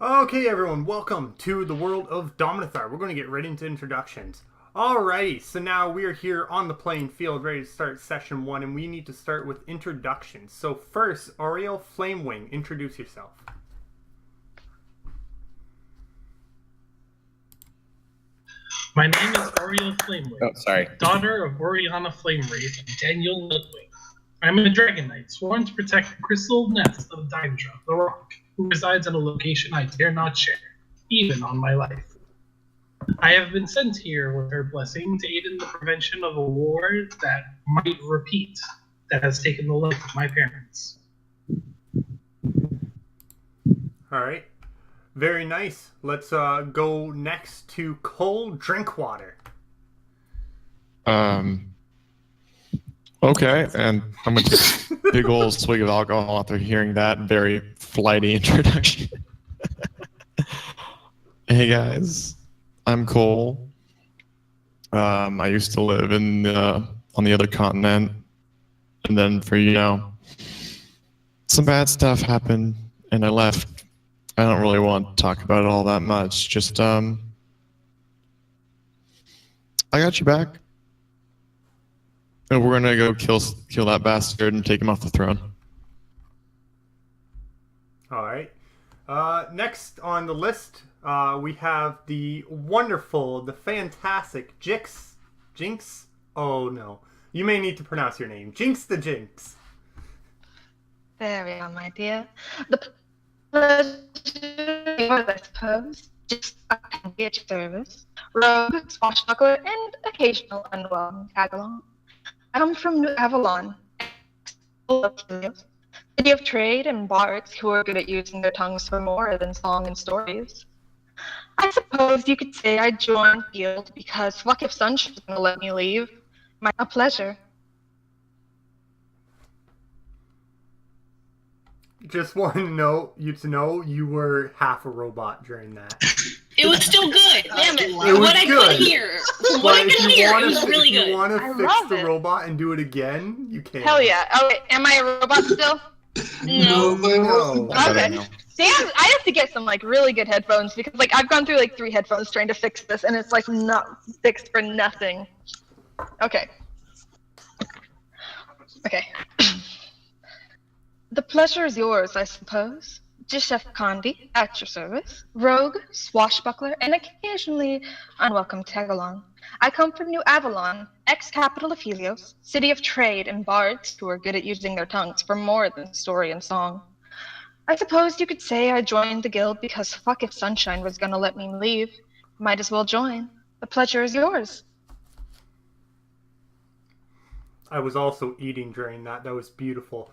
Okay, everyone, welcome to the world of Dominathar. We're going to get right into introductions. Alrighty, so now we are here on the playing field, ready to start session 1, and we need to start with introductions. So first, Ariel Flamewing, introduce yourself. My name is Ariel Flamewing. Oh, sorry. Daughter of Oriana Flamewraith and Daniel Ludwig. I'm a Dragon Knight, sworn to protect the crystal nest of Daimdra, the Rock, who resides in a location I dare not share, even on my life. I have been sent here with her blessing to aid in the prevention of a war that might repeat, that has taken the life of my parents. Alright, very nice. Let's go next to Cole Drinkwater. Okay, and I'm gonna take a big old swig of alcohol after hearing that very flighty introduction. Hey guys, I'm Cole. I used to live in on the other continent, and then some bad stuff happened, and I left. I don't really want to talk about it all that much. Just I got you back. And we're gonna go kill that bastard and take him off the throne. Alright. Next on the list, we have the wonderful, the fantastic Jinx. Oh no. You may need to pronounce your name. Jinx the Jinx. There we are, my dear. The pleasure, I suppose, just at your service. Rogue, swashbuckler, and occasional unwelcome tag-along. I come from New Avalon, city of trade and bards who are good at using their tongues for more than song and stories. I suppose you could say I joined the guild because fuck if Sunshine's gonna let me leave. My pleasure. Just want to know you were half a robot during that. It was still good. Damn it. It was what I good. could hear. What I could hear, it was really good. If you want to I fix love the it. robot and do it again, you can. Hell yeah. Okay, am I a robot still? No. Okay. Damn, I have to get some really good headphones because I've gone through 3 headphones trying to fix this and it's not fixed for nothing. Okay. Okay. The pleasure is yours, I suppose. Chef Condi, at your service. Rogue, swashbuckler, and occasionally unwelcome tag-along. I come from New Avalon, ex-capital of Helios, city of trade and bards who are good at using their tongues for more than story and song. I suppose you could say I joined the guild because fuck if Sunshine was gonna let me leave. Might as well join. The pleasure is yours. I was also eating during that. That was beautiful.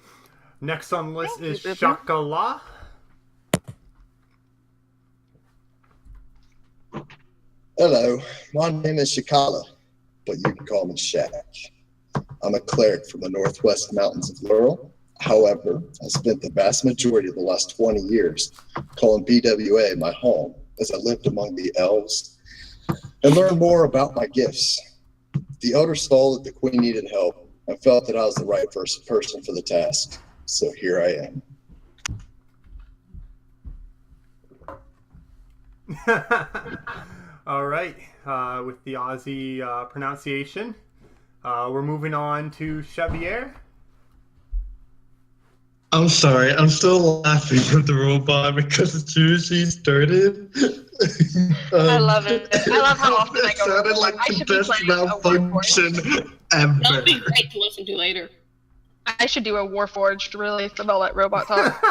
Next on the list Thank is you, Shakala. Hello, my name is Shakala, but you can call me Shaq. I'm a cleric from the northwest mountains of Laurel. However, I spent the vast majority of the last 20 years calling BWA my home as I lived among the elves and learned more about my gifts. The elder saw that the queen needed help and felt that I was the right person for the task. So here I am. All right, with the Aussie pronunciation, we're moving on to Xavier. I'm sorry, I'm still laughing at the robot because as soon as he started, I love it. I love how often I it go. sounded like I the should be best playing a malfunction That'll ever. be great to listen to later. I should do a Warforged release of all that robot talk.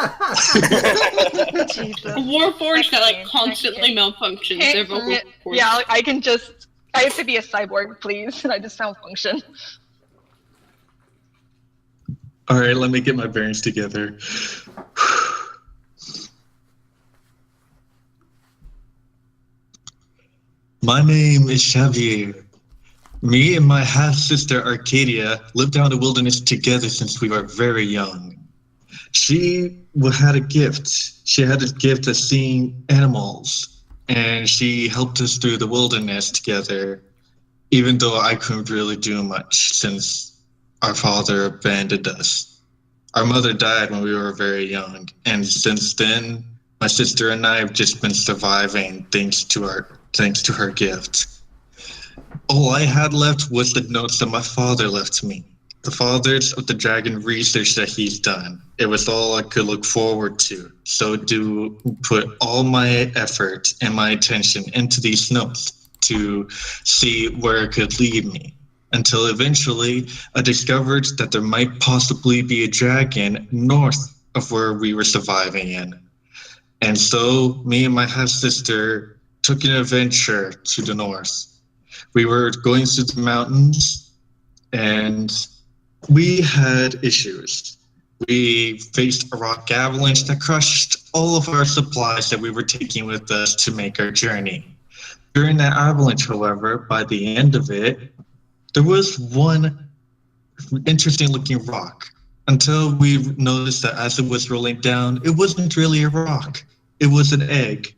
Jesus. Warforged that Next constantly game. malfunctions. Their vocal cords. Yeah, I have to be a cyborg, please, and I just malfunction. All right, let me get my bearings together. My name is Xavier. Me and my half-sister Arcadia lived out in the wilderness together since we were very young. She had a gift. She had a gift of seeing animals, and she helped us through the wilderness together, even though I couldn't really do much since our father abandoned us. Our mother died when we were very young, and since then, My sister and I have just been surviving thanks to her gift. All I had left was the notes that my father left me. The fathers of the dragon research that he's done. It was all I could look forward to. So to put all my effort and my attention into these notes to see where it could lead me. Until eventually I discovered that there might possibly be a dragon north of where we were surviving in. And so me and my half-sister took an adventure to the north. We were going through the mountains and we had issues. We faced a rock avalanche that crushed all of our supplies that we were taking with us to make our journey. During that avalanche, however, by the end of it, there was one interesting looking rock until we noticed that as it was rolling down, it wasn't really a rock. It was an egg.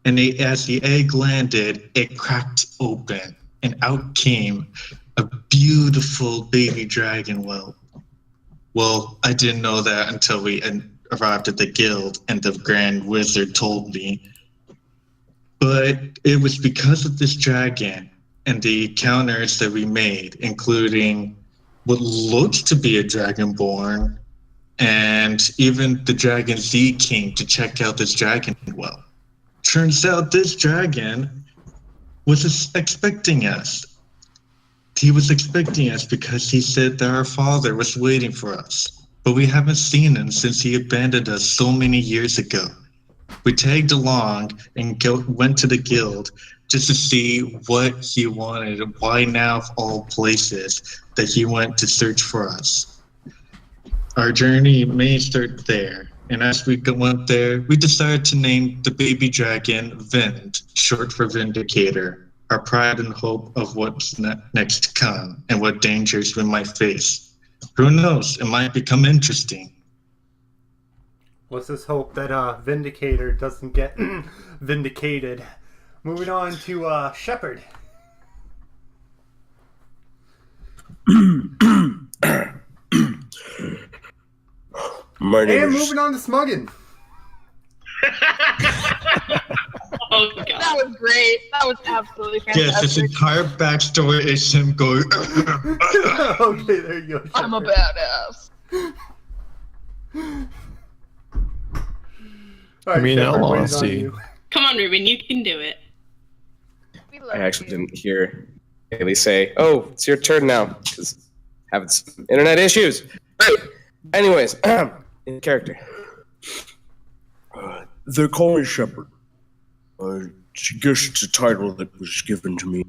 And as the egg landed, it cracked open and out came a beautiful baby dragon whelp. Well, I didn't know that until we arrived at the guild and the Grand Wizard told me. But it was because of this dragon and the encounters that we made, including what looked to be a dragonborn, and even the Dragon Z came to check out this dragon whelp. Turns out this dragon was expecting us. He was expecting us because he said that our father was waiting for us. But we haven't seen him since he abandoned us so many years ago. We tagged along and went to the guild just to see what he wanted and why now of all places that he went to search for us. Our journey may start there. And as we went there, we decided to name the baby dragon Vind, short for Vindicator, our pride and hope of what's next to come and what dangers we might face. Who knows? It might become interesting. Let's just hope that Vindicator doesn't get vindicated. Moving on to Shepard. My name And is... moving on to Smuggin. Oh god. That was great. That was absolutely fantastic. Yes, this entire backstory is him going. Okay, there you go. I'm a Shepard. badass. All right, I mean, in Shepard, all what is on honesty- you? Come on, Ruben, you can do it. We love I actually you. didn't hear Haley say, "Oh, it's your turn now," because having some internet issues. Great. Anyways, in character. They call me Shepard. I guess it's a title that was given to me.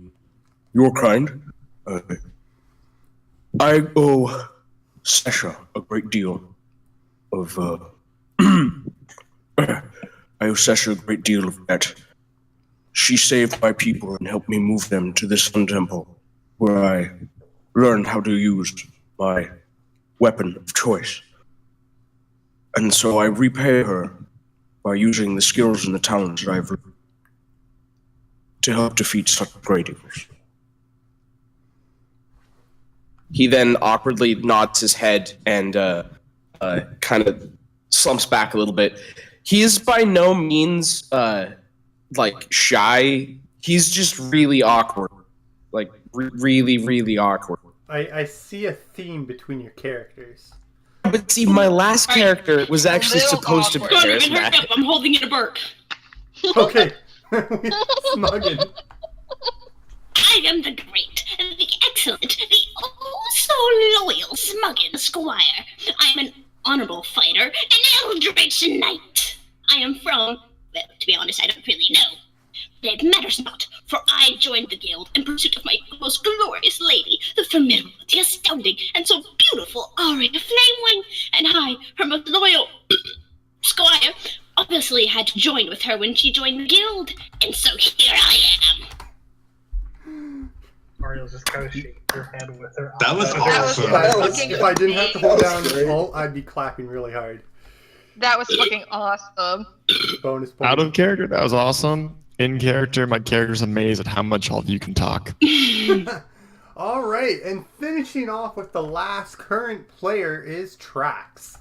Your kind. I owe Sasha a great deal of. I owe Sasha a great deal of that. She saved my people and helped me move them to this sun temple, where I learned how to use my weapon of choice. And so I repay her by using the skills and the talents that I've learned to help defeat such great evils. He then awkwardly nods his head and kind of slumps back a little bit. He is by no means shy. He's just really awkward, really, really awkward. I see a theme between your characters. But see, my last character was actually little supposed to be awkward. Come on, Ruben, hurry up. charismatic. I'm holding in a burp. Okay. Smuggin. I am the great, the excellent, the oh so loyal Smuggin Squire. I am an honorable fighter, an eldritch knight. I am from, well, to be honest, I don't really know. But it matters not, for I joined the guild in pursuit of my most glorious lady, the formidable, the astounding, and so beautiful Aria Flamewing, and I, her most loyal squire, obviously had to join with her when she joined the guild, and so here I am. Mario just kind of shaking her head with her. That was eyes. awesome. If I didn't have to hold down Great. Alt, I'd be clapping really hard. That was fucking awesome. Bonus point. Out of character, that was awesome. In character, my character's amazed at how much all of you can talk. All right, and finishing off with the last current player is Trax.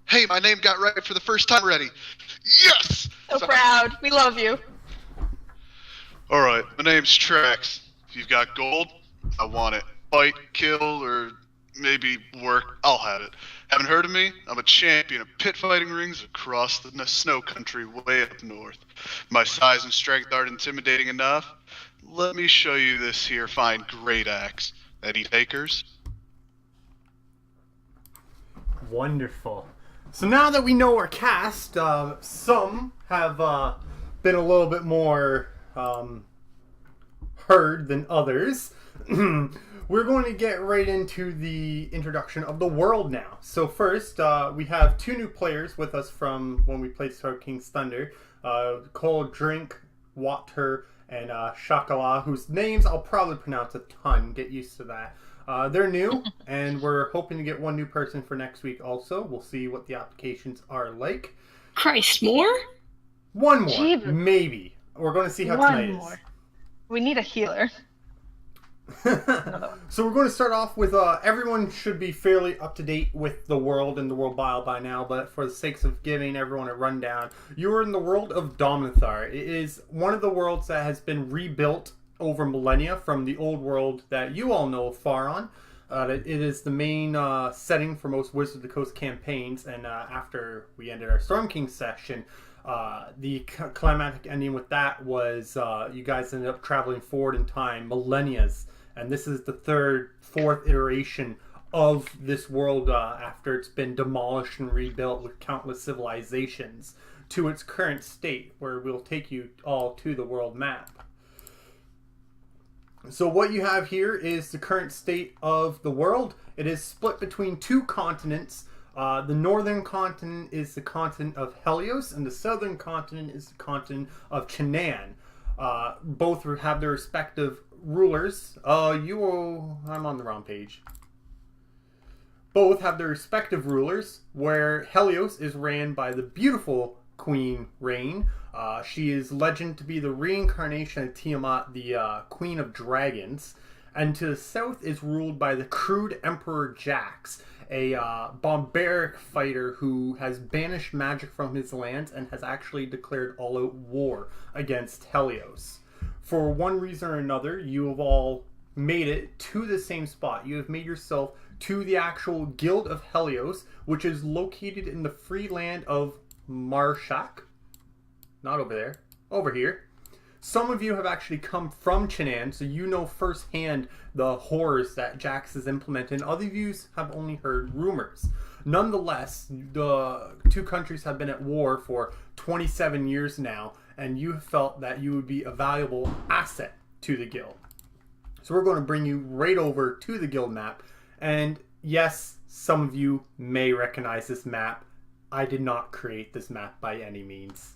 Hey, my name got right for the first time already. Yes! So proud. We love you. Alright, my name's Trex. If you've got gold, I want it. Fight, kill, or maybe work, I'll have it. Haven't heard of me? I'm a champion of pit fighting rings across the snow country way up north. My size and strength aren't intimidating enough. Let me show you this here fine great axe. Any takers? Wonderful. So now that we know our cast, some have been a little bit more heard than others. We're going to get right into the introduction of the world now. So first, we have 2 new players with us from when we played Star King's Thunder. Cole Drink, Water, and Shakala, whose names I'll probably pronounce a ton. Get used to that. They're new, and we're hoping to get 1 new person for next week also. We'll see what the applications are like. Christ, more? 1 more, Jesus. maybe. We're going to see how One tonight more. We need a healer. is. So we're going to start off with, everyone should be fairly up to date with the world and the world bio by now, but for the sakes of giving everyone a rundown, you are in the world of Dominathar. It is one of the worlds that has been rebuilt over millennia from the old world that you all know far on. It is the main setting for most Wizard of the Coast campaigns, and after we ended our Storm King session, the climactic ending with that was you guys ended up traveling forward in time, millennias, and this is the 3rd, 4th iteration of this world after it's been demolished and rebuilt with countless civilizations to its current state, where we'll take you all to the world map. So what you have here is the current state of the world. It is split between 2 continents. The northern continent is the continent of Helios, and the southern continent is the continent of Chanaan. Both have their respective rulers. I'm on the wrong page. Both have their respective rulers, where Helios is ran by the beautiful Queen Rain. She is legend to be the reincarnation of Tiamat, the Queen of Dragons. And to the south is ruled by the crude Emperor Jax, a barbaric fighter who has banished magic from his lands and has actually declared all-out war against Helios. For one reason or another, you have all made it to the same spot. You have made yourself to the actual Guild of Helios, which is located in the free land of Marshak. Not over there. Over here. Some of you have actually come from Chanaan, so you know firsthand the horrors that Jax has implemented. Other of you have only heard rumors. Nonetheless, the 2 countries have been at war for 27 years now, and you have felt that you would be a valuable asset to the guild. So we're going to bring you right over to the guild map. And yes, some of you may recognize this map. I did not create this map by any means.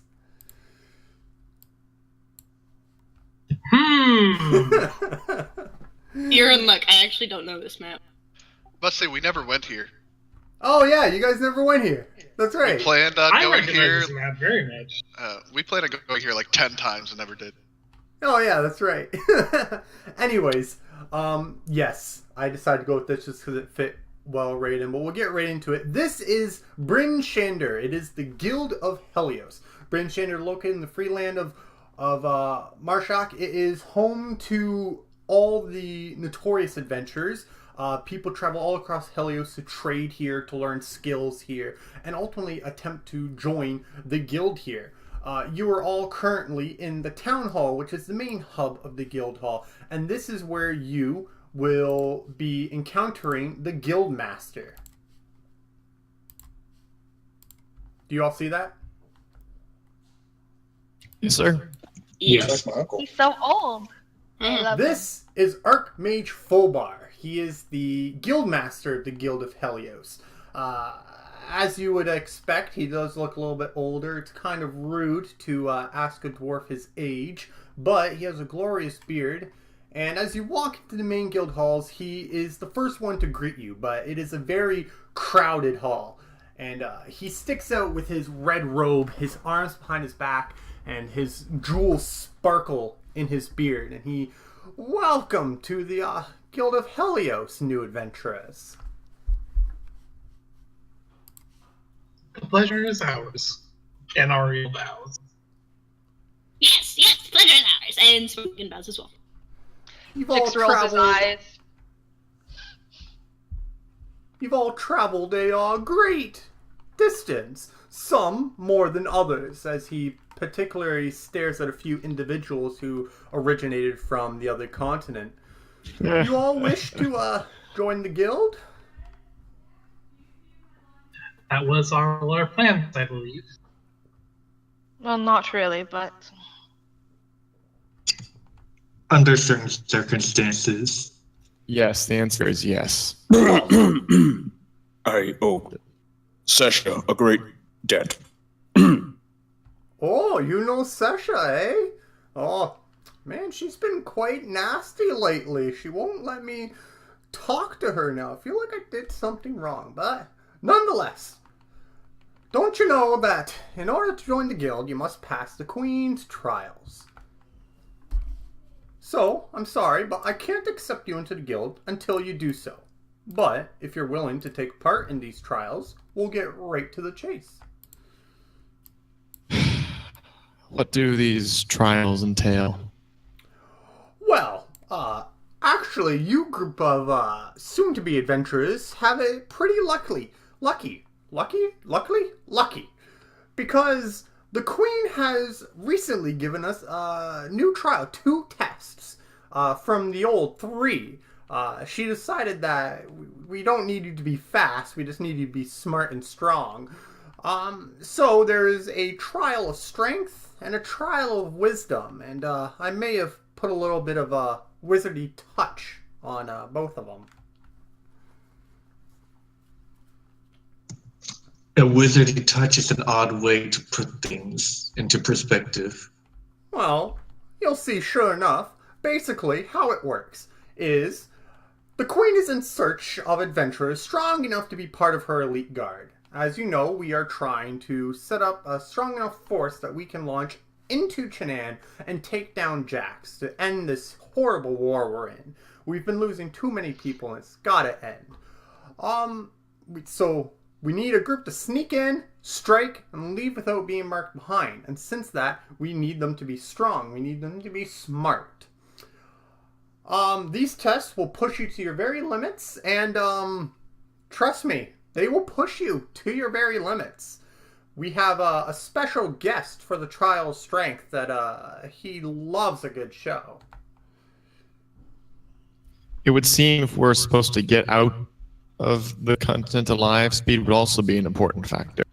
You're in luck. I actually don't know this map. Must say, we never went here. Oh yeah, you guys never went here. That's right. We planned on I going recognize here. this map very much. We planned on going here like 10 times and never did. Oh yeah, that's right. Anyways, yes, I decided to go with this just because it fit well right in, but we'll get right into it. This is Bryn Shander. It is the Guild of Helios. Bryn Shander, located in the free land of Marshak. It is home to all the notorious adventurers. People travel all across Helios to trade here, to learn skills here, and ultimately attempt to join the guild here. You are all currently in the town hall, which is the main hub of the guild hall, and this is where you will be encountering the guild master. Do you all see that? Yes, sir. Yes. That's my uncle. He's so old. I love him. This is Archmage Fobar. He is the guildmaster of the Guild of Helios. As you would expect, he does look a little bit older. It's kind of rude to ask a dwarf his age, but he has a glorious beard. And as you walk into the main guild halls, he is the first one to greet you, but it is a very crowded hall. And he sticks out with his red robe, his arms behind his back, and his jewels sparkle in his beard. And he, welcome to the Guild of Helios, new adventurers. The pleasure is ours. And Ariel bows. Yes, pleasure is ours. And Smokin bows as well. You've all Six rolls his traveled. eyes. You've all traveled a great distance. Some more than others, as he particularly stares at a few individuals who originated from the other continent. You all wish to join the guild? That was our plans, I believe. Well, not really, but Under certain circumstances. Yes, the answer is yes. I owe Sasha a great debt. Oh, you know Sasha, eh? Oh, man, she's been quite nasty lately. She won't let me talk to her now. I feel like I did something wrong, but nonetheless, don't you know that in order to join the guild, you must pass the Queen's trials? So, I'm sorry, but I can't accept you into the guild until you do so. But, if you're willing to take part in these trials, we'll get right to the chase. What do these trials entail? Well, actually, you group of, soon-to-be adventurers have it pretty lucky. Because the Queen has recently given us a new trial, 2 tests, from the old 3. She decided that we don't need you to be fast, we just need you to be smart and strong. So there's a trial of strength and a trial of wisdom, and I may have put a little bit of a wizardy touch on both of them. A wizardy touch is an odd way to put things into perspective. Well, you'll see sure enough. Basically, how it works is the Queen is in search of adventurers strong enough to be part of her elite guard. As you know, we are trying to set up a strong enough force that we can launch into Chenan and take down Jax to end this horrible war we're in. We've been losing too many people and it's gotta end. So we need a group to sneak in, strike, and leave without being marked behind. And since that, we need them to be strong. We need them to be smart. These tests will push you to your very limits, and trust me, they will push you to your very limits. We have a special guest for the trial of strength that he loves a good show. It would seem if we're supposed to get out of the continent alive, speed would also be an important factor.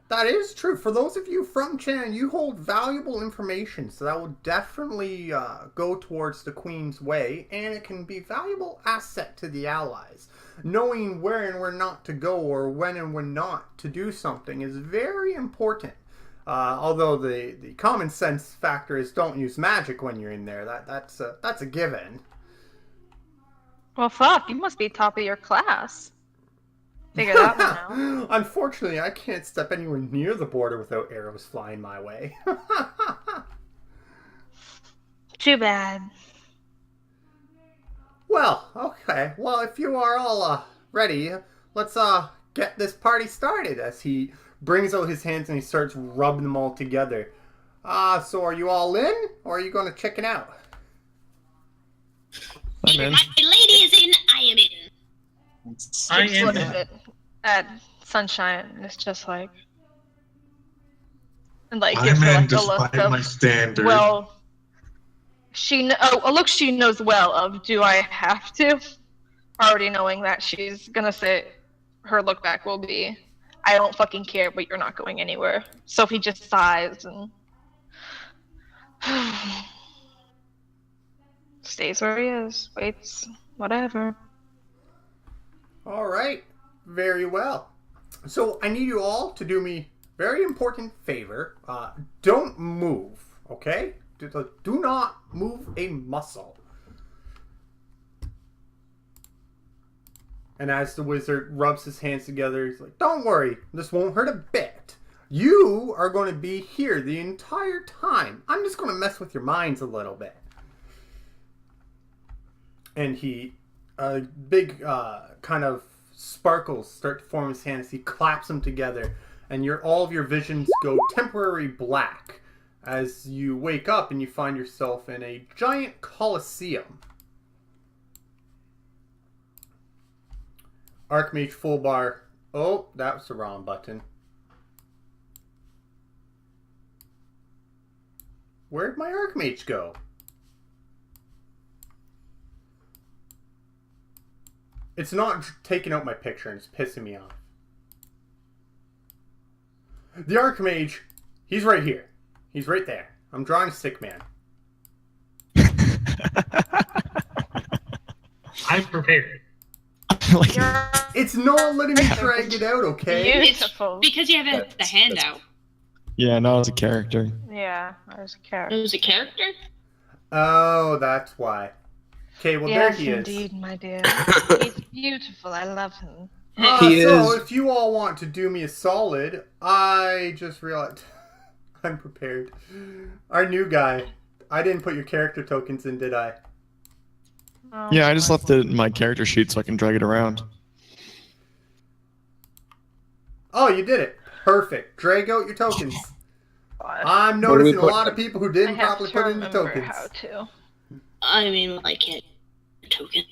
That is true. For those of you from Chan, you hold valuable information, so that will definitely go towards the Queen's way, and it can be a valuable asset to the Allies. Knowing where and where not to go, or when and when not to do something, is very important. Although the common sense factor is don't use magic when you're in there. That's a given. well, fuck, you must be top of your class. Figure that one out. Unfortunately, I can't step anywhere near the border without arrows flying my way. Too bad. Well, okay. Well, if you are all ready, let's get this party started. As he brings out his hands and he starts rubbing them all together. So are you all in, or are you going to chicken out? I'm in. My lady is in, I am in. I am Looks at it at Sunshine, and it's just like, and like gives I'm her in like a look despite of, my standard. well, a look she knows well of. Do I have to? Already knowing that she's gonna say, her look back will be, I don't fucking care, but you're not going anywhere. So he just sighs and stays where he is. Waits, whatever. All right. Very well. So I need you all to do me a very important favor. Don't move, okay? Do not move a muscle. And as the wizard rubs his hands together, he's like, don't worry, this won't hurt a bit. You are going to be here the entire time. I'm just going to mess with your minds a little bit. And he, a big kind of sparkles start to form his hands. He claps them together, and all of your visions go temporary black as you wake up and you find yourself in a giant coliseum. Archmage full bar. Oh, that was the wrong button. Where'd my Archmage go? It's not taking out my picture and it's pissing me off. The Archmage, he's right here. He's right there. I'm drawing a sick man. I'm prepared. You're It's not letting me drag it out, okay? beautiful. Because you have the handout. Yeah, not as a character. Yeah, I was a character. It was a character? Oh, that's why. Okay, well, there Yes, he is. indeed, my dear. He's beautiful. I love him. He So, is- if you all want to do me a solid, I just realized I'm prepared. Our new guy. I didn't put your character tokens in, did I? Oh, Yeah, I just left it in my character sheet so I can drag it around. Oh, you did it. Perfect. Drag out your tokens. God. I'm What do we noticing a put? lot of people who I didn't have properly to put in the remember tokens. how to. I mean, like a token.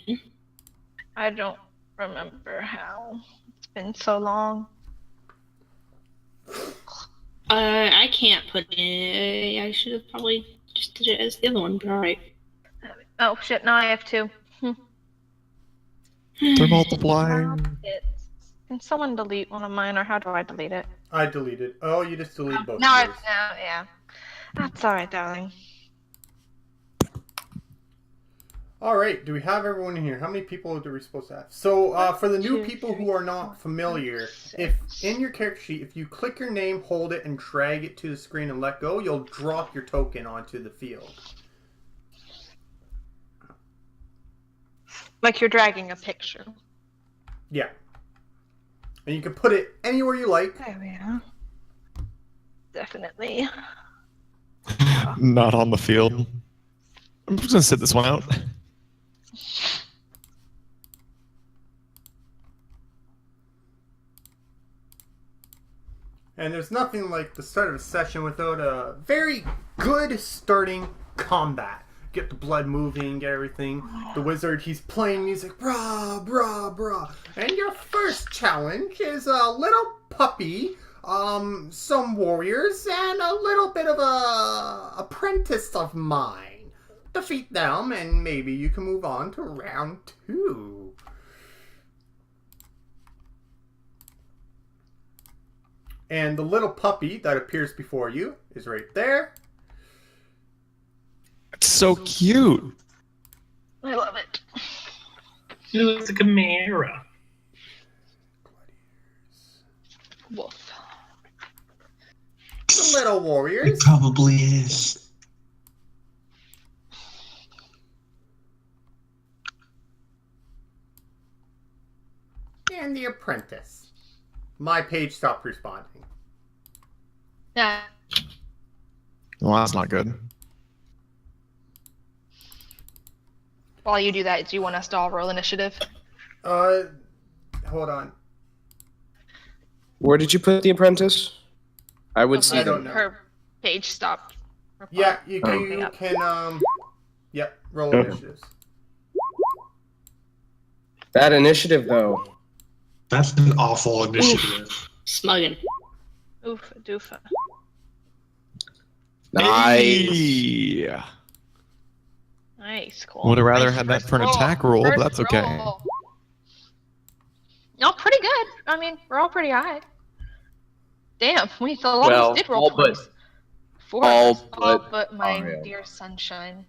I don't remember how. It's been so long. I can't put in. I should have probably just did it as the other one, but alright. Oh shit! Now I have to. They're multiplying. Can someone delete one of mine, or how do I delete it? I deleted. Oh, you just deleted both Now of yours. yeah. That's alright, darling. All right. Do we have everyone in here? How many people are we supposed to have? So, for the new 2, people 3, who are 4, not familiar, 6. if in your character sheet, if you click your name, hold it, and drag it to the screen and let go, you'll drop your token onto the field. Like you're dragging a picture. Yeah. And you can put it anywhere you like. There we are. Definitely. Not on the field. I'm just gonna sit this one out. And there's nothing like the start of a session without a very good starting combat. Get the blood moving, get everything. The wizard, he's playing music, brah, brah, brah. And your first challenge is a little puppy, some warriors, and a little bit of a apprentice of mine. Defeat them, and maybe you can move on to round 2. And the little puppy that appears before you is right there. It's so cute. I love it. He looks like a Chimera. Wolf. The little It warriors. probably is. And the apprentice. My page stopped responding. Yeah. Well, that's not good. While you do that, do you want us to all roll initiative? Hold on. Where did you put the apprentice? I would see I don't them. know. Her page stopped. Yeah, you Oh. can, yep, roll initiatives. That initiative, though. That's an awful initiative. Smuggin. Oofa doofa. Nice. Hey. Nice, cool. Would have rather Nice had that first for an attack roll, but that's First okay. roll. No, pretty good. I mean, we're all pretty high. Damn, we the longest Well, did roll all but- 20s. Four all of us. All but but my Mario. dear sunshine.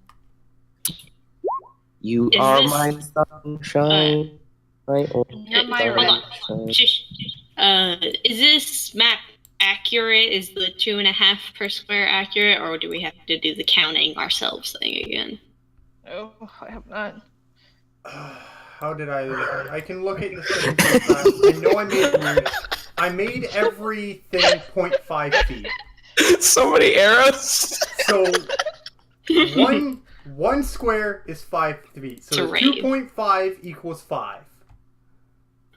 You Is are this- my sunshine. My only You're my Hold on. sunshine. Shush. Is this map accurate? Is the 2.5 per square accurate, or do we have to do the counting ourselves thing again? Oh, I hope not. How did I can look at the settings real fast. I know I made weird. I made everything 0.5 feet. So many arrows. So one square is 5 feet. So It's a rave. 2.5 equals 5.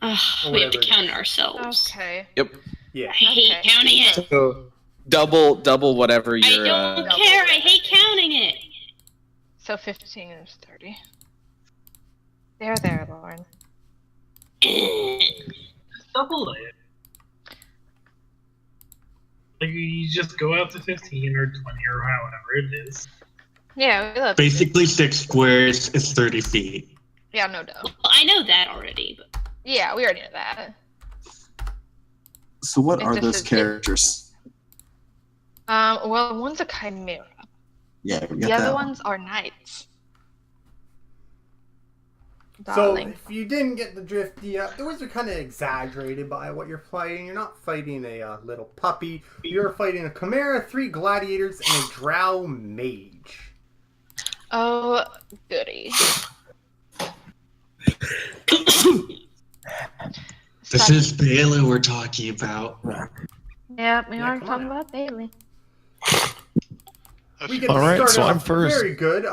Or We have to whatever it count is. ourselves. Okay. Yep. Yeah. I hate Okay. counting it. So double whatever I your. don't care. I hate counting it. So 15 is 30. There, Lauren. Double it. Like you just go out to 15 or 20 or however it is. Yeah, we love Basically, 6 squares is 30 feet. Yeah, no doubt. Well, I know that already, but Yeah, we already know that. So what It are just those is- characters? Well, one's a chimera. Yeah, we got The that other one. ones are knights. So, Darling. if you didn't get the drift, the words are kind of exaggerated by what you're fighting. You're not fighting a little puppy. You're fighting a chimera, 3 gladiators, and a drow mage. Oh, goody. This is Bela we're talking about. Yeah, we Yeah, are come talking on now. about Bailey. I We feel- get to All right, start so off I'm first. very good.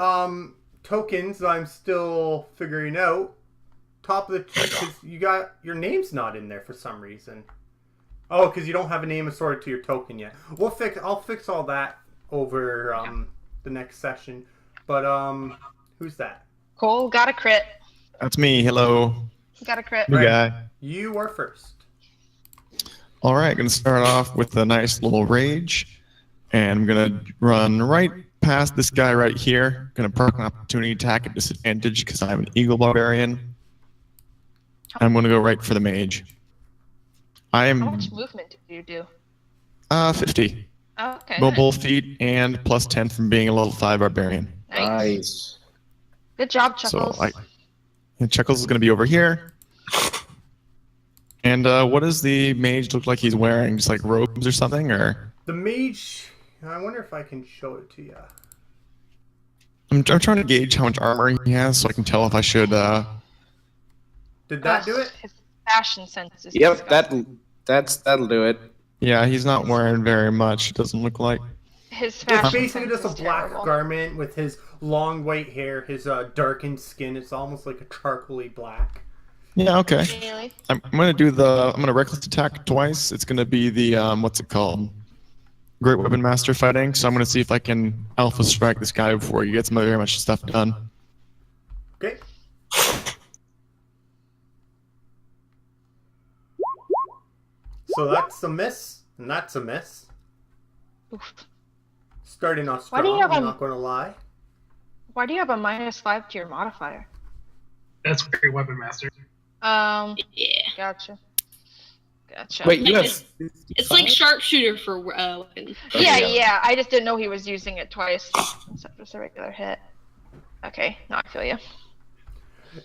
Tokens, I'm still figuring out. Top of the tree, because you got your name's not in there for some reason. Oh, because you don't have a name assorted to your token yet. I'll fix all that over the next session. But who's that? Cole got a crit. That's me. Hello. Got a crit. New Right. guy. You are first. All right, going to start off with a nice little rage. And I'm going to run right past this guy right here. Going to park an opportunity attack at disadvantage because I'm an eagle barbarian. I'm going to go right for the mage. I How am much movement did you do? 50. Oh, okay. Mobile feet and plus 10 from being a level 5 barbarian. Nice. Nice. Good job, So Chuckles. and Chuckles is going to be over here. And what does the mage look like he's wearing? Just like robes or something? Or The mage. I wonder if I can show it to you. I'm trying to gauge how much armor he has so I can tell if I should. Did that do it? His fashion sense is Yep, disgusting. that'll do it. Yeah, he's not wearing very much. It doesn't look like. His It's fashion basically sense just a is black terrible. garment with his long white hair, his darkened skin. It's almost like a charcoaly black. Yeah, okay. Really? I'm gonna reckless attack twice. It's gonna be the what's it called? Great Weapon Master fighting. So I'm gonna see if I can alpha strike this guy before he gets very much stuff done. Okay. So that's a miss, and that's a miss. Oof. Starting off Why do you strong, have I'm a- not going to lie. Why do you have a -5 to your modifier? That's great, Weapon Master. yeah. Gotcha. Gotcha. Wait, you have. It's like sharpshooter for weapons. Yeah. I just didn't know he was using it twice. Instead of just a regular hit. Okay, now I feel you.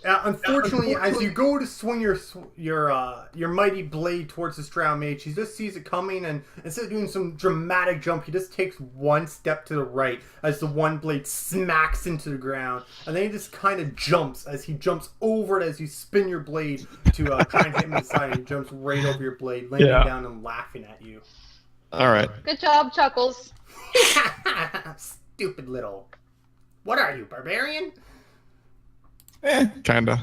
Unfortunately, as you go to swing your mighty blade towards this drow mage, he just sees it coming, and instead of doing some dramatic jump, he just takes one step to the right as the one blade smacks into the ground, and then he just kind of jumps as he jumps over it as you spin your blade to try and hit him in the side, and he jumps right over your blade, landing Yeah. down and laughing at you. All right. Good job, Chuckles. Stupid little. What are you, barbarian? Kinda.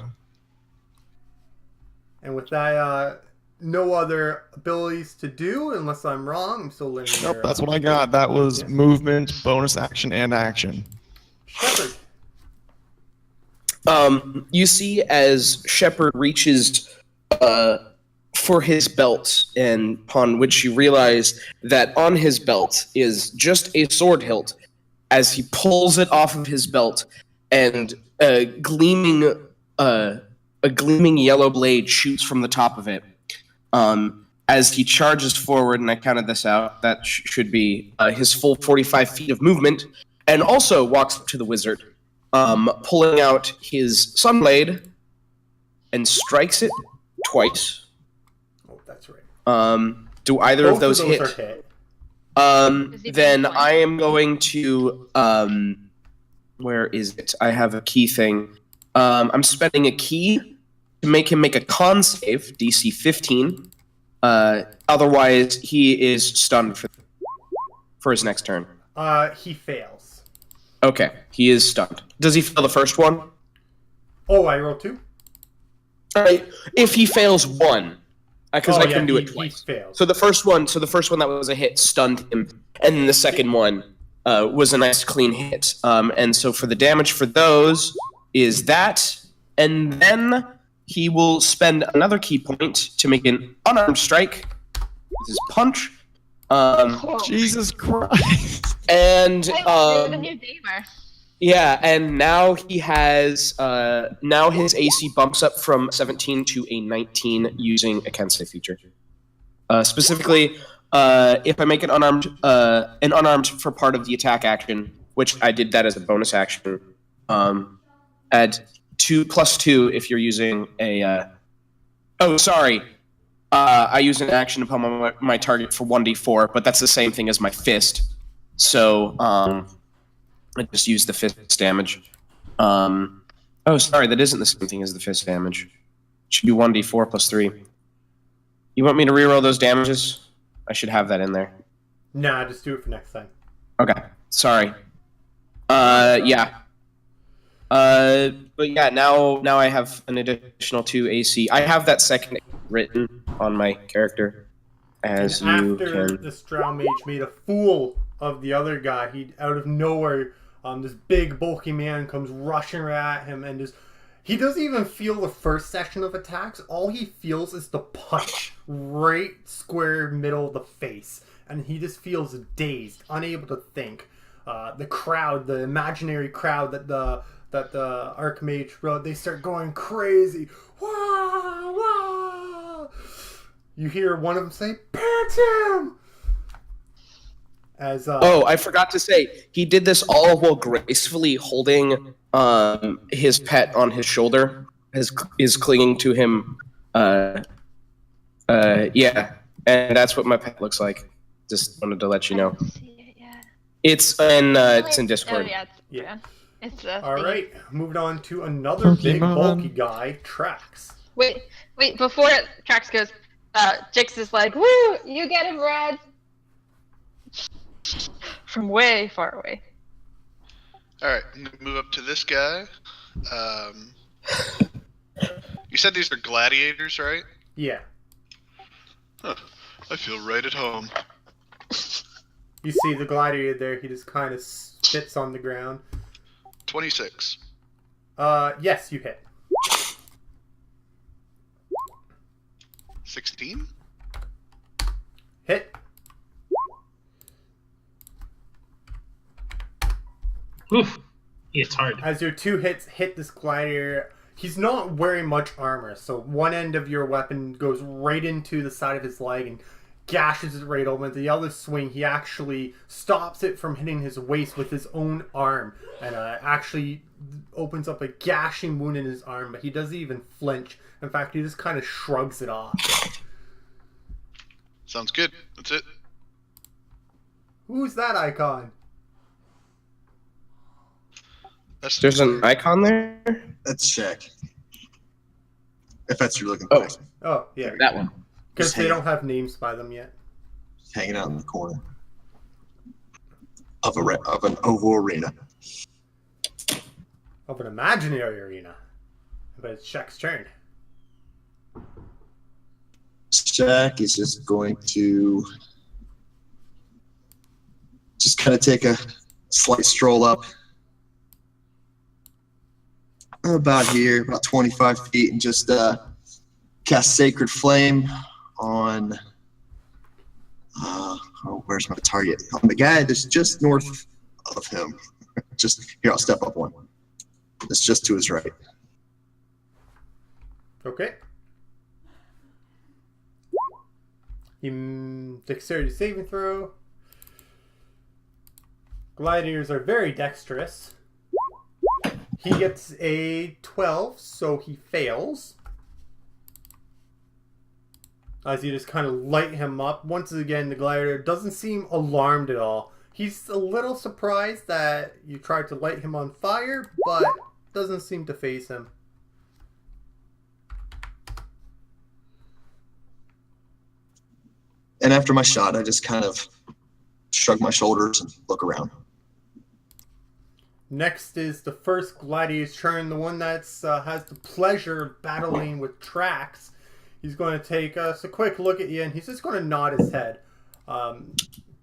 And with that, no other abilities to do, unless I'm wrong. I'm still learning. Nope, your, that's what I got. That was movement, bonus action, and action. Shepard. You see as Shepard reaches for his belt, and upon which you realize that on his belt is just a sword hilt. As he pulls it off of his belt, and a gleaming yellow blade shoots from the top of it. As he charges forward, and I counted this out, that should be his full 45 feet of movement, and also walks up to the wizard, pulling out his sunblade and strikes it twice. Oh, that's right. Do either Both of those are hit? hit. Does he Then pinpoint? I am going to where is it? I have a key thing. I'm spending a key to make him make a con save, DC 15. Otherwise, he is stunned for his next turn. He fails. Okay, he is stunned. Does he fail the first one? Oh, I rolled 2? All right. If he fails one, because I can do it he twice. fails. So the first one that was a hit stunned him, and then the second one was a nice clean hit. And so for the damage for those is that, and then he will spend another key point to make an unarmed strike with his punch. Jesus Christ. And You're the new gamer. yeah, and now he has now his AC bumps up from 17 to a 19 using a Kensei feature. Specifically, if I make an unarmed for part of the attack action, which I did that as a bonus action, add 2+2 if you're using a. I use an action upon my target for 1d4, but that's the same thing as my fist. So I just use the fist damage. That isn't the same thing as the fist damage. It should be 1d4 plus 3. You want me to reroll those damages? I should have that in there. Nah, just do it for next time. Okay, sorry. Yeah. But yeah, now I have an additional 2 AC. I have that second written on my character. As and you after can. this Drow Mage made a fool of the other guy, he out of nowhere, this big bulky man comes rushing at him, and he doesn't even feel the first section of attacks. All he feels is the punch right square middle of the face, and he just feels dazed, unable to think. The crowd, the imaginary crowd that the Archmage wrote, they start going crazy. Wah, wah. You hear one of them say, "Pant him!" As I forgot to say, he did this all while gracefully holding his pet on his shoulder, is clinging to him. Yeah, and that's what my pet looks like. Just wanted to let you know. I don't see it yet. It's in Discord. Oh, yeah. Yeah. It's all right, moving on to another big Pokemon. bulky guy, Trax. Wait, before Trax goes, Jix is like, "Woo, you get him, Red!" From way far away. Alright, I'm gonna move up to this guy. You said these are gladiators, right? Yeah. Huh. I feel right at home. You see the gladiator there, he just kind of spits on the ground. 26. Yes, you hit. 16? Hit. Oof. It's hard. As your 2 hits hit this gladiator, he's not wearing much armor, so one end of your weapon goes right into the side of his leg and gashes it right open. The other swing, he actually stops it from hitting his waist with his own arm, and actually opens up a gashing wound in his arm, but he doesn't even flinch. In fact, he just kind of shrugs it off. Sounds good. That's it. Who's that icon? There's an icon there? That's Shaq. If that's what you're looking Oh. for. Oh, yeah. That one. Because they hang- don't have names by them yet. Just hanging out in the corner of an oval arena. Of an imaginary arena. But it's Shaq's turn. Shaq is just going to just kind of take a slight stroll up about here, about 25 feet, and just cast Sacred Flame on where's my target? On the guy that's just north of him. Just here, I'll step up one. It's just to his right. Okay. Dexterity saving throw. Gladiators are very dexterous. He gets a 12, so he fails. As you just kind of light him up. Once again, the gladiator doesn't seem alarmed at all. He's a little surprised that you tried to light him on fire, but doesn't seem to faze him. And after my shot, I just kind of shrug my shoulders and look around. Next is the first gladiator's turn, the one that's has the pleasure of battling with Trax. He's going to take a quick look at you, and he's just going to nod his head.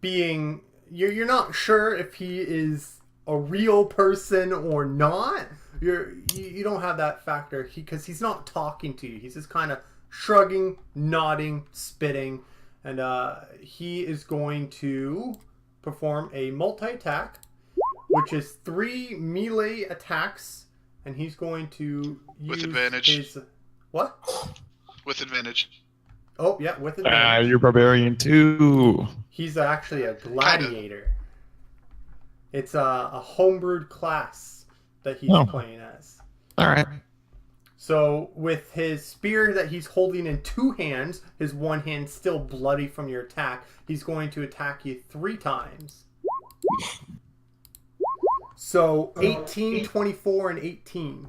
You're not sure if he is a real person or not. You don't have that factor because he's not talking to you. He's just kind of shrugging, nodding, spitting, and he is going to perform a multi-attack, which is 3 melee attacks, and he's going to use With advantage. his... What? With advantage. Oh, yeah, with advantage. You're barbarian too. He's actually a gladiator. It's a homebrewed class that he's playing as. All right. So with his spear that he's holding in 2 hands, his one hand still bloody from your attack, he's going to attack you 3 times. So 18, 24, and 18.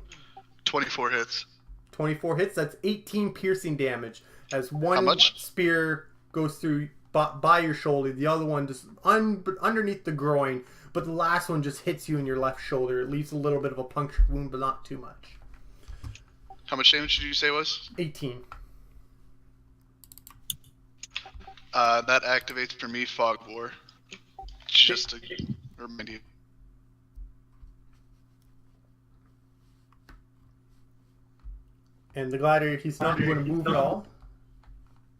24 hits. 24 hits, that's 18 piercing damage. As one How much? spear goes through by your shoulder, the other one just underneath the groin, but the last one just hits you in your left shoulder. It leaves a little bit of a puncture wound, but not too much. How much damage did you say was? 18. That activates for me Fog War. Just to remind you. And the gladiator, he's not going to move at all.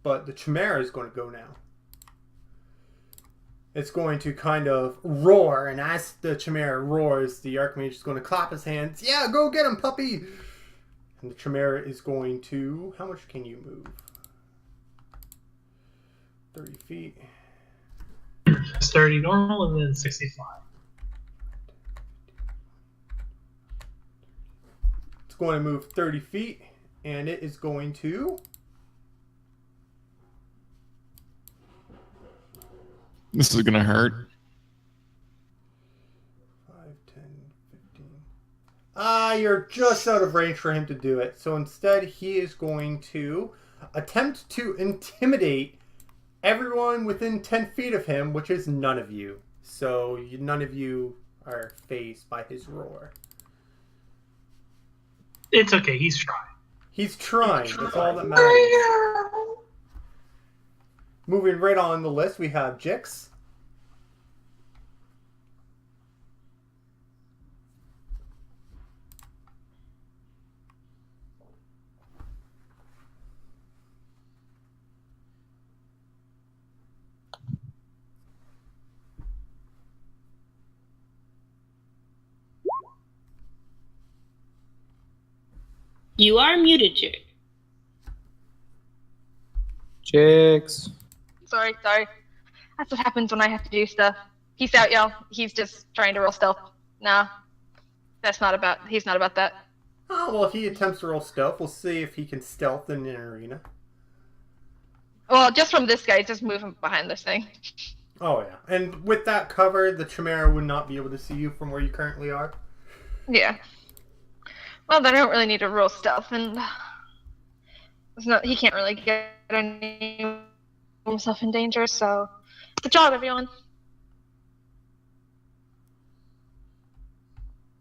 But the Chimera is going to go now. It's going to kind of roar, and as the Chimera roars, the Archmage is going to clap his hands. Yeah, go get him, puppy! And the Chimera is going to... How much can you move? 30 feet. It's 30 normal and then 65. It's going to move 30 feet, and it is going to... This is gonna hurt. 5, 10, 15. You're just out of range for him to do it. So instead, he is going to attempt to intimidate everyone within 10 feet of him, which is none of you. So none of you are fazed by his roar. It's okay, he's trying. He's trying. That's all that matters. Moving right on the list, we have Jix. You are muted, Jared. Chicks. Sorry. That's what happens when I have to do stuff. Peace out, y'all. He's just trying to roll stealth. Nah. He's not about that. Oh, well, if he attempts to roll stealth, we'll see if he can stealth in an arena. Well, just from this guy, just move him behind this thing. Oh, yeah. And with that cover, the Chimera would not be able to see you from where you currently are. Yeah. Well, then I don't really need to roll stealth, and he can't really get himself in danger, so good job, everyone.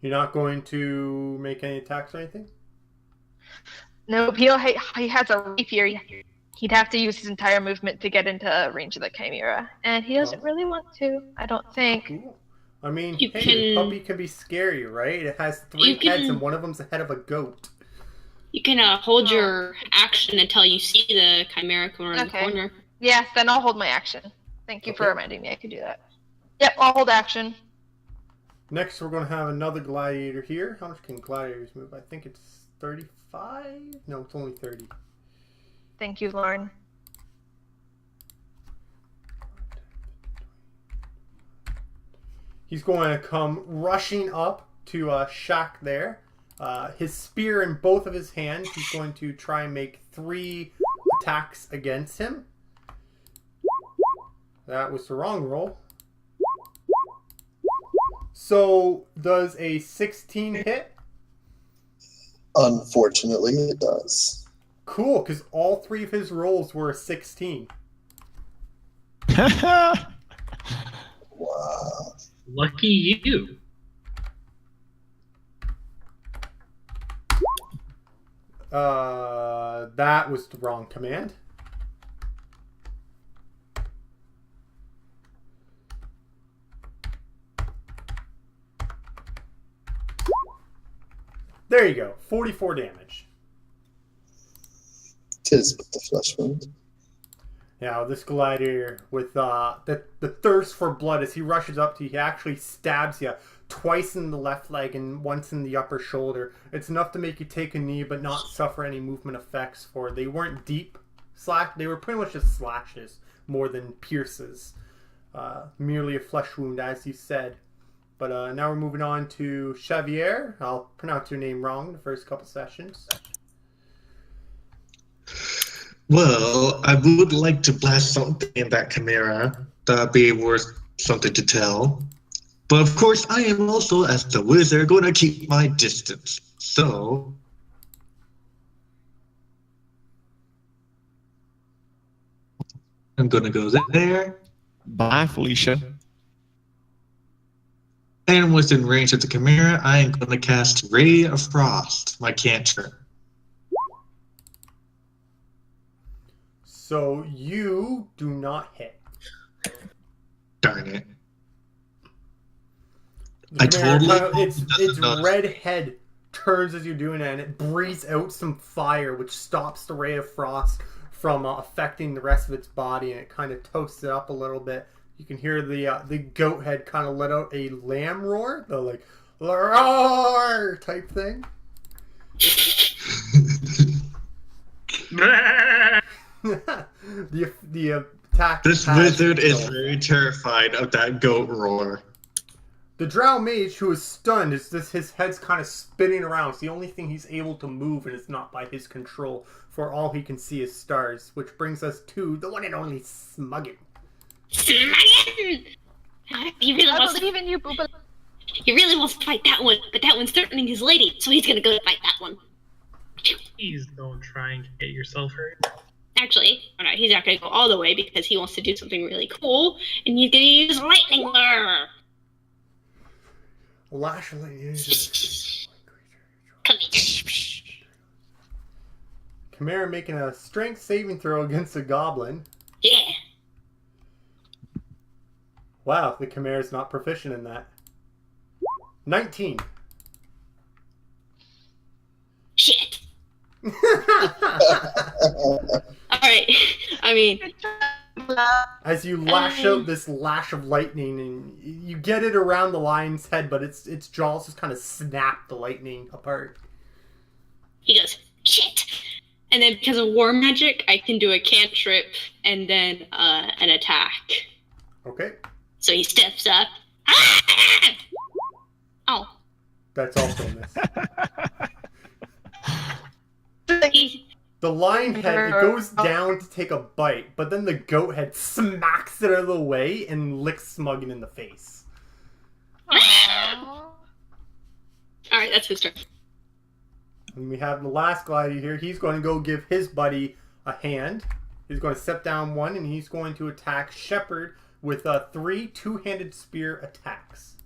You're not going to make any attacks or anything? Nope, he has a rapier. He'd have to use his entire movement to get into range of the Chimera, and he doesn't really want to, I don't think. Cool. I mean, You hey, can- the puppy can be scary, right? It has 3 heads and one of them's the head of a goat. You can hold your action until you see the Chimera come around the corner. Yeah, then I'll hold my action. Thank you for reminding me I could do that. Yep, I'll hold action. Next, we're going to have another gladiator here. How much can gladiators move? I think it's 35? No, it's only 30. Thank you, Lauren. He's going to come rushing up to Shaq there. His spear in both of his hands. He's going to try and make 3 attacks against him. That was the wrong roll. So, does a 16 hit? Unfortunately, it does. Cool, because all 3 of his rolls were a 16. Wow. Lucky you. That was the wrong command. There you go. 44 damage. 'Tis but the flesh wound. Now, this gladiator, with the thirst for blood, as he rushes up to you, he actually stabs you twice in the left leg and once in the upper shoulder. It's enough to make you take a knee, but not suffer any movement effects for. They weren't deep they were pretty much just slashes more than pierces. Merely a flesh wound, as you said. But now we're moving on to Xavier. I'll pronounce your name wrong the first couple sessions. Well, I would like to blast something in that chimera. That'd be worth something to tell. But of course, I am also, as the wizard, going to keep my distance. So, I'm going to go there. Bye, Felicia. And within range of the chimera, I am going to cast Ray of Frost, my cantrip. So you do not hit. Darn it. The its red head turns as you're doing it, and it breathes out some fire, which stops the ray of frost from affecting the rest of its body, and it kind of toasts it up a little bit. You can hear the goat head kind of let out a lamb roar, the like roar type thing. the attack. This wizard is very terrified of that goat roar. The drow mage, who is stunned, his head's kind of spinning around. It's the only thing he's able to move, and it's not by his control. For all he can see is stars, which brings us to the one and only Smuggin. Smuggin! He really I wants believe in you, Booba. He really wants to fight that one, but that one's threatening his lady, so he's gonna go fight that one. Please don't try and get yourself hurt. Actually, he's not gonna go all the way because he wants to do something really cool, and he's gonna use lightning lure. Lash of lightning. Come here. Chimera making a strength saving throw against a goblin. Yeah. Wow, the Chimera's not proficient in that. 19. Shit. Alright, I mean... As you lash out this lash of lightning, and you get it around the lion's head, but its jaws just kind of snap the lightning apart. He goes, shit! And then because of war magic, I can do a cantrip and then an attack. Okay. So he steps up. Ah! Oh. That's also a miss. He, The lion head, it goes down to take a bite, but then the goat head smacks it out of the way and licks Smuggin in the face. Alright, that's his turn. And we have the last gladiator here. He's going to go give his buddy a hand. He's going to step down one, and he's going to attack Shepherd with 3 two-handed spear attacks.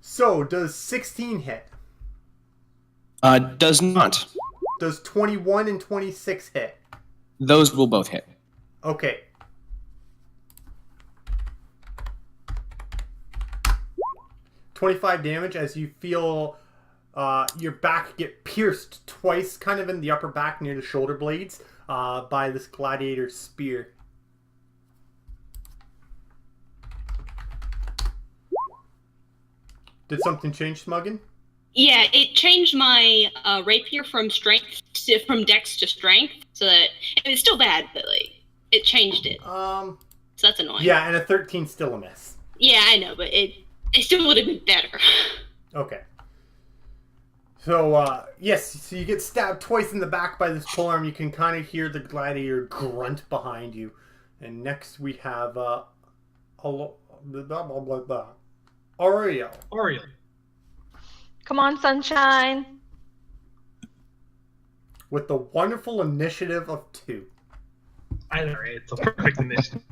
So, does 16 hit? Does not. Does 21 and 26 hit? Those will both hit. Okay. $25 damage as you feel your back get pierced twice, kind of in the upper back near the shoulder blades, by this gladiator's spear. Did something change, Smuggin? Yeah, it changed my rapier from dex to strength, so that and it's still bad, but like it changed it. So that's annoying. Yeah, and a 13 still a miss. Yeah, I know, but it still would have been better. Okay. So yes, so you get stabbed twice in the back by this polearm. You can kind of hear the gladiator grunt behind you. And next we have Ariel. Come on, sunshine. With the wonderful initiative of 2. I know, right? It's a perfect initiative.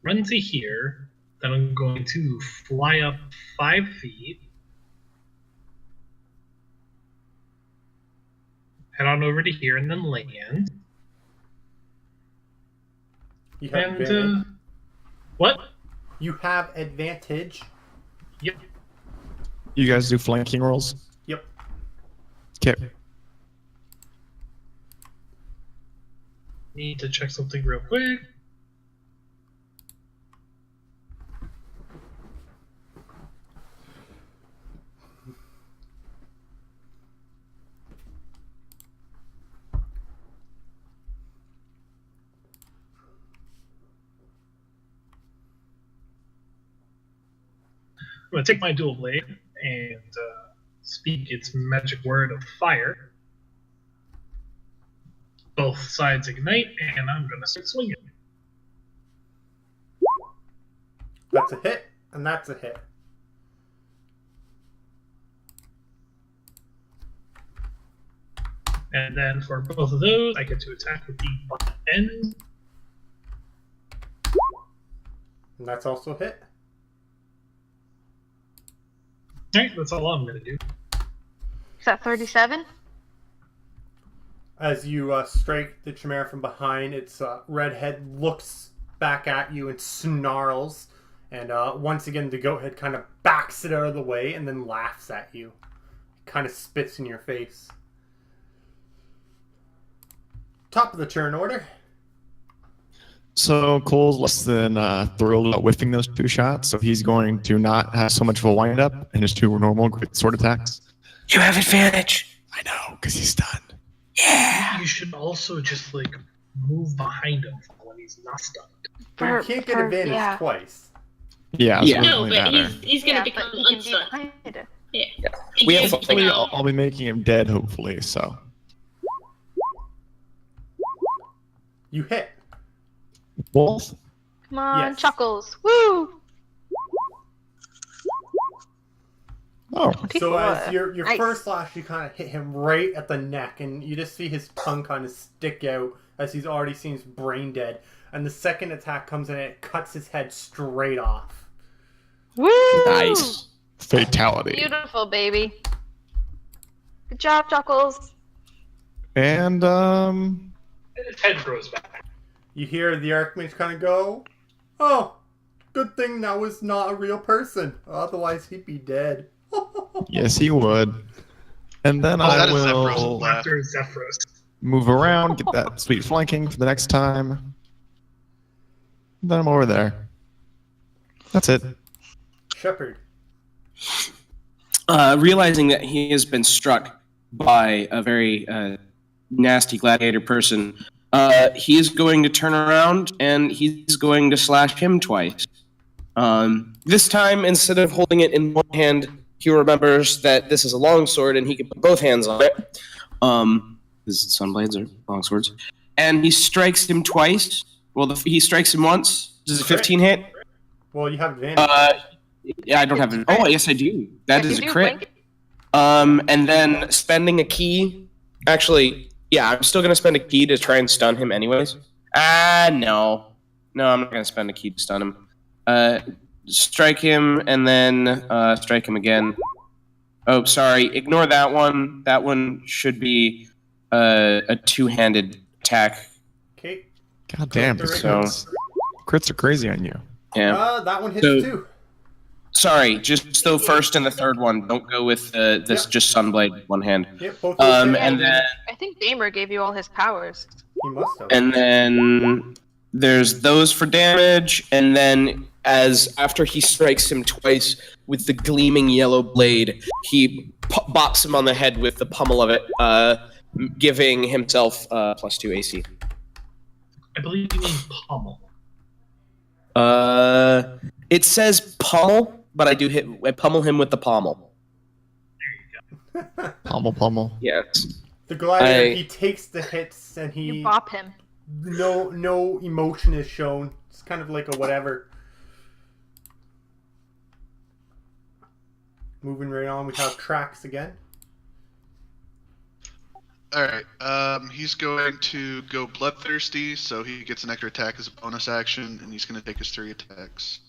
run to here. Then I'm going to fly up 5 feet. Head on over to here and then land. You have And, advantage. what? You have advantage. Yep. You guys do flanking rolls? Yep. Okay. Need to check something real quick. I'm going to take my dual blade and speak its magic word of fire. Both sides ignite, and I'm going to start swinging. That's a hit, and that's a hit. And then for both of those, I get to attack with the butt end. And that's also a hit. Alright, that's all I'm going to do. Is that 37? As you strike the Chimera from behind, its red head looks back at you and snarls. And once again, the goat head kind of backs it out of the way and then laughs at you. Kind of spits in your face. Top of the turn order. So Cole's less than thrilled about whiffing those 2 shots, so he's going to not have so much of a wind-up in his 2 normal great sword attacks. You have advantage. I know, because he's stunned. Yeah. You should also just, like, move behind him when he's not stunned. But you can't get advantage yeah. twice. Yeah, so Yeah. it doesn't No, really but matter. he's gonna Yeah, become but he can be unstuck. behind it. Yeah. We have Hopefully, I'll be making him dead, hopefully, so. You hit. Both? Come on, Yes. Chuckles. Woo! Oh. So as your Nice. first slash, you kind of hit him right at the neck, and you just see his tongue kind of stick out as he's already seems brain dead. And the second attack comes in and it cuts his head straight off. Woo! Nice. Fatality. Beautiful, baby. Good job, Chuckles. And, His head grows back. You hear the Archmage kind of go, "Oh, good thing that was not a real person. Otherwise, he'd be dead." yes, he would. And then I that is will Zephyros. Laughter is Zephyros. move around, get that sweet flanking for the next time. Then I'm over there. That's it. Shepherd. Realizing that he has been struck by a very nasty gladiator person, he is going to turn around and he's going to slash him twice. This time, instead of holding it in one hand, he remembers that this is a long sword and he can put both hands on it. This is sunblades or long swords. And he strikes him twice. Well, he strikes him once. Does a 15 hit? Well, you have advantage. Yeah, I don't have it. Oh, yes, I do. That Yeah, is you a do, crit. Blink. And then spending a key. Actually, yeah, I'm still gonna spend a key to try and stun him, anyways. No, I'm not gonna spend a key to stun him. Strike him and then strike him again. Oh, sorry. Ignore that one. That one should be a 2-handed attack. Okay. God damn, the So- crits are crazy on you. Yeah. That one hits So- too. Sorry, just the first and the third one. Don't go with this Yep. just Sunblade one hand. Yep, both of them hit. And then I think Damer gave you all his powers. He must have. and then there's those for damage, and then after he strikes him twice with the gleaming yellow blade, he bops him on the head with the pummel of it, giving himself +2 AC. I believe you mean pommel. It says pummel, but I pummel him with the pommel. Pummel. Yes. The gladiator, I- he takes the hits and You he bop him. no emotion is shown. It's kind of like a whatever. Moving right on, we have tracks again. Alright, he's going to go bloodthirsty, so he gets an extra attack as a bonus action, and he's going to take his 3 attacks.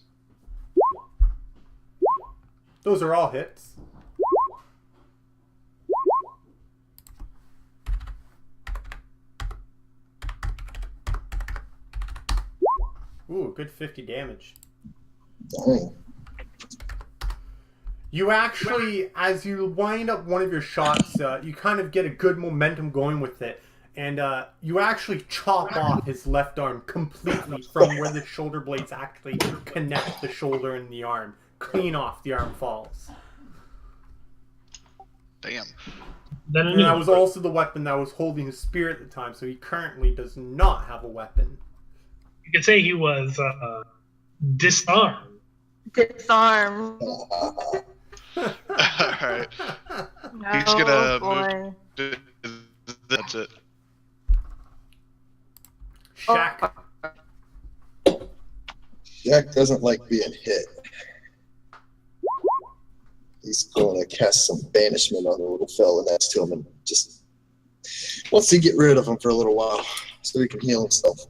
Those are all hits. Ooh, good 50 damage. Dang. You actually, as you wind up one of your shots, you kind of get a good momentum going with it. And you actually chop off his left arm completely from where the shoulder blades actually connect the shoulder and the arm. Clean off, the arm falls. Damn. And that was also the weapon that was holding his spear at the time, so he currently does not have a weapon. You could say he was disarmed. Disarm. Alright. No, He's gonna boy. move. That's it. Shaq. Jack doesn't like being hit. He's going to cast some banishment on the little fella next to him and just wants to get rid of him for a little while so he can heal himself.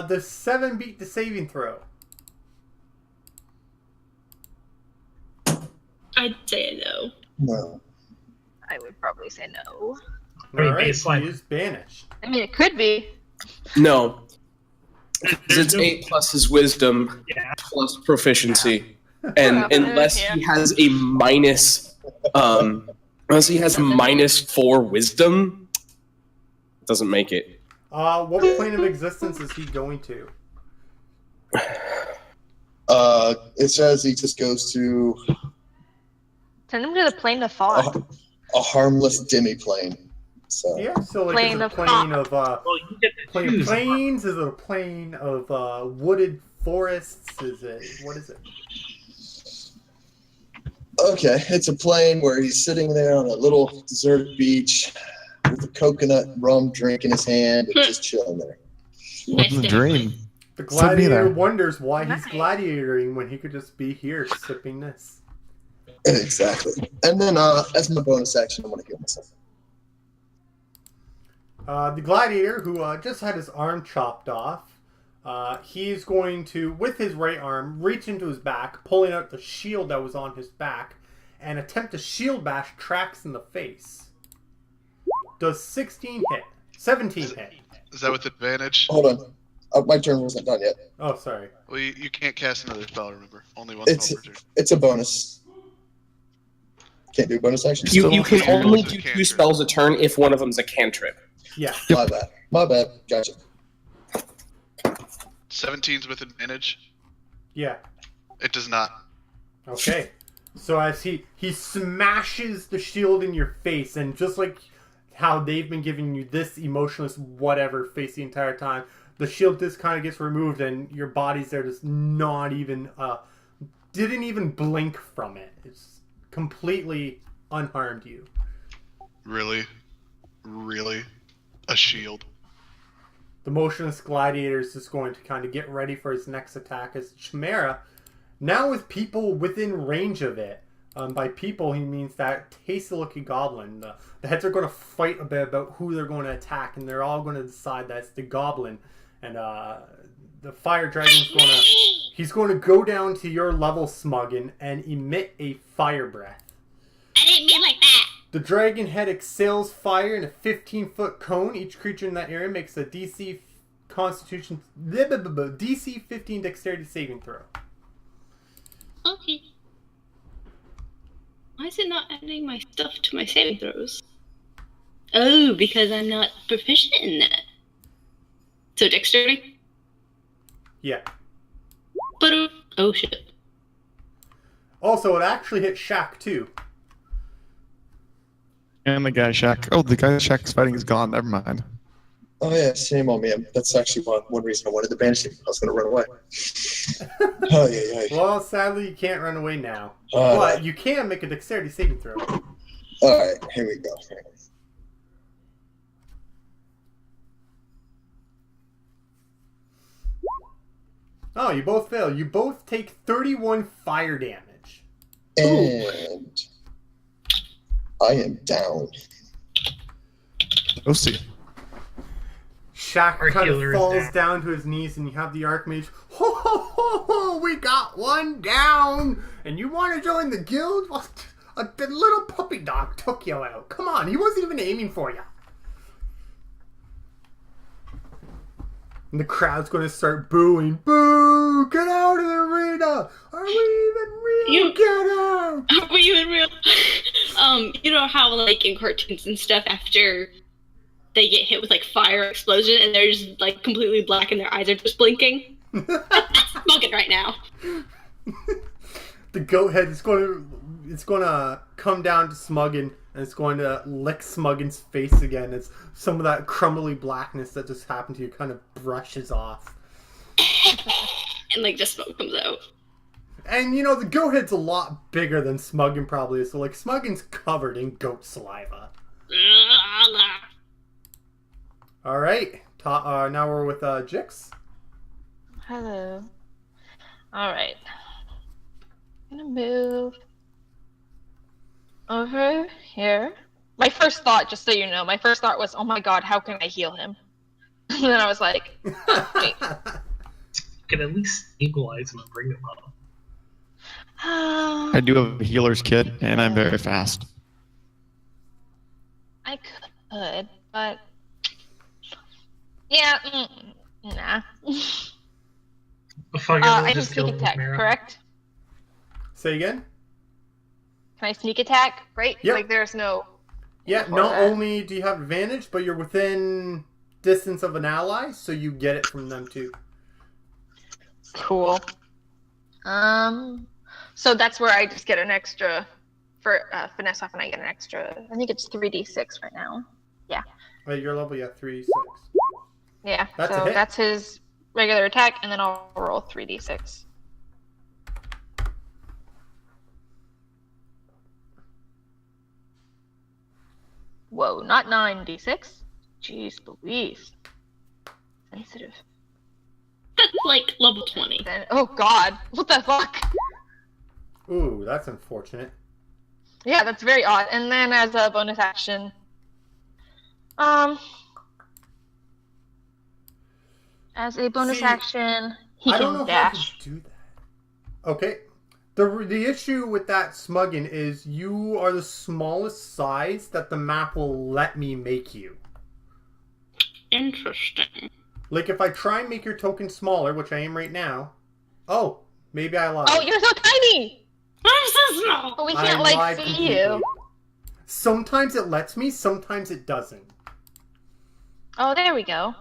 The 7 beat the saving throw. I'd say no. No. I would probably say no. Alright, he is banished. I mean, it could be. No. 'Cause it's 8 plus his wisdom plus proficiency. And unless he has a minus unless he has a -4 wisdom, it doesn't make it. What plane of existence is he going to? It says he just goes to Send him to the plane of thought. a harmless demi-plane. So Yeah, so like Plane is it a of plane of Well, you get to plane of choose. plains? Is it a plane of wooded forests? Is it what is it? okay, it's a plane where he's sitting there on a little deserted beach with a coconut rum drink in his hand and just chilling there. Nice Living the day. dream. The Should be gladiator there. wonders why he's Nice. gladiatoring when he could just be here sipping this. Exactly. And then as my bonus action, I'm going to heal myself. The gladiator, who just had his arm chopped off, he's going to, with his right arm, reach into his back, pulling out the shield that was on his back, and attempt to shield bash Trax in the face. Does 16 hit? 17 hit. Is that with advantage? Hold on. My turn wasn't done yet. Oh, sorry. Well, you can't cast another spell, remember? Only one It's spell per turn. it's a bonus. Can't do bonus action. You can Still only a do 2 cantrip. spells a turn if one of them's a cantrip. Yeah. My bad. My bad. Gotcha. 17's with advantage. Yeah. It does not. Okay. So as he smashes the shield in your face, and just like how they've been giving you this emotionless whatever face the entire time, the shield just kind of gets removed, and your body's there just not even didn't even blink from it. It's completely unharmed you. Really? Really? A shield. The motionless gladiator is just going to kind of get ready for his next attack as Chimera, now with people within range of it. By people, he means that tasty-looking goblin. The heads are going to fight a bit about who they're going to attack, and they're all going to decide that it's the goblin. And the fire dragon's going to... He's going to go down to your level, Smuggin, and emit a fire breath. I didn't mean like that. The dragon head exhales fire in a 15-foot cone. Each creature in that area makes a DC Constitution... DC 15 Dexterity saving throw. Okay. Why is it not adding my stuff to my saving throws? Oh, because I'm not proficient in that. So dexterity? Yeah. But oh shit. Also, it actually hit Shaq, too. And the guy Shaq. Oh, the guy Shaq's fighting is gone. Never mind. Oh yeah, shame on me. That's actually one reason I wanted to banish him. I was going to run away. Oh yeah. Well, sadly, you can't run away now. All But you can make a dexterity saving throw. right, here we go. Oh, you both fail. You both take 31 fire damage. And I am down. Go see. Shaq Our kind of healer is falls down to his knees, and you have the Archmage. Ho ho ho ho! We got one down, and you want to join the guild? Well, the little puppy dog took you out. Come on, he wasn't even aiming for you. And the crowd's going to start booing. Boo! Get out of the arena! Are we even real? Get out! Are we even real? You know how like in cartoons and stuff, after they get hit with like fire or explosion and they're just like completely black and their eyes are just blinking? That's smoking right now. The goat head is going to come down to Smuggin, and it's going to lick Smuggin's face again as some of that crumbly blackness that just happened to you kind of brushes off. And like the smoke comes out. And you know, the goat head's a lot bigger than Smuggin probably is, so like Smuggin's covered in goat saliva. Alright, now we're with Jix. Hello. Alright. I'm gonna move over here. My first thought, just so you know, was, oh my god, how can I heal him? And then I was like, oh, wait. You can at least stabilize him and bring him up. I do have a healer's kit, and I'm very fast. I could, but yeah, nah. I can sneak attack, correct? Say again? Can I sneak attack? Right? Yep. Like there's no. Yeah, not only do you have advantage, but you're within distance of an ally, so you get it from them too. Cool. So that's where I just get an extra for finesse off, and I get an extra. I think it's 3d6 right now. Yeah. At your level, yeah, 3d6. Yeah. That's a so hit. that's his regular attack, and then I'll roll 3d6. Whoa, not 9d6. Jeez Louise. Sensitive. That's like level 20. Then, oh god, what the fuck? Ooh, that's unfortunate. Yeah, that's very odd. And then as a bonus action, he I don't know can dash. how to do that. Okay. The issue with that Smuggin is you are the smallest size that the map will let me make you. Interesting. Like if I try and make your token smaller, which I am right now. Oh, maybe I lied. Oh, you're so tiny! I'm so small! But we can't, I lied like, see completely. you. Sometimes it lets me, sometimes it doesn't. Oh, there we go.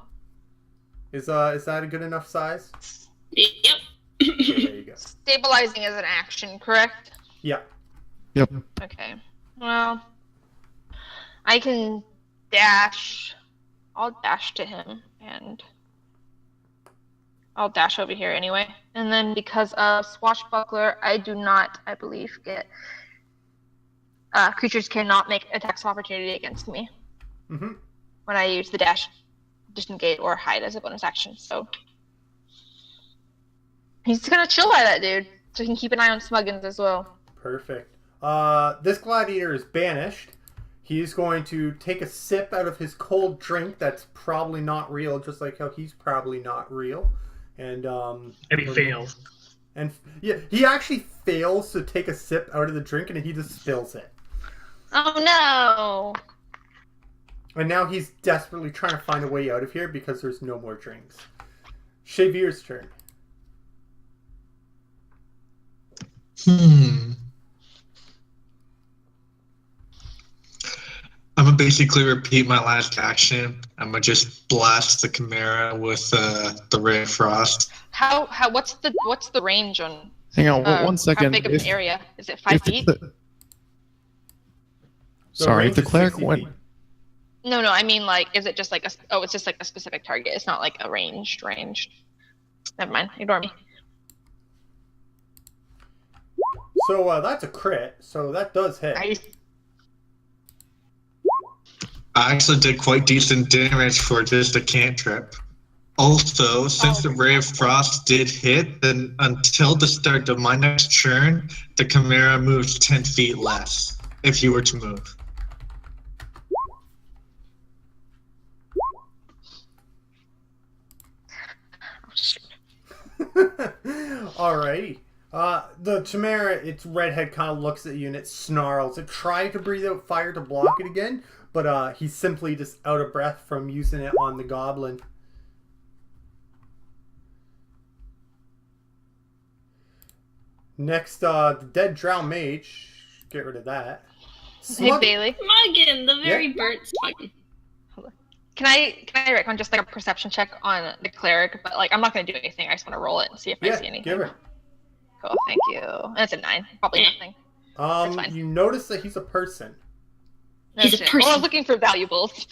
Is that a good enough size? Yep. Okay, there you go. Stabilizing is an action, correct? Yeah. Yep. Okay. Well, I can dash. I'll dash to him, and I'll dash over here anyway. And then because of Swashbuckler, I do not, I believe, get... creatures cannot make attacks of opportunity against me when I use the dash, disengage, or hide as a bonus action, so... He's gonna chill by that dude, so he can keep an eye on Smuggins as well. Perfect. This gladiator is banished. He's going to take a sip out of his cold drink that's probably not real, just like how he's probably not real. And he fails. And yeah, he actually fails to take a sip out of the drink, and he just spills it. Oh no! And now he's desperately trying to find a way out of here because there's no more drinks. Shavir's turn. I'm gonna basically repeat my last action. I'm gonna just blast the Chimera with the Ray of Frost. What's the range on? Hang on, one second. How big of an area? Is it 5 feet? Sorry, if the cleric went. No, I mean, like, is it just like it's just like a specific target. It's not like a ranged. Never mind, ignore me. So that's a crit, so that does hit. Nice. I actually did quite decent damage for just a cantrip. Also, since the Ray of Frost did hit, then until the start of my next turn, the Chimera moves 10 feet less, if you were to move. Alrighty. The Chimera, its redhead kind of looks at you and it snarls. It tried to breathe out fire to block it again, but he's simply just out of breath from using it on the goblin. Next, the dead drow mage. Get rid of that. Hey, Bailey. Smuggin, the very burnt Smuggin. Can I recommend just like a perception check on the cleric? But like, I'm not gonna do anything. I just want to roll it and see if I see anything. Give her. Cool, thank you. And it's a 9. Probably nothing. That's fine. You notice that he's a person. No He's a shit. person. Well, I was looking for valuables.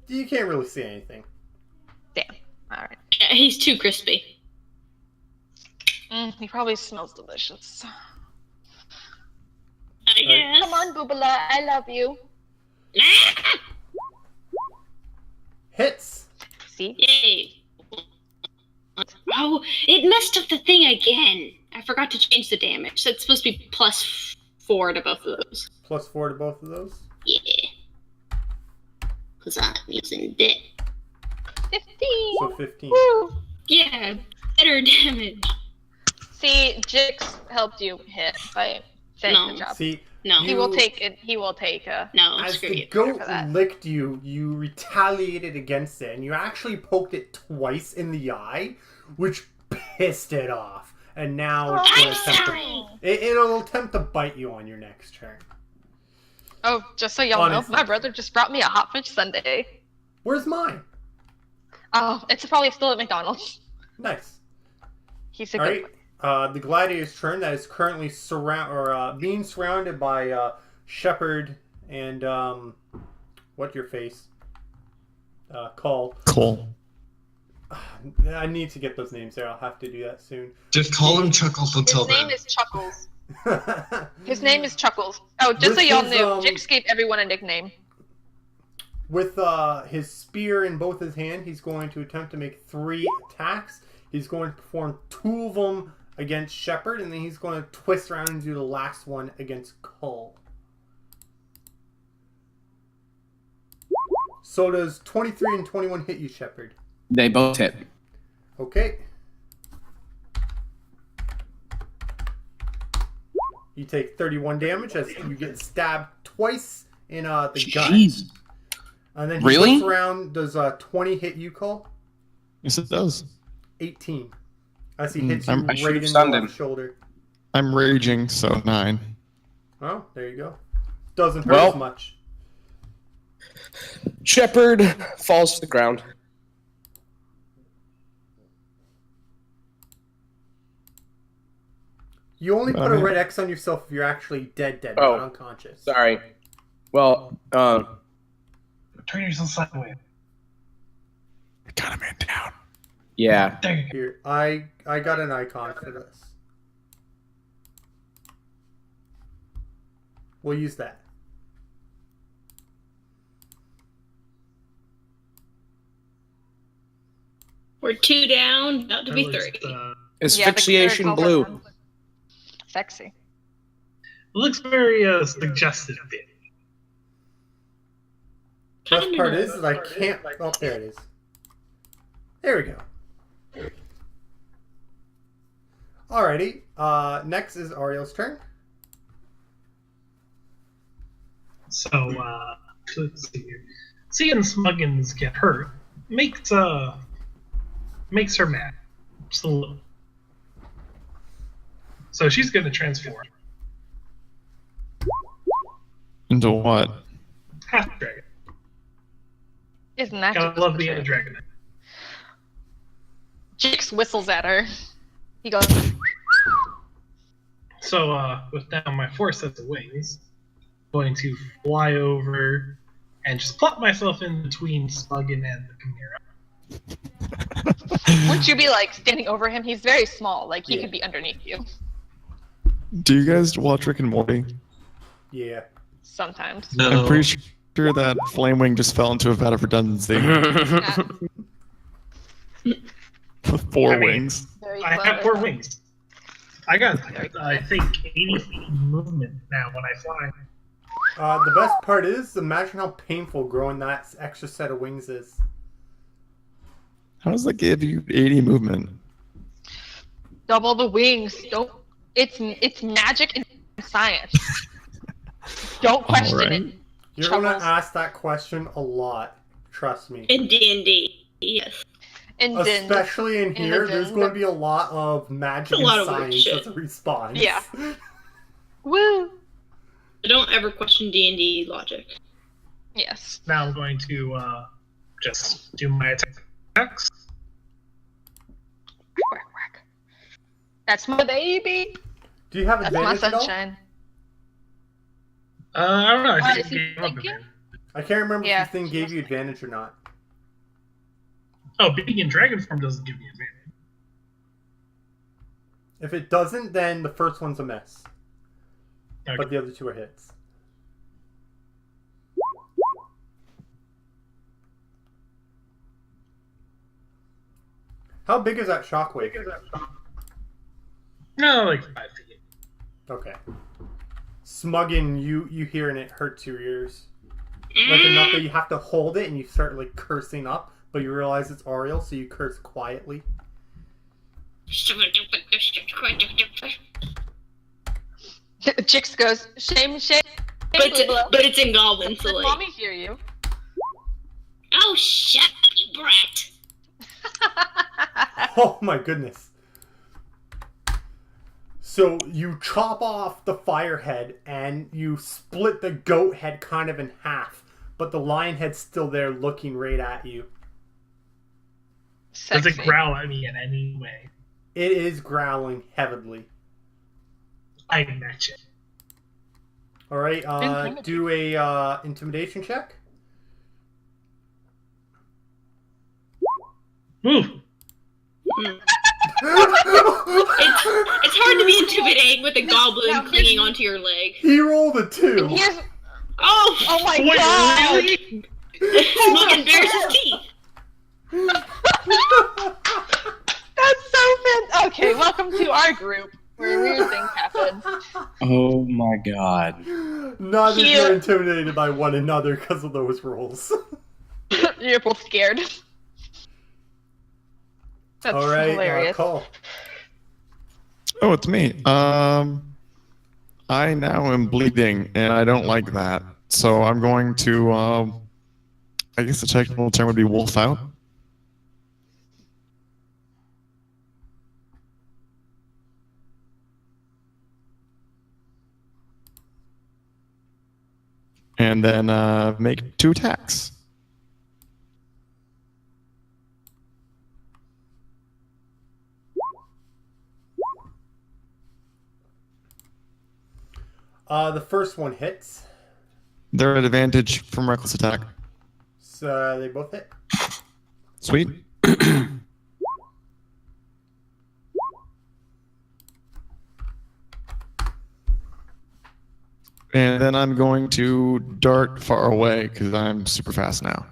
You can't really see anything. Damn. All right. Yeah, he's too crispy. He probably smells delicious. I guess. Come on, Boobala. I love you. Hits. See? Yay. Oh, it messed up the thing again. I forgot to change the damage. So it's supposed to be +4 to both of those. +4 to both of those? Yeah. Because I'm using dit. 15. So 15. Woo. Yeah, better damage. See, Jix helped you hit by saying No. the job. See, No. He will take it. He will take No, as screw the you. goat for that. licked you, you retaliated against it, and you actually poked it twice in the eye, which pissed it off. And now it's gonna attempt to, it'll attempt to bite you on your next turn. Oh, just so y'all Honestly. know, my brother just brought me a hot fudge sundae. Where's mine? Oh, it's probably still at McDonald's. Nice. He's a All good right. boy. The gladiator's turn. That is currently being surrounded by Shepherd and what's your face? Cole. Cole. I need to get those names there. I'll have to do that soon. Just call him Chuckles until His then. name is Chuckles. His name is Chuckles. Oh, just so y'all knew, Jix gave everyone a nickname. With his spear in both his hand, he's going to attempt to make 3 attacks. He's going to perform 2 of them against Shepherd, and then he's going to twist around and do the last one against Cole. So does 23 and 21 hit you, Shepherd? They both hit. Okay. You take 31 damage as you get stabbed twice in the gut. Jeez. And then he Really? looks around. Does 20 hit you, Cole? Yes, it does. 18. As he hits you I right should've in the stunned left him. shoulder. I'm raging, so 9. Oh, there you go. Doesn't hurt Well- as much. Shepherd falls to the ground. You only put a Alright. red X on yourself if you're actually dead, Oh. not unconscious. Sorry. Well, Turn yourself sideways. I got a man down. yeah. There you go. Here, I got an icon for this. We'll use that. We're 2 down, about to be 3. Asphyxiation the blue. cleric Sexy. It looks very suggestive. Best part is I can't. Oh, there it is. There we go. Alrighty. Next is Ariel's turn. So, let's see here. Seeing Smuggins get hurt makes her mad. Just a little. So she's going to transform. Into what? Half dragon. Isn't that Gotta just love the being a truth? dragon. Jix whistles at her. He goes, So, with now my 4 sets of wings, I'm going to fly over and just plop myself in between Smuggin and the Chimera. wouldn't you be like standing over him? He's very small. Like he Yeah. could be underneath you Do you guys watch Rick and Morty? Yeah. sometimes. No. I'm pretty sure that Flame Wing just fell into a vat of redundancy Yeah, with 4 I mean- wings. very I clever. have 4 wings. I got, Very I think, 80 feet of movement now when I fly. The best part is, imagine how painful growing that extra set of wings is. How does that give you 80 movement? Double the wings. Don't. It's magic and science. Don't question Alright. it. You're Troubles. gonna ask that question a lot. Trust me. In D&D, yes. And then Especially in here, there's Din. going to be a lot of magic A lot and of weird science shit. as a response. Yeah. Woo. I don't ever question D&D logic. Yes. Now I'm going to just do my attacks. Whack, whack. That's my baby. Do you have That's my advantage at all? sunshine. I don't know. I Is think he it gave up a thinking? bit. I can't remember Yeah. if this thing gave you advantage or not. Oh, being in dragon form doesn't give me advantage. If it doesn't, then the first one's a miss. Okay. But the other two are hits. How big is that shockwave? No, like 5 feet. Okay. Smuggin, you hear and it hurts your ears. Like enough that you have to hold it and you start like cursing up, but you realize it's Ariel, so you curse quietly. Jix goes, shame, shame. But it's in Goblin, so Did like... mommy hear you? Oh, shut up, you brat. Oh my goodness. So you chop off the fire head and you split the goat head kind of in half, but the lion head's still there looking right at you. Does it Sexy. growl at me in any way? It is growling heavily. I match it. Alright, Intimidate. do a intimidation check. Ooh. It's hard to be intimidating with a goblin Now, clinging onto your leg. He rolled a 2. Here's, Oh, oh my Wait, god! really? Smuggin bears his teeth. That's so fun. Okay, welcome to our group where weird things happen. Oh my god. Not that Here. you're intimidated by one another because of those rolls. You're both scared. That's Alright, hilarious. call. Oh, it's me. I now am bleeding, and I don't like that. So I'm going to, I guess the technical term would be wolf out. And then make 2 attacks. The first one hits. They're at advantage from reckless attack. So they both hit. Sweet. And then I'm going to dart far away because I'm super fast now.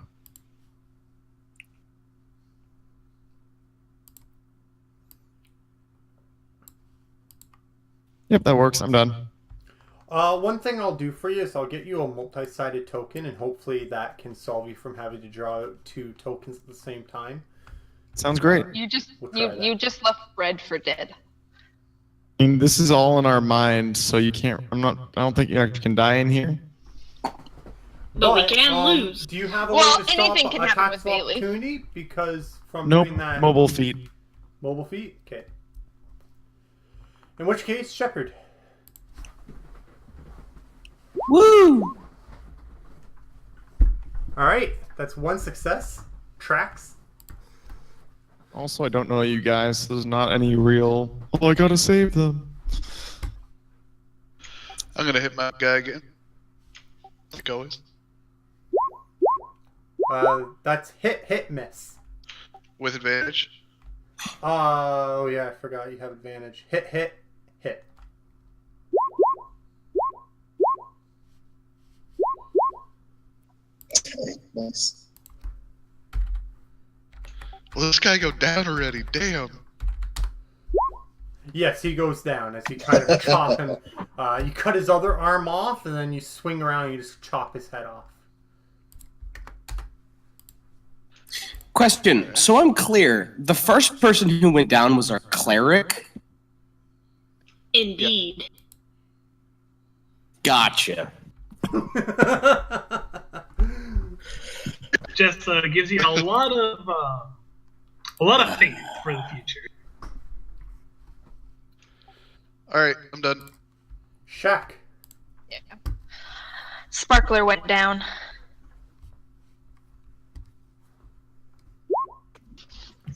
Yep, that works. I'm done. One thing I'll do for you is I'll get you a multi-sided token, and hopefully that can solve you from having to draw 2 tokens at the same time. Sounds great. You just We'll try that. you just left Red for dead. I mean, this is all in our mind, so you can't. I don't think you actually can die in here. But we can lose. Do you have a Well, way to stop anything can happen attacks with of Bailey. opportunity? Because from Nope. doing that... Mobile feet. Mobile feet? Okay. In which case, Shepard. Woo! Alright, that's 1 success. Tracks. Also, I don't know you guys. There's not any real. Oh, I gotta save them. I'm gonna hit my guy again. Like always. That's hit, miss. With advantage. Oh, yeah, I forgot you have advantage. Hit. Okay, nice. Well, this guy go down already. Damn. Yes, he goes down as you kind of chop him. You cut his other arm off, and then you swing around and you just chop his head off. Question. So I'm clear. The first person who went down was our cleric? Indeed. Gotcha. Just gives you a lot of faith for the future. All right, I'm done. Shaq. Yeah. Sparkler went down.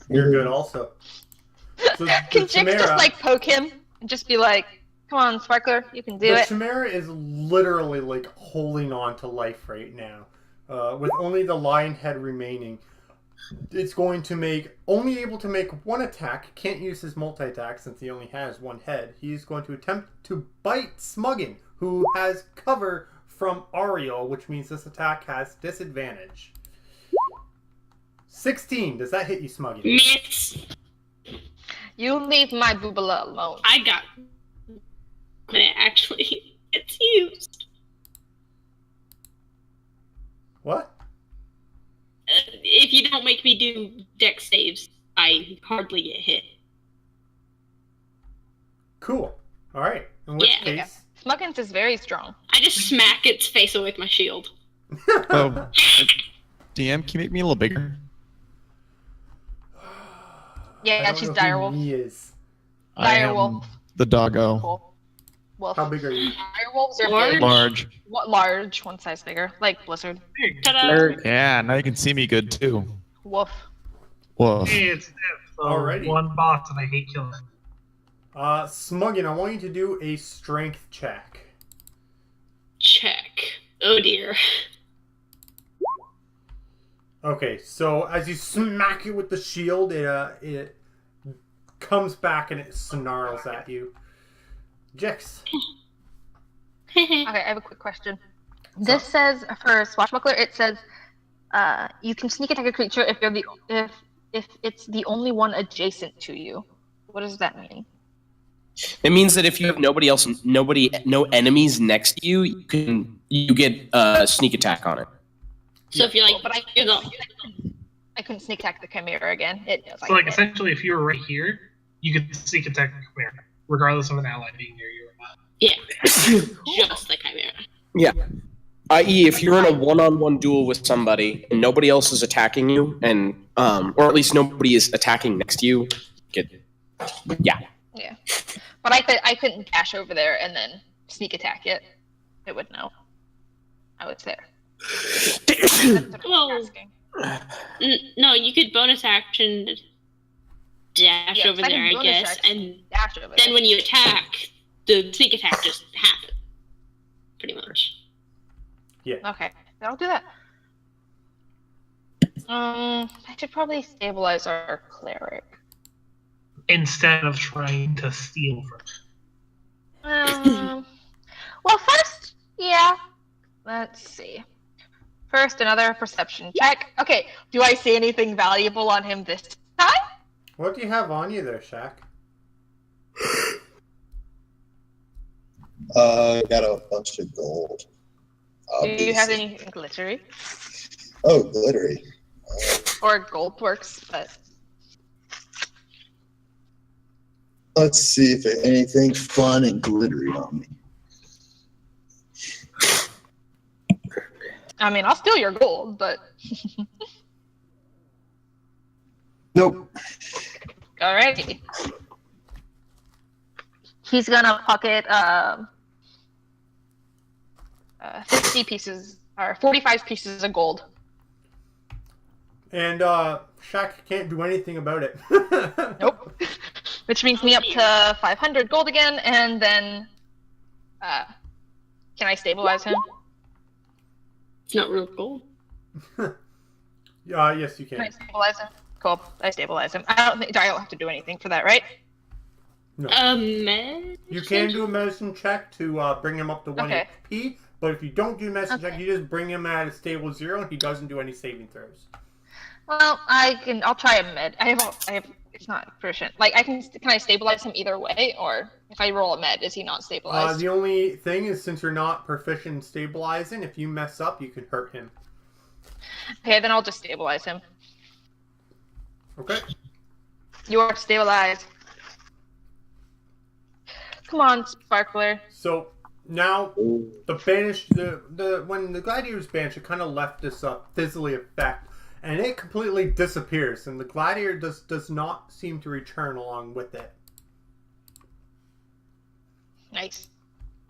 You're good also. So Can the Jix just like poke him and just be like, "Come on, Sparkler, you can do the it." Chimera is literally like holding on to life right now, with only the lion head remaining. It's going to only able to make one attack. Can't use his multi-attack since he only has one head. He's going to attempt to bite Smuggin, who has cover from Ariel, which means this attack has disadvantage. 16. Does that hit you, Smuggin? Miss. You leave my boobala alone. I got when it actually gets used. What? If you don't make me do dex saves, I hardly get hit. Cool. All right. In which Yeah. case, Smuggins is very strong. I just smack its face away with my shield. Oh, DM, can you make me a little bigger? Yeah, she's direwolf. He is. I am Direwolf. the doggo. Wolf. How big are you? Direwolves are Large? big. Large. What large? One size bigger, like Blizzard. Ta-da! Yeah, now you can see me good too. Wolf. Whoa. Hey, it's Alrighty. one boss, and I hate killing him. Smuggin, I want you to do a strength check. Check. Oh dear. Okay, so as you smack it with the shield, it comes back and it snarls at you. Jix. Okay, I have a quick question. This says for Swashbuckler, it says you can sneak attack a creature if you're if it's the only one adjacent to you. What does that mean? It means that if you have no enemies next to you, you get sneak attack on it. So if you're like, But I couldn't sneak attack the Chimera again. It does. So, like, essentially, if you were right here, you could sneak attack the Chimera, regardless of an ally being near you or not. yeah, just the Chimera. Yeah. I.e., if you're in a one-on-one duel with somebody and nobody else is attacking you, and or at least nobody is attacking next to you, yeah. Yeah, but I couldn't dash over there and then sneak attack it. It would know. I was there. That's what I'm Well, asking. No, you could bonus action dash Yeah, over I there, can I bonus guess, action and dash over then there. when you attack, the sneak attack just happens. Pretty much. Okay, I'll do that. I should probably stabilize our cleric. Instead of trying to steal from him. Well, first, yeah. Let's see. First, another perception check. Okay, do I see anything valuable on him this time? What do you have on you there, Shaq? Got a bunch of gold. Do you have Obviously. anything glittery? Oh, glittery. Or gold works, but Let's see if there's anything fun and glittery on me. I mean, I'll steal your gold, but Nope. alrighty. He's gonna pocket 50 pieces or 45 pieces of gold. And Shaq can't do anything about it. Nope. Which brings me up to 500 gold again, and then can I stabilize him? It's not real gold. Yes, you Can I can. stabilize him? Cool. I stabilize him. I don't have to do anything for that, right? You can do a medicine check to bring him up to 1 Okay. HP, but if you don't do a medicine check, you just bring him at a stable 0, and he doesn't do any saving throws. Well, I'll try a med. I have. It's not proficient. Like can I stabilize him either way, or if I roll a med, is he not stabilized? The only thing is, since you're not proficient in stabilizing, if you mess up, you can hurt him. Okay, then I'll just stabilize him. Okay. You are stabilized. Come on, Sparkler. So now the banish the when the gladiator's banished, it kind of left this fizzly effect, and it completely disappears, and the gladiator does not seem to return along with it. Nice.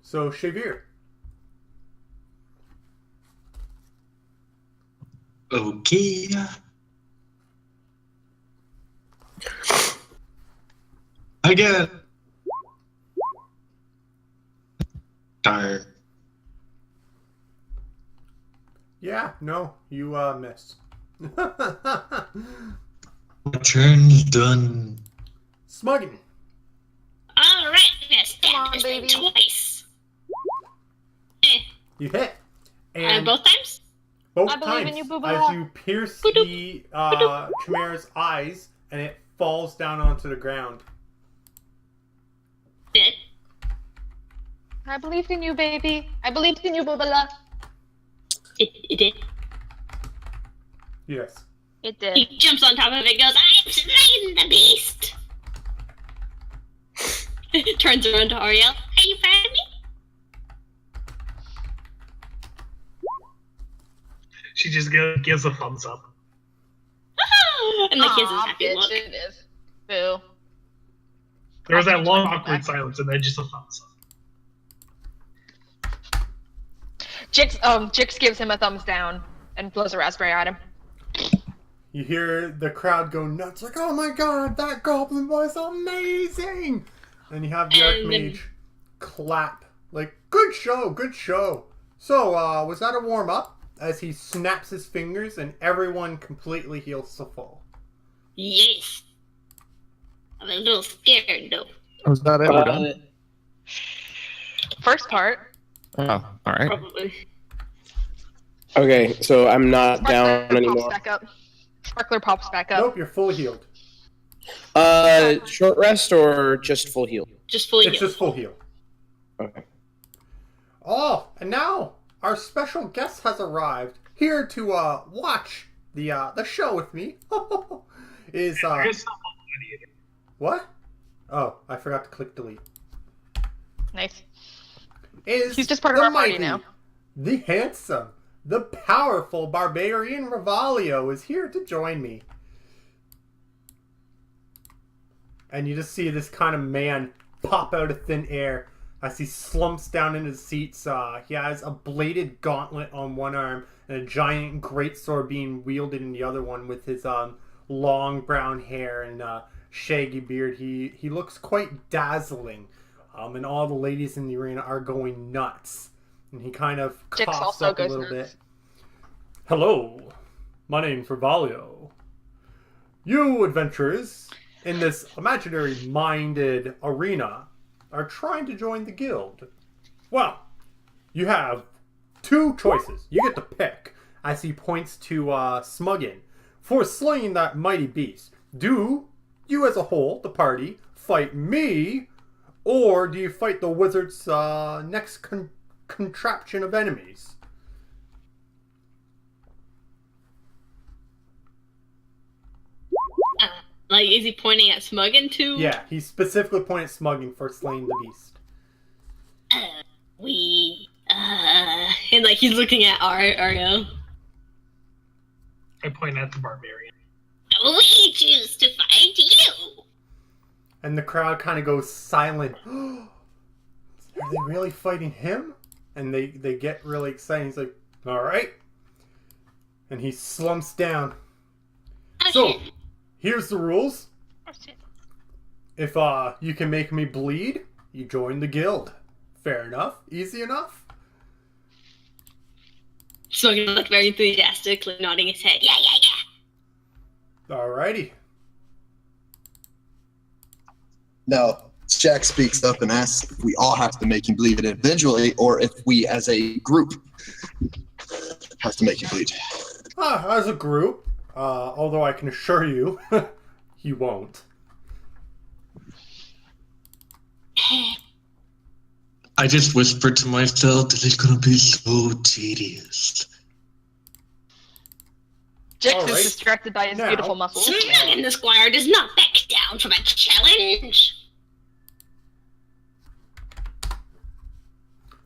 So Shavir. Okay. Again. Darn. Yeah, no, you missed. My turn's done. Smuggin. All right, let's Come on, stab this thing baby. twice. You hit. And Both times? both I believe in times you, Boobala. as you pierce the Chimera's eyes, and it falls down onto the ground. Dead. I believed in you, baby. I believed in you, Boobala. It did. Yes. It did. He jumps on top of it and goes, I'm slaying the beast! Turns around to Ariel. Are you proud of me? She just gives a thumbs up. And the kid's Aw, happy bitch, look. it is. Boo. There was that long, awkward silence, and then just a thumbs up. Jix gives him a thumbs down and blows a raspberry at him. You hear the crowd go nuts, like, oh my god, that goblin was amazing! And you have the And Archmage clap, like, good show, good show. So, was that a warm-up? As he snaps his fingers and everyone completely heals to full. Yes. I'm a little scared though. Oh, is that it? We're done? First part. Oh, alright. Probably. Okay, so I'm not down Sparkler anymore. pops back up. Sparkler pops back up. Nope, you're fully healed. Short rest or just full heal? Just fully It's healed. just full heal. Okay. Oh, and now our special guest has arrived here to watch the show with me. Is There's some gladiator. what? Oh, I forgot to click delete. Nice. Is He's just part of the our party mighty, now. The handsome, the powerful barbarian Revalio is here to join me. And you just see this kind of man pop out of thin air as he slumps down in his seats. He has a bladed gauntlet on one arm and a giant greatsword being wielded in the other one with his long brown hair and shaggy beard. He looks quite dazzling. And all the ladies in the arena are going nuts. And he kind of Jix coughs also up a goes little nuts. bit. Hello, my name's Revalio. You adventurers in this imaginary-minded arena are trying to join the guild. Well, you have two choices. You get to pick, as he points to Smuggin, for slaying that mighty beast. Do you as a whole, the party, fight me, or do you fight the wizard's next contraption of enemies? Like, is he pointing at Smuggin too? Yeah, he specifically pointed at Smuggin for slaying the beast. And like he's looking at Ariel. I point at the barbarian. We choose to fight you. And the crowd kind of goes silent. Are they really fighting him? And they get really excited. He's like, all right. And he slumps down. So, here's the rules. If you can make me bleed, you join the guild. Fair enough. Easy enough. Smuggin looked very enthusiastic, like, nodding his head. Yeah, yeah, yeah. Alrighty. Now, Jack speaks up and asks if we all have to make him bleed individually or if we as a group have to make him bleed. As a group, although I can assure you, he won't. I just whispered to myself, this is gonna be so tedious. Jix All is right. distracted by his Now- beautiful muscles. Smuggin the Squire does not back down from a challenge.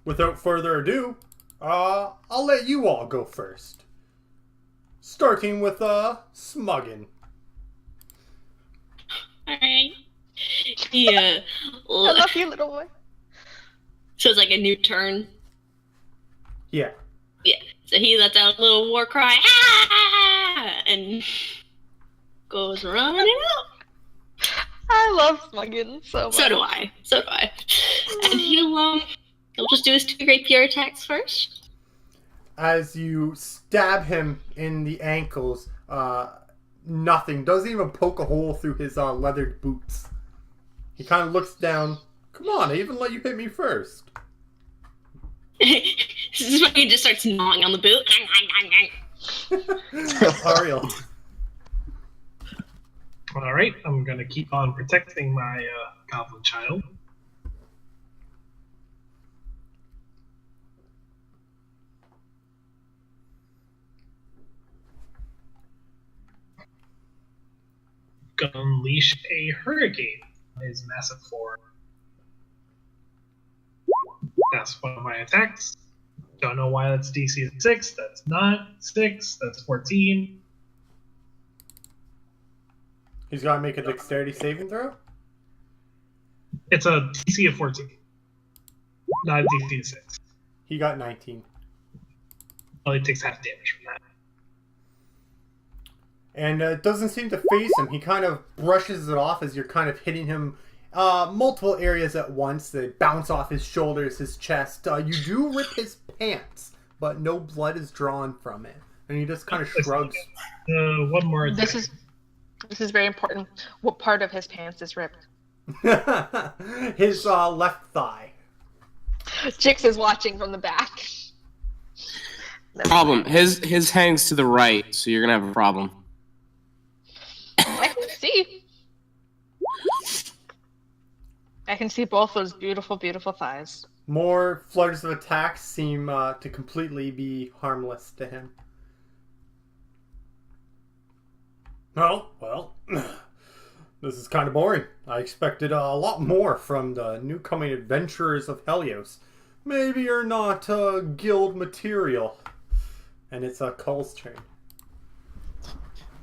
Without further ado, I'll let you all go first. Starting with Smuggin. Alright. Yeah. I love you, little boy. So it's like a new turn. Yeah. Yeah. So he lets out a little war cry, ah! And goes running up. I love Smuggin so much. So do I. And he'll just do his 2 great pure attacks first. As you stab him in the ankles, nothing. Doesn't even poke a hole through his leathered boots. He kind of looks down. Come on, I even let you hit me first. This is when he just starts gnawing on the boot. Ariel. Alright, I'm gonna keep on protecting my goblin child. Gonna unleash a hurricane on his massive form. That's one of my attacks. Don't know why that's DC 6. That's not 6. That's 14. He's got to make a dexterity saving throw? It's a DC of 14. Not a DC of 6. He got 19. Well, he takes half damage from that. And it doesn't seem to phase him. He kind of brushes it off as you're kind of hitting him multiple areas at once. They bounce off his shoulders, his chest. You do rip his pants, but no blood is drawn from it. And he just kind of shrugs. One more attack. This is very important. What part of his pants is ripped? His left thigh. Jix is watching from the back. Problem. His hangs to the right, so you're gonna have a problem. I can see. I can see both those beautiful, beautiful thighs. More flutters of attacks seem to completely be harmless to him. Well, this is kind of boring. I expected a lot more from the new-coming adventurers of Helios. Maybe you're not guild material. And it's Cull's turn.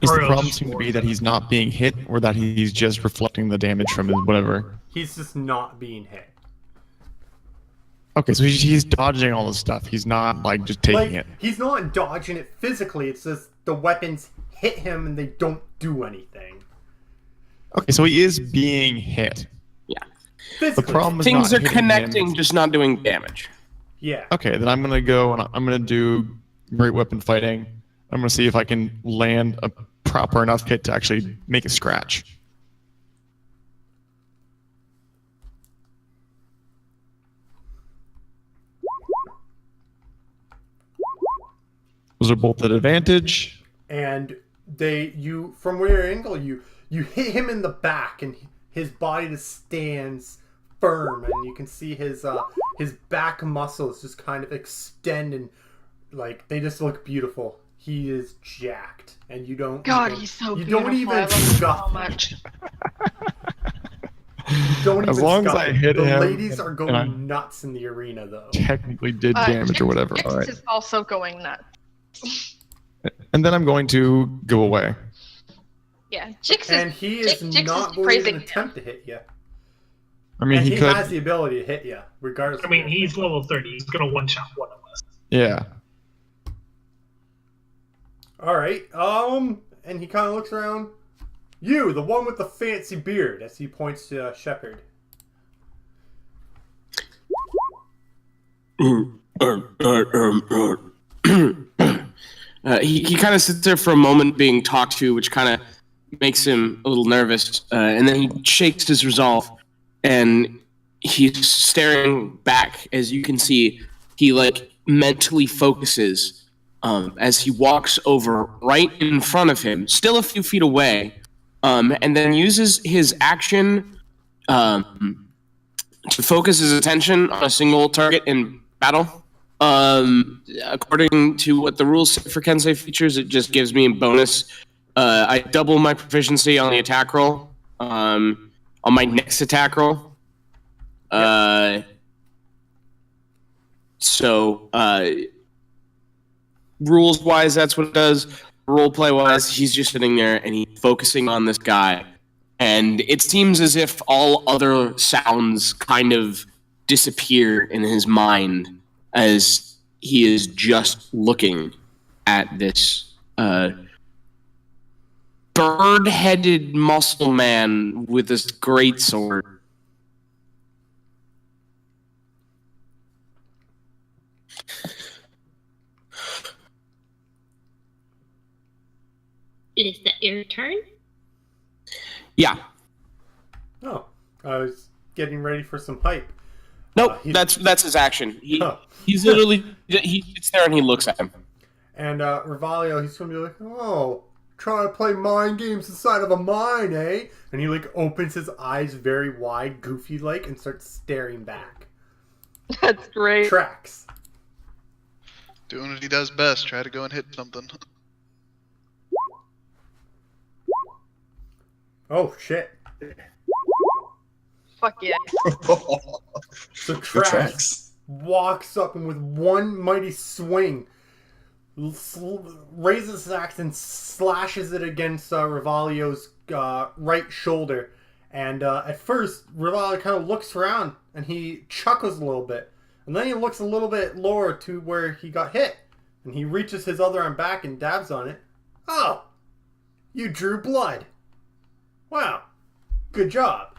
Is the problem seem to be that he's not being hit, or that he's just reflecting the damage from his whatever? He's just not being hit. Okay, so he's dodging all this stuff. He's not, like, just taking it. He's not dodging it physically. It's just the weapons hit him and they don't do anything. Okay, so he is being hit. Yeah. The problem is Things not are hitting connecting, him. just not doing damage. Yeah. Okay, then I'm gonna go and I'm gonna do great weapon fighting. I'm gonna see if I can land a proper enough hit to actually make a scratch. Those are both at advantage. And from where your angle, you hit him in the back, and his body just stands firm, and you can see his back muscles just kind of extend, and like they just look beautiful. He is jacked, and you don't. God, even, he's so you beautiful. don't I even love him scuff so him. much. Don't even As long as scuff I him. hit the him, ladies are and going I- nuts in the arena, though. Technically did damage or whatever. Jix All right. is also going nuts. And then I'm going to go away. Yeah, Jix And is. he is Jix not is going to praising even him. attempt to hit you. I mean, And he he could. has the ability to hit you, regardless. I mean, he's level 30. He's gonna one-shot one of us. Yeah. All right. And he kind of looks around. You, the one with the fancy beard, as he points to Shepard. He kind of sits there for a moment being talked to, which kind of makes him a little nervous. And then he shakes his resolve, and he's staring back. As you can see, he like mentally focuses as he walks over right in front of him, still a few feet away, and then uses his action to focus his attention on a single target in battle. According to what the rules say for Kensei features, it just gives me a bonus. I double my proficiency on the attack roll. On my next attack roll. So, rules-wise, that's what it does. Roleplay-wise, he's just sitting there and he's focusing on this guy. And it seems as if all other sounds kind of disappear in his mind as he is just looking at this bird-headed muscle man with this great sword. Is that your turn? Yeah. Oh, I was getting ready for some hype. Nope, that's his action. He's literally, he sits there and he looks at him. And Revalio, he's going to be like, oh, trying to play mind games inside of a mine, eh? And he, like, opens his eyes very wide, goofy-like, and starts staring back. That's great. Tracks. Doing what he does best. Try to go and hit something. Oh, shit. Fuck yeah. So Trax walks up and with one mighty swing raises his axe and slashes it against Revalio's right shoulder. And at first, Revalio kind of looks around and he chuckles a little bit. And then he looks a little bit lower to where he got hit. And he reaches his other arm back and dabs on it. Oh, you drew blood. Wow, good job.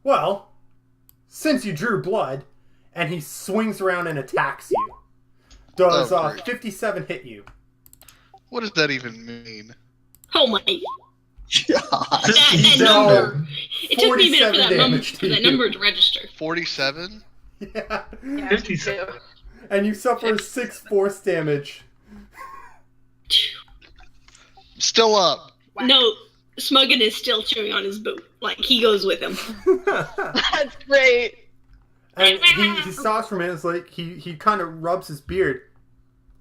Well, since you drew blood, and he swings around and attacks you, does 57 hit you? What does that even mean? Oh my! God. That number. It took me a minute 47 for that number to register. 47? Yeah. 57. And you suffer 6 force damage. Still up. No, Smuggin is still chewing on his boot. Like, he goes with him. That's great. And he stops for a minute. It's like he kind of rubs his beard.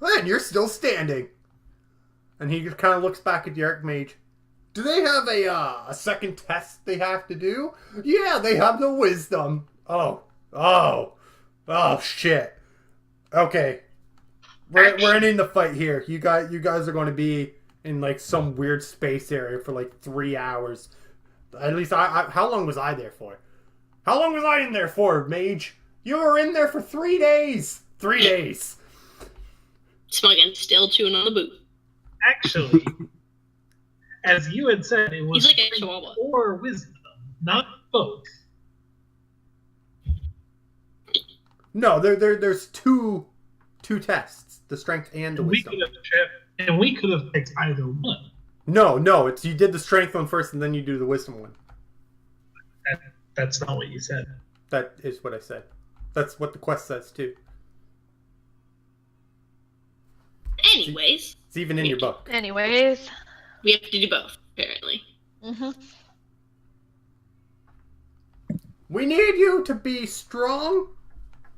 Man, you're still standing. And he kind of looks back at the Archmage. Do they have a second test they have to do? Yeah, they have the wisdom. Oh, shit. Okay, we're ending the fight here. You guys are going to be in like some weird space area for like 3 hours. At least I how long was I there for? How long was I in there for, Mage? You were in there for 3 days. 3 days. Smuggin still chewing on the boot. Actually, as you had said, it was He's like a chihuahua. or wisdom, not both. No, there's two tests: the strength and the wisdom. We could have picked either one. No, it's you did the strength one first, and then you do the wisdom one. That's not what you said. That is what I said. That's what the quest says too. Anyways. It's even in your book. Anyways. We have to do both, apparently. Mm-hmm. We need you to be strong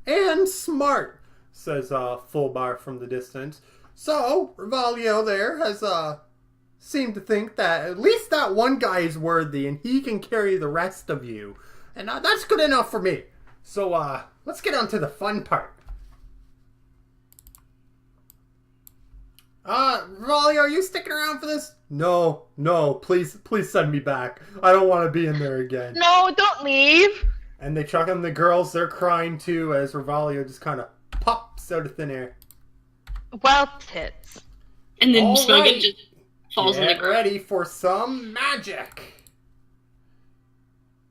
and smart, says Fullbar from the distance. So, Revalio there has seemed to think that at least that one guy is worthy and he can carry the rest of you. And that's good enough for me. So, let's get on to the fun part. Revalio, are you sticking around for this? No, please send me back. I don't want to be in there again. No, don't leave. And they chuck on the girls, they're crying too as Revalio just kind of pops out of thin air. Well, tits. And then All Smuggin right. just falls in the Get ground. ready for some magic.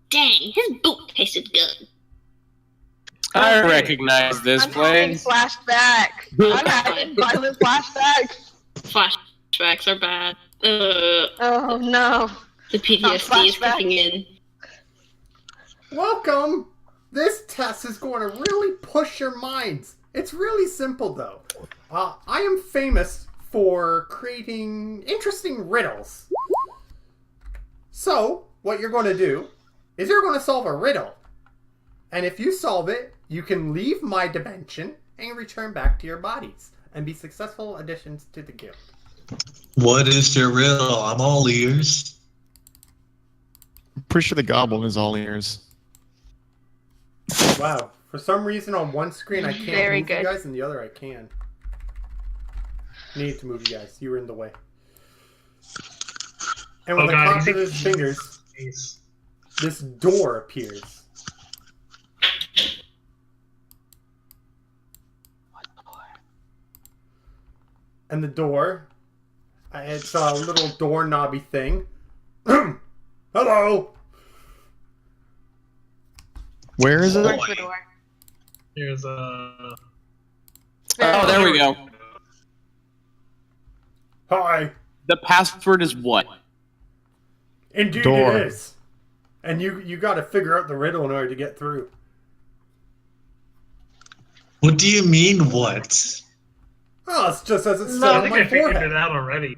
Dang, his boot tasted good. I recognize this I'm having place. flashbacks. I'm having violent flashbacks. Flashbacks are bad. Oh no. The PTSD is kicking in. Welcome. This test is going to really push your minds. It's really simple though. I am famous for creating interesting riddles. So, what you're going to do is you're going to solve a riddle. And if you solve it, you can leave my dimension and return back to your bodies and be successful additions to the guild. What is your riddle? I'm all ears. Pretty sure the goblin is all ears. Wow. For some reason on one screen I can't Very move good. you guys and the other I can. Need to move you guys. You were in the way. And with Oh the god, clap of his fingers, this door appears. And the door, it's a little doorknobby thing. Hello! Where is it? Where's the door? Here's a. Oh, there we go. Hi. The password is what? Indeed Door. it is. And you got to figure out the riddle in order to get through. What do you mean, what? Oh, it's just as it's No, said I on think my I figured forehead. it out already.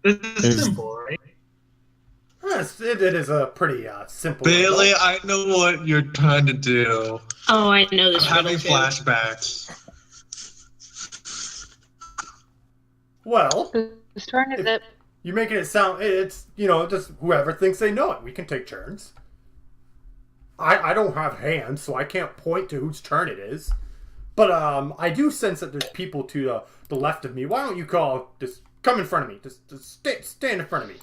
This is simple, right? Yes, it is a pretty simple Bailey, riddle. I know what you're trying to do. Oh, I know I'm this having riddle too. flashbacks. Well, Whose turn is it? you're making it sound, it's, just whoever thinks they know it. We can take turns. I don't have hands, so I can't point to whose turn it is. But I do sense that there's people to the left of me. Why don't you just come in front of me. Just stand in front of me.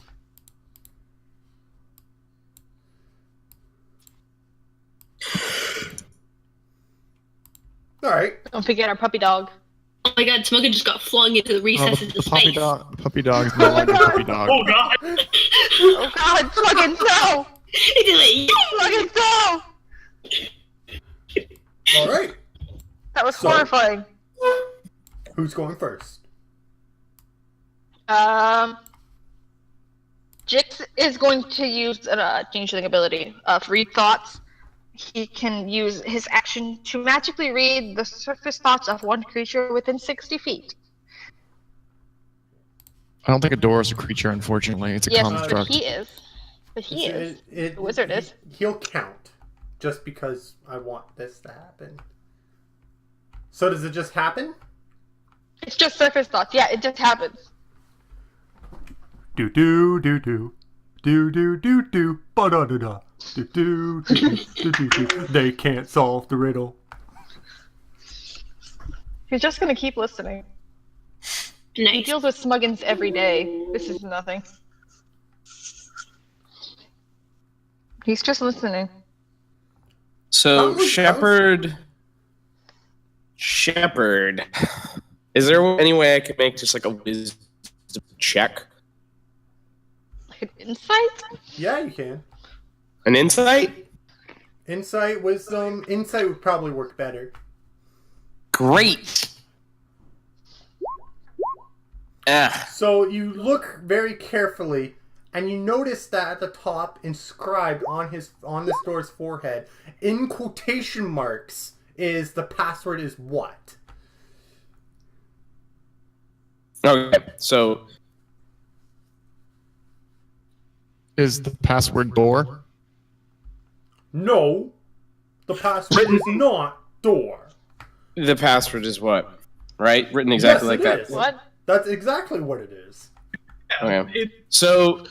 Alright. Don't forget our puppy dog. Oh my god, Smokin just got flung into the recesses the of puppy space. Puppy dog's no longer puppy dog. Oh god! Oh god, fucking no! He did it. Fucking no! Alright. That was So- horrifying. Who's going first? Jix is going to use a changeling ability of read thoughts. He can use his action to magically read the surface thoughts of one creature within 60 feet. I don't think a door is a creature, unfortunately. It's a Yes, construct. but he is. But he is. The wizard is. He'll count. Just because I want this to happen. So does it just happen? It's just surface thoughts. Yeah, it just happens. Do do do do. Do do do do. Ba da da da. Do do do do do do. They can't solve the riddle. He's just gonna keep listening. He Nice. deals with smuggins every day. This is nothing. He's just listening. So Shepherd. Is there any way I could make just like a wisdom check? Like an insight? Yeah, you can. An insight? Insight, wisdom. Insight would probably work better. Great. So you look very carefully, and you notice that at the top, inscribed on this door's forehead, in quotation marks, is the password is what? Okay, so Is the password door? No, the password is not door. the password is what? Right? Written exactly Yes, like it that. is. What? That's exactly what it is. Okay. So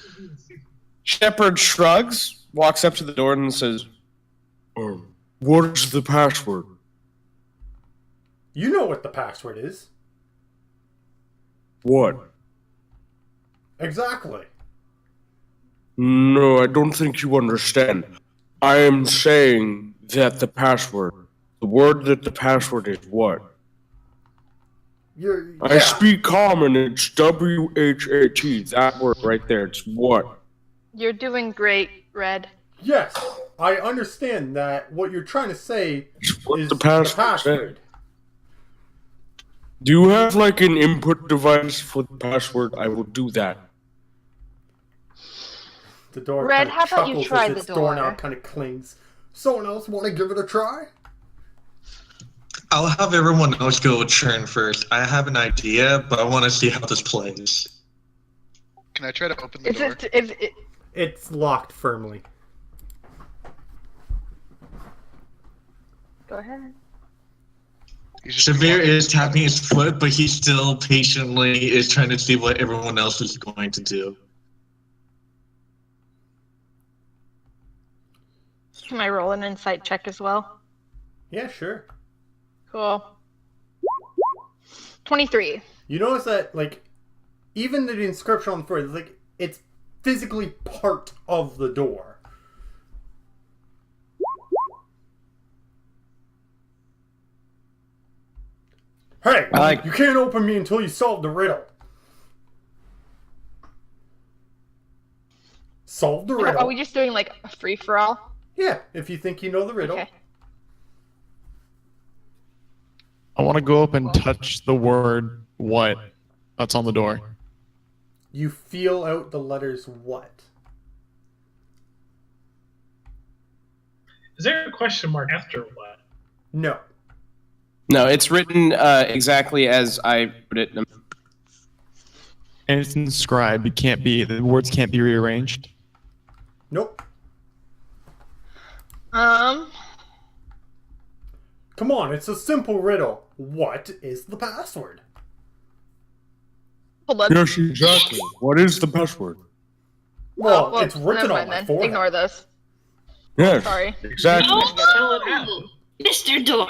Shepherd shrugs, walks up to the door, and says, "What is the password?" You know what the password is. What? Exactly. No, I don't think you understand. I am saying that the password, the word that the password is what? I speak common, it's W-H-A-T, that word right there, it's what? You're doing great, Red. Yes, I understand that what you're trying to say What is the password password. Do you have like an input device for the password? I will do that. The door Red, kind of how about you chuckles try as the its doorknob door? kind of clings. Someone else want to give it a try? I'll have everyone else go turn first. I have an idea, but I want to see how this plays. Can I try to open the Is door? it? It's locked firmly. Go ahead. Shabir is tapping his foot, but he still patiently is trying to see what everyone else is going to do. Can I roll an insight check as well? Yeah, sure. Cool. 23. You notice that, like, even the inscription on the door, it's physically part of the door. Hey, you can't open me until you solve the riddle. Solve the riddle. Are we just doing like a free for all? Yeah, if you think you know the riddle. Okay. I want to go up and touch the word "what" that's on the door. You feel out the letters what? Is there a question mark after what? No. No, it's written exactly as I put it. And it's inscribed. The words can't be rearranged. Nope. Um. Come on, it's a simple riddle. What is the password? Hold on. Yes, exactly. What is the password? Well, it's written never on mind my then. forehead. Ignore this. Yes, Sorry. exactly. Tell it out. Mr. Door,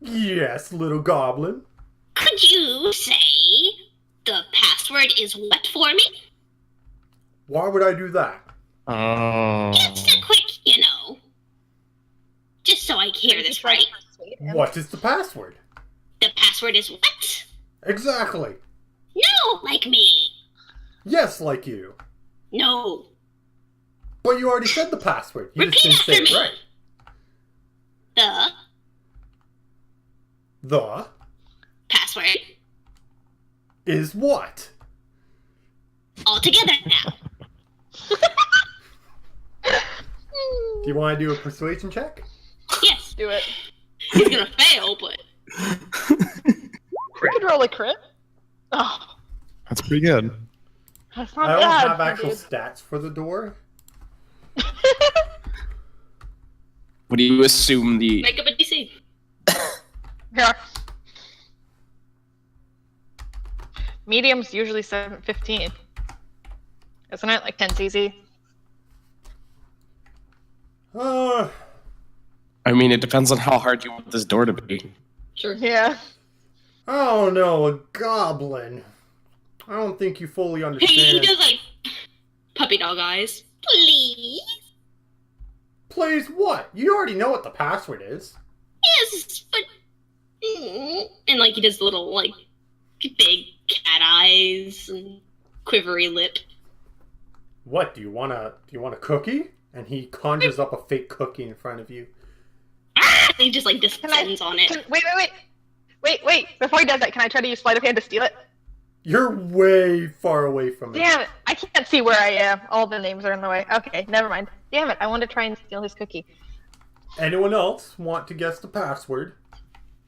Yes, little goblin. could you say the password is what for me? Why would I do that? Oh. Just a quick, just so I hear this right. What is the password? The password is what? Exactly. No, like me. Yes, like you. No. But you already said the password. You just Repeat didn't say after it me. right. The Password is what? all together now. Do you want to do a persuasion check? Yes, Do it. he's gonna fail, but Could roll a crit. Oh, That's pretty good. that's I not don't bad. have actual dude. stats for the door. What do you assume the? make up a DC. Yeah. Medium's usually 715. Isn't it? Like 10's easy. Uh, I mean, it depends on how hard you want this door to be. Sure. Yeah. I don't know, a goblin. I don't think you fully He understand. does like puppy dog eyes. Please. Plays what? You already know what the password is. Yes, but and like he does the little like big cat eyes and quivery lip. What, do you want a cookie? And he conjures up a fake cookie in front of you. And he just like descends on it. Wait. Before he does that, can I try to use sleight of hand to steal it? You're way far away from it. Damn it. I can't see where I am. All the names are in the way. Okay, never mind. Damn it. I want to try and steal his cookie. Anyone else want to guess the password?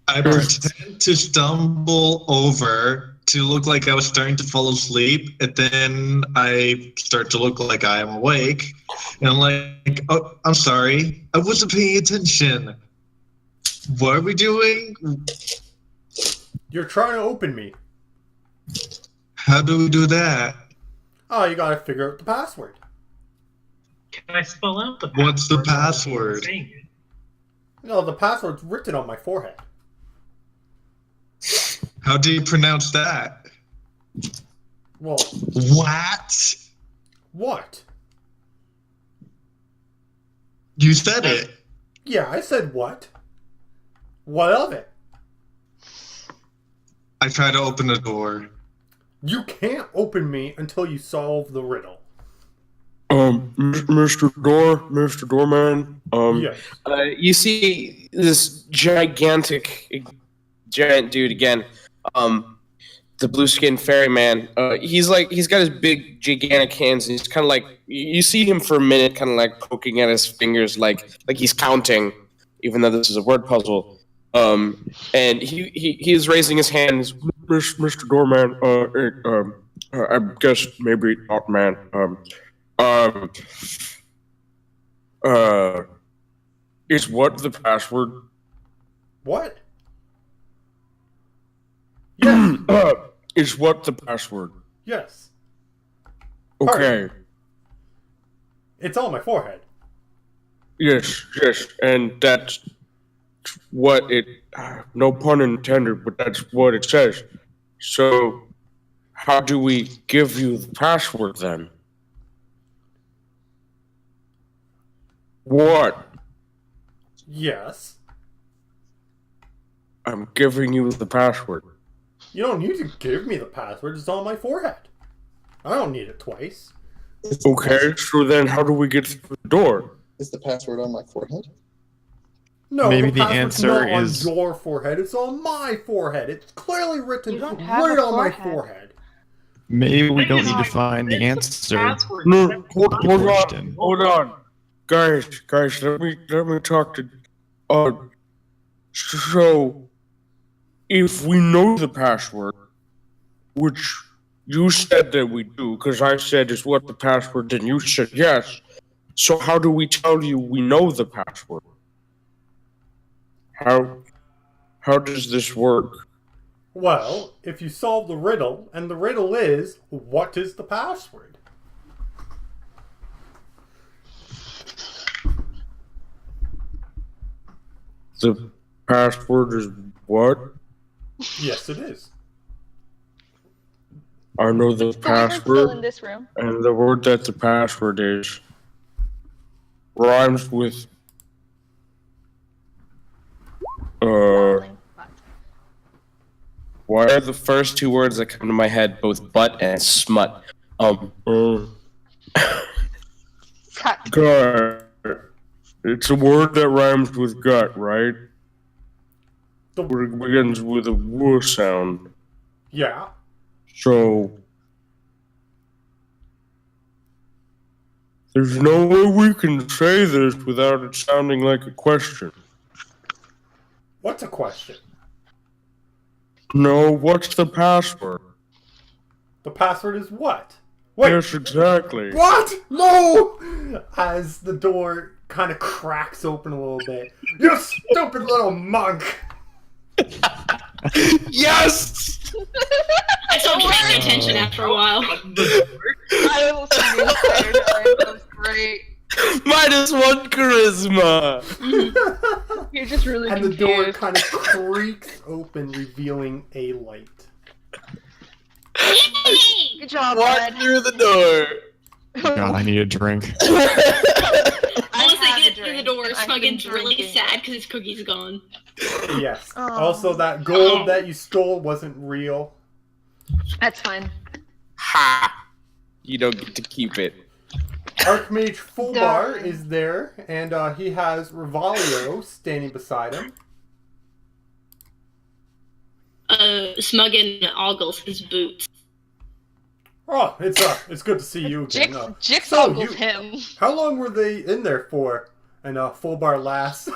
I pretend to stumble over to look like I was starting to fall asleep, and then I start to look like I am awake. And I'm like, oh, I'm sorry. I wasn't paying attention. What are we doing? You're trying to open me. How do we do that? Oh, you gotta figure out the password. Can I spell out the password? What's the while I'm password? saying it? No, the password's written on my forehead. How do you pronounce that? Well, What? what? You said it. Yeah, I said what? What of it? I try to open the door. You can't open me until you solve the riddle. Mr. Doorman. Yes. You see this giant dude again. The blue skinned ferryman. He's got his big gigantic hands, and he's kind of like, you see him for a minute, kind of like poking at his fingers, like he's counting, even though this is a word puzzle. And he is raising his hands, Mr. Doorman. I guess maybe not, man. Is what the password? What? Yes. Is what the password? Yes. Okay. It's on my forehead. Yes, and that's what it. No pun intended, but that's what it says. So, how do we give you the password then? What? Yes. I'm giving you the password. You don't need to give me the password. It's on my forehead. I don't need it twice. Okay, so then how do we get through the door? Is the password on my forehead? No, Maybe the password's answer not is- on your forehead. It's on my forehead. It's clearly written You don't have right a on my forehead. forehead. Maybe we Thing don't is, need to like, find the it's the answer. password. No, hold on, Question. hold on, guys, let me talk to. So if we know the password, which you said that we do, because I said is what the password, and you said yes. So how do we tell you we know the password? How does this work? Well, if you solve the riddle, and the riddle is, what is the password? The password is what? Yes, it is. I know the So we heard still in password, this room. and the word that the password is rhymes with Growling. Why are the first two words that come to my head both butt and smut? Cut. gut. It's a word that rhymes with gut, right? The- It begins with a w sound. Yeah. So there's no way we can say this without it sounding like a question. What's a question? No, what's the password? The password is what? Wait. Yes, exactly. What? No! As the door kind of cracks open a little bit. You stupid little monk! Yes! I stopped paying attention after a while. I was listening to the entire time. That was great. -1 charisma. You're just really And the confused. door kind of creaks open, revealing a light. Yay! Good job, Walk bud. through the door. God, I need a drink. Once they have get a through the drink, door, and I've been Smuggin's really drinking. sad because his cookie's gone. Yes. Oh. Also, that gold that you stole wasn't real. That's fine. Ha! You don't get to keep it. Archmage Fullbar Darn. is there, and he has Rivalio standing beside him. Smuggin ogles his boots. Oh, it's good to see you again. Jix so ogles you- him. How long were they in there for? And Fullbar lasts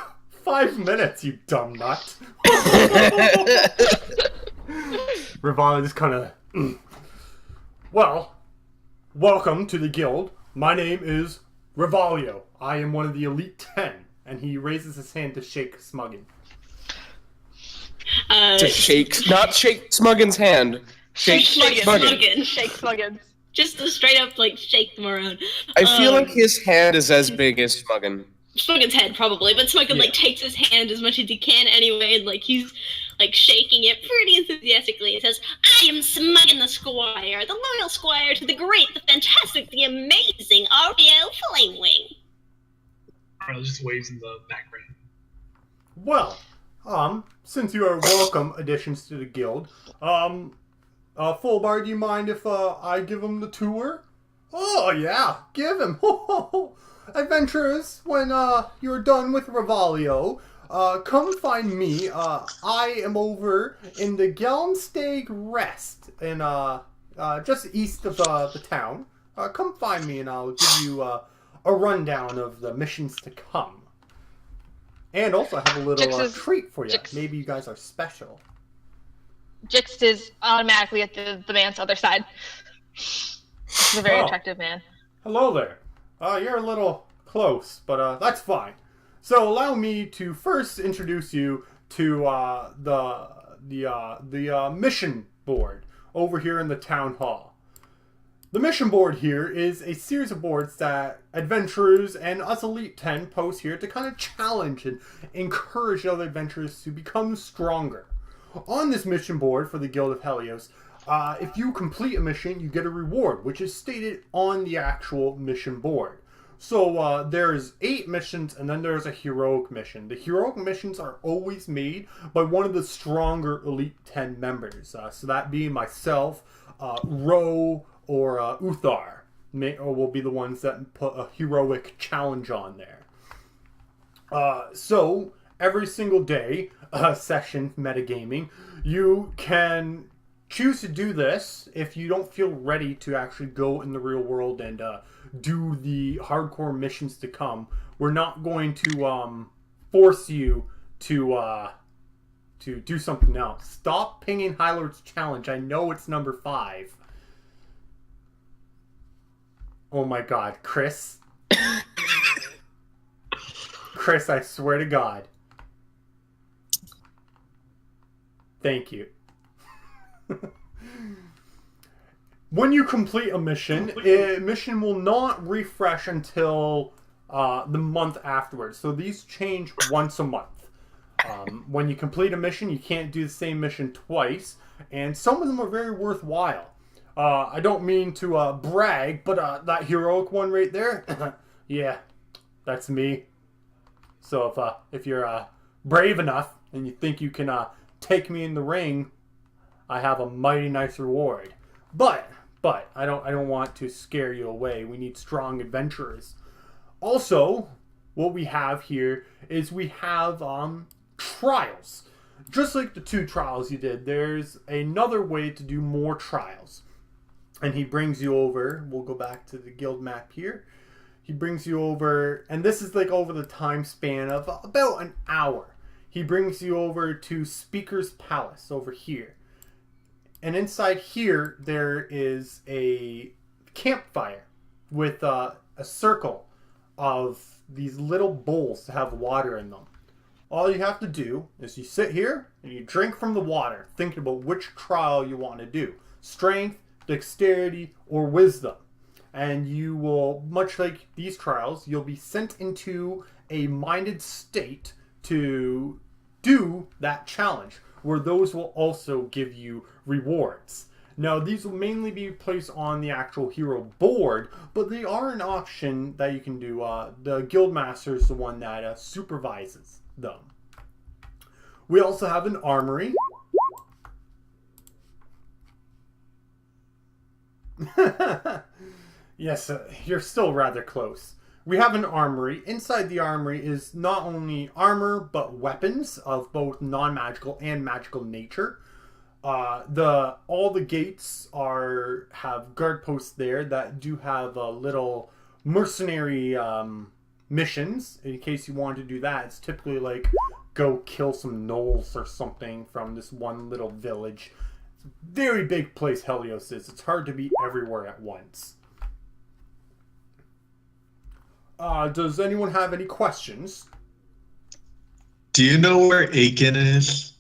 5 minutes, you dumb nut. Rivalio just kind of. Well, welcome to the guild. My name is Rivalio. I am one of the Elite 10. And he raises his hand to shake Smuggin. To shake, not shake Smuggin's hand. Shake Smuggin. Shake Smuggins. Just to straight up, like, shake them around. I feel like his hand is as big as Smuggin. Smuggin's head, probably, but Smuggin, like, takes his hand as much as he can anyway, and, like, he's, like, shaking it pretty enthusiastically. He says, I am Smuggin the Squire, the loyal squire to the great, the fantastic, the amazing Ariel Flamewing. Arlo just waves in the background. Well, since you are welcome additions to the guild, Fullbar, do you mind if I give him the tour? Oh yeah, give him. Adventurers, when you're done with Rivalio, come find me. I am over in the Gelmsteg Rest, in just east of the town. Come find me, and I'll give you a rundown of the missions to come. And also have a little Jix is- treat for you. Jix- Maybe you guys are special. Jix is automatically at the man's other side. He's a very Oh. attractive man. Hello there. You're a little close, but that's fine. So allow me to first introduce you to the mission board over here in the town hall. The mission board here is a series of boards that adventurers and us Elite 10 post here to kind of challenge and encourage other adventurers to become stronger. On this mission board for the Guild of Helios, if you complete a mission, you get a reward, which is stated on the actual mission board. So there's 8 missions, and then there's a heroic mission. The heroic missions are always made by one of the stronger Elite 10 members. So that being myself, Ro, or Uthar will be the ones that put a heroic challenge on there. So every single day, session metagaming, you can choose to do this if you don't feel ready to actually go in the real world and do the hardcore missions to come. We're not going to force you to do something else. Stop pinging High Lord's challenge. I know it's number 5. Oh my god, Chris. Chris, I swear to God. Thank you. When you complete a mission will not refresh until the month afterwards. So these change once a month. When you complete a mission, you can't do the same mission twice. And some of them are very worthwhile. I don't mean to brag, but that heroic one right there, yeah, that's me. So if you're brave enough and you think you can take me in the ring, I have a mighty nice reward. But I don't want to scare you away. We need strong adventurers. Also, what we have here is we have trials. Just like the 2 trials you did, there's another way to do more trials. And he brings you over, we'll go back to the guild map here. He brings you over, and this is like over the time span of about an hour. He brings you over to Speaker's Palace over here. And inside here, there is a campfire with a circle of these little bowls to have water in them. All you have to do is you sit here and you drink from the water, thinking about which trial you want to do. Strength, dexterity, or wisdom. And you will, much like these trials, you'll be sent into a minded state to do that challenge, where those will also give you rewards. Now, these will mainly be placed on the actual hero board, but they are an option that you can do. The Guildmaster is the one that supervises them. We also have an armory. Yes, you're still rather close. We have an armory. Inside the armory is not only armor, but weapons of both non-magical and magical nature. All the gates have guard posts there that do have little mercenary missions. In case you want to do that, it's typically like go kill some gnolls or something from this one little village. It's a very big place, Helios is. It's hard to be everywhere at once. Does anyone have any questions? Do you know where Aiken is?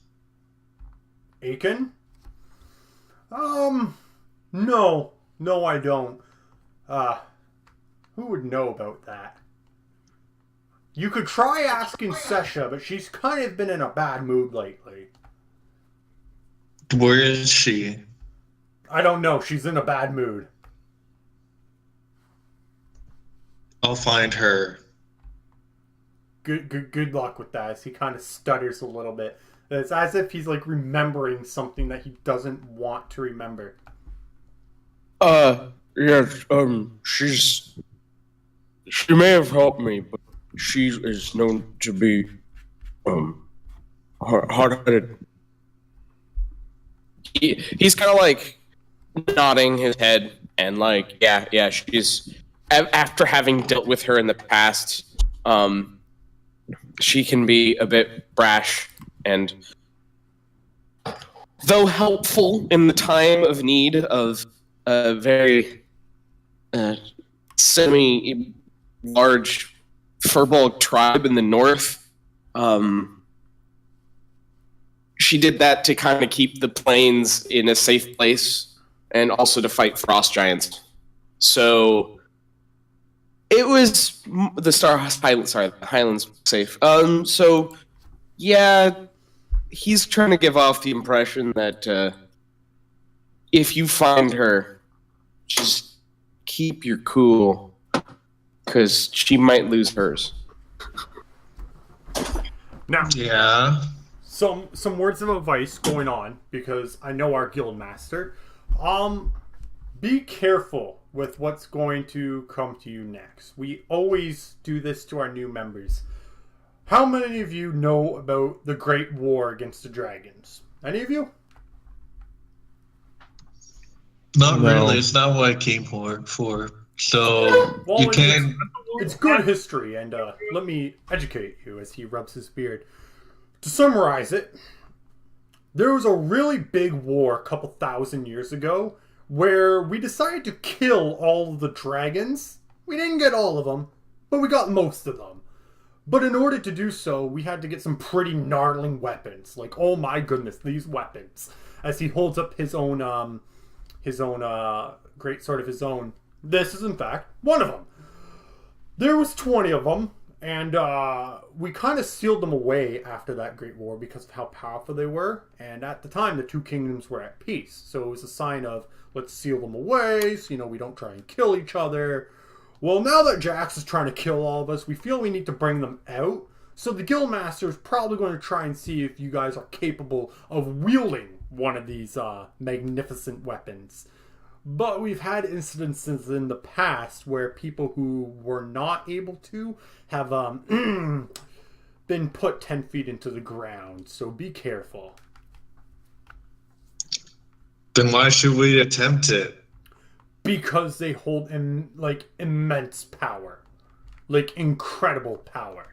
Aiken? No. No, I don't. Who would know about that? You could try asking Sesha, but she's kind of been in a bad mood lately. Where is she? I don't know. She's in a bad mood. I'll find her. Good luck with that. As he kind of stutters a little bit. It's as if he's like remembering something that he doesn't want to remember. Yes, she may have helped me, but she is known to be, hard-headed. He's kind of like nodding his head and like, yeah, she's, after having dealt with her in the past, she can be a bit brash and, though helpful in the time of need of a very semi-large furbolg tribe in the north, she did that to kind of keep the plains in a safe place and also to fight frost giants. So it was the Highlands safe. So yeah, he's trying to give off the impression that if you find her, just keep your cool, because she might lose hers. Now, Yeah. some words of advice going on, because I know our guild master. Be careful with what's going to come to you next. We always do this to our new members. How many of you know about the Great War against the Dragons? Any of you? Not No. really. It's not what I came for. So Well, you can. It's good history, and let me educate you as he rubs his beard. To summarize it, there was a really big war a couple thousand years ago where we decided to kill all of the dragons. We didn't get all of them, but we got most of them. But in order to do so, we had to get some pretty gnarling weapons. Like, oh my goodness, these weapons. As he holds up his own great sword of his own. This is, in fact, one of them. There was 20 of them, and we kind of sealed them away after that Great War because of how powerful they were. And at the time, the two kingdoms were at peace. So it was a sign of, let's seal them away so, we don't try and kill each other. Well, now that Jax is trying to kill all of us, we feel we need to bring them out. So the Guildmaster is probably going to try and see if you guys are capable of wielding one of these magnificent weapons. But we've had incidences in the past where people who were not able to have been put 10 feet into the ground. So be careful. Then why should we attempt it? Because they hold immense power. Like incredible power.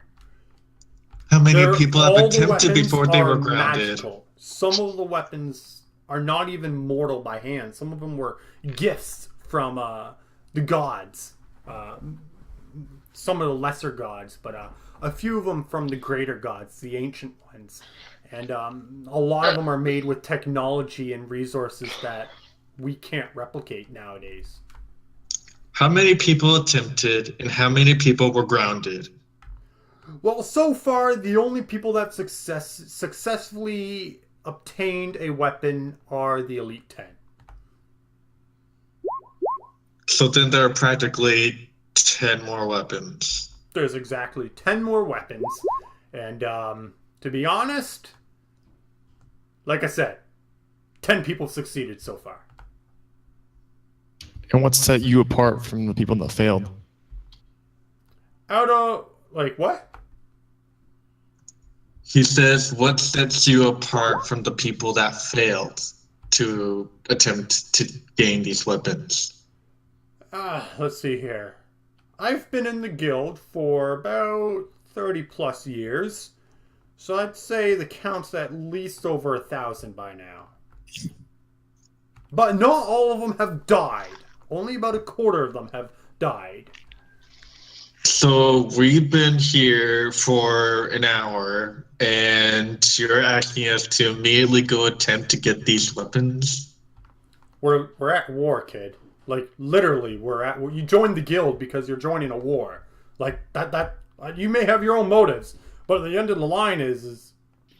How many people have all the attempted weapons before they are were grounded? magical. Some of the weapons are not even mortal by hand. Some of them were gifts from the gods. Some of the lesser gods, but a few of them from the greater gods, the ancient ones. And a lot of them are made with technology and resources that we can't replicate nowadays. How many people attempted and how many people were grounded? Well, so far, the only people that successfully obtained a weapon are the Elite 10. So then there are practically 10 more weapons. There's exactly 10 more weapons. And to be honest, like I said, 10 people succeeded so far. And what set you apart from the people that failed? Out of, what? He says, what sets you apart from the people that failed to attempt to gain these weapons? Let's see here. I've been in the guild for about 30 plus years, so I'd say the count's at least over 1,000 by now. But not all of them have died. Only about a quarter of them have died. So we've been here for an hour, and you're asking us to immediately go attempt to get these weapons? We're at war, kid. Literally, you joined the guild because you're joining a war. That you may have your own motives, but at the end of the line is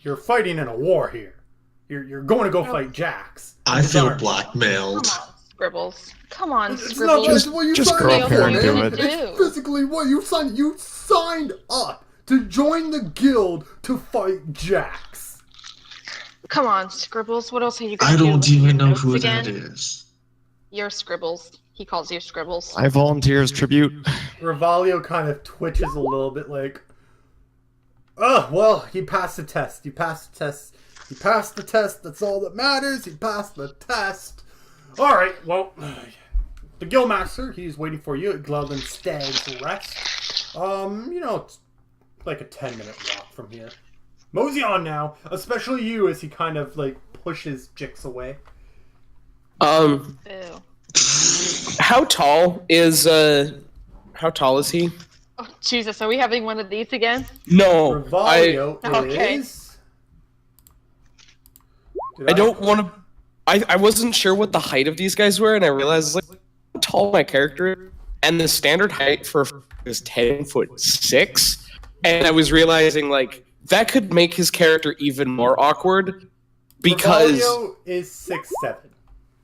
you're fighting in a war here. You're going to go fight Jax. I feel blackmailed. Come on, Scribbles. Come on, It's Scribbles. not what you just signed go up up here for, and man. do it. It's physically what you signed. You signed up to join the guild to fight Jax. Come on, Scribbles. What else are you going I to do? don't even know Notes who again? that is. You're Scribbles. He calls you Scribbles. I volunteer as tribute. Rivalio kind of twitches a little bit oh, well, he passed the test. He passed the test. He passed the test. That's all that matters. He passed the test. All right, well, the Guildmaster, he's waiting for you at Gloutham Stag's Rest. It's like a 10-minute walk from here. Mosey on now, especially you, as he kind of, pushes Jix away. Ew. How tall is he? Oh, Jesus, are we having one of these again? No, Rivalio Okay. is I don't want to. I wasn't sure what the height of these guys were, and I realized like how tall my character is, and the standard height for is 10'6", and I was realizing like that could make his character even more awkward because Revalio is 6'7".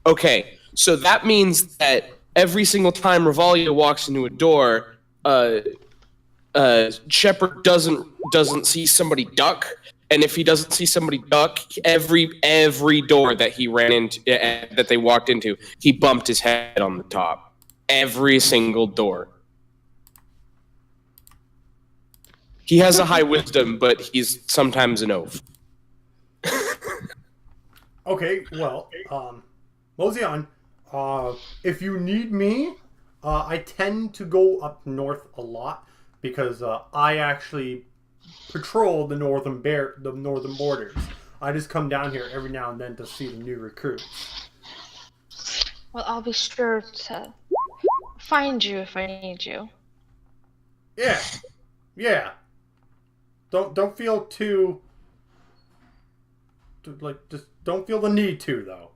okay, so that means that every single time Revalio walks into a door, Shepard doesn't see somebody duck. And if he doesn't see somebody duck, every door that he ran into, that they walked into, he bumped his head on the top. Every single door. He has a high wisdom, but he's sometimes an oaf. Okay, well, Mozion, if you need me, I tend to go up north a lot because I actually patrol the northern borders. I just come down here every now and then to see the new recruits. Well, I'll be sure to find you if I need you. Yeah. Don't feel too just don't feel the need to though.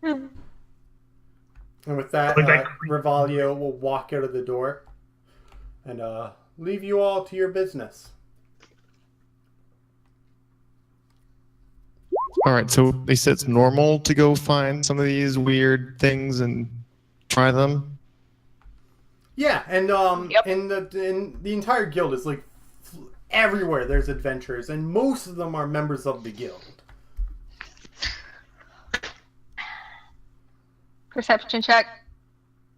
And with that, Revalio will walk out of the door and leave you all to your business. All right, so they said it's normal to go find some of these weird things and try them. Yeah, and Yep. in the entire guild is like everywhere there's adventurers, and most of them are members of the guild. Perception check.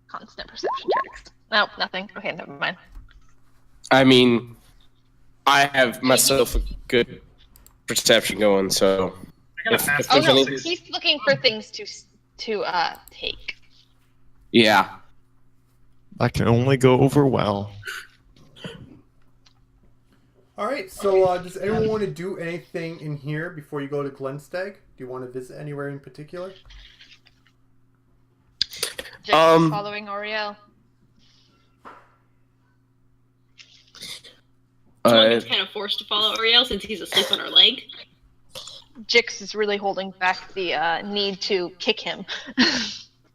Constant perception checks. Nope, nothing. Okay, never mind. I mean, I have myself a good perception going, so if Oh there's no, anything, he's looking for things to take. yeah. That can only go over well. All right, so does anyone want to do anything in here before you go to Glenstag? Do you want to visit anywhere in particular? Just following Oriel. Morgan's kind of forced to follow Ariel since he's asleep on her leg. Jix is really holding back the need to kick him.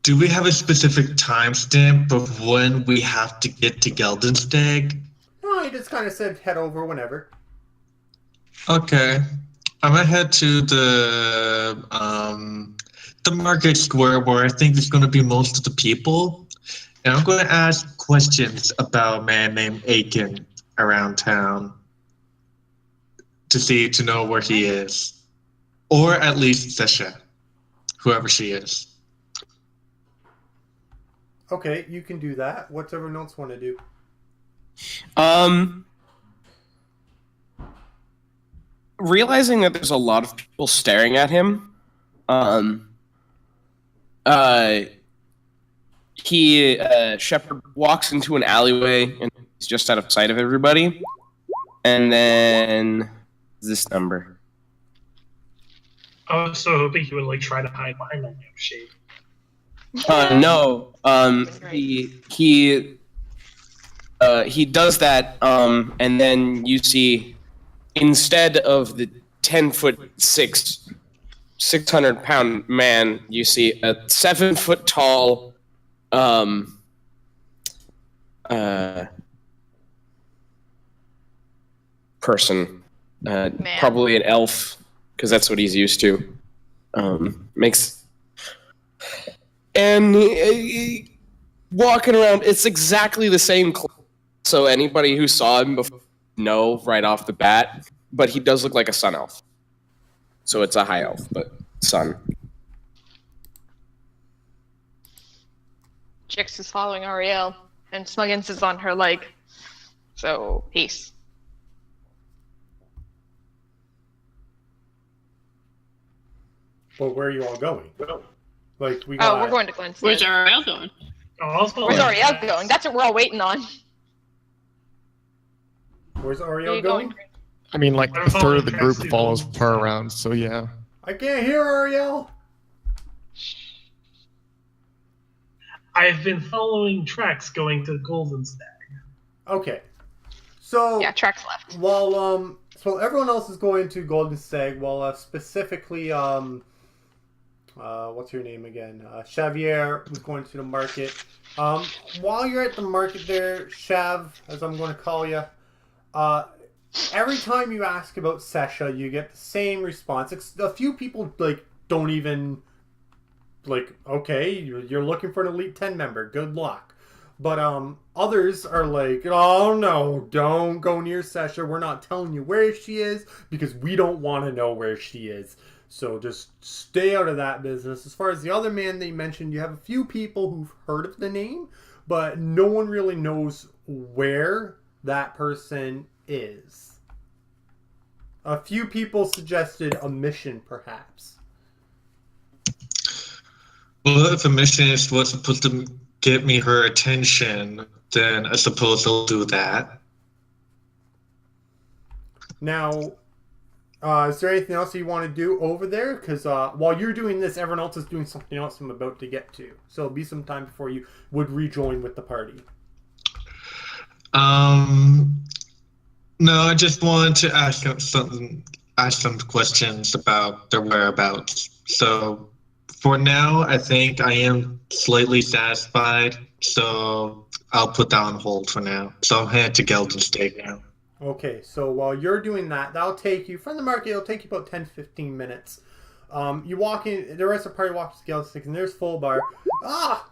Do we have a specific timestamp of when we have to get to Geldenstag? No, he just kind of said head over whenever. Okay. I'm gonna head to the market square where I think there's gonna be most of the people. And I'm gonna ask questions about a man named Aiken around town to know where he is. Or at least Sesha, whoever she is. Okay, you can do that. What's everyone else want to do? Realizing that there's a lot of people staring at him, Shepard walks into an alleyway and he's just out of sight of everybody. And then this number. I was so hoping he would like try to hide behind the lampshade. No. He does that, and then you see, instead of the 10'6", 600-pound man, you see a 7-foot tall, person, probably an elf, because that's what he's used to. And walking around, it's exactly the same. So anybody who saw him before know right off the bat, but he does look like a sun elf. So it's a high elf, but sun. Jix is following Ariel, and Smuggins is on her leg. So, peace. Well, where are you all going? Like we got... Oh, we're going to Glenstag. Where's Ariel going? Where's Ariel going? That's what we're all waiting on. Where's Where Ariel you going? I mean, like a third of the group follows her around, so yeah. I can't hear Ariel. I've been following tracks going to Golden Stag. Okay. So Yeah, tracks left. while So everyone else is going to Golden Stag, while specifically, what's your name again? Xavier was going to the market. While you're at the market there, Shav, as I'm going to call you, every time you ask about Sesha, you get the same response. A few people don't even okay, you're looking for an Elite 10 member. Good luck. But others are like, oh no, don't go near Sesha. We're not telling you where she is because we don't want to know where she is. So just stay out of that business. As far as the other man they mentioned, you have a few people who've heard of the name, but no one really knows where that person is. A few people suggested a mission, perhaps. Well, if a mission is what's supposed to get me her attention, then I suppose I'll do that. Now, is there anything else you want to do over there? Because while you're doing this, everyone else is doing something else I'm about to get to. So it'll be some time before you would rejoin with the party. No, I just wanted to ask some questions about their whereabouts. So for now, I think I am slightly satisfied. So I'll put that on hold for now. So I'm headed to Golden State now. Okay, so while you're doing that, that'll take you, from the market, it'll take you about 10-15 minutes. You walk in, the rest of the party walks to Galaxy 6, and there's Full Bar. Ah!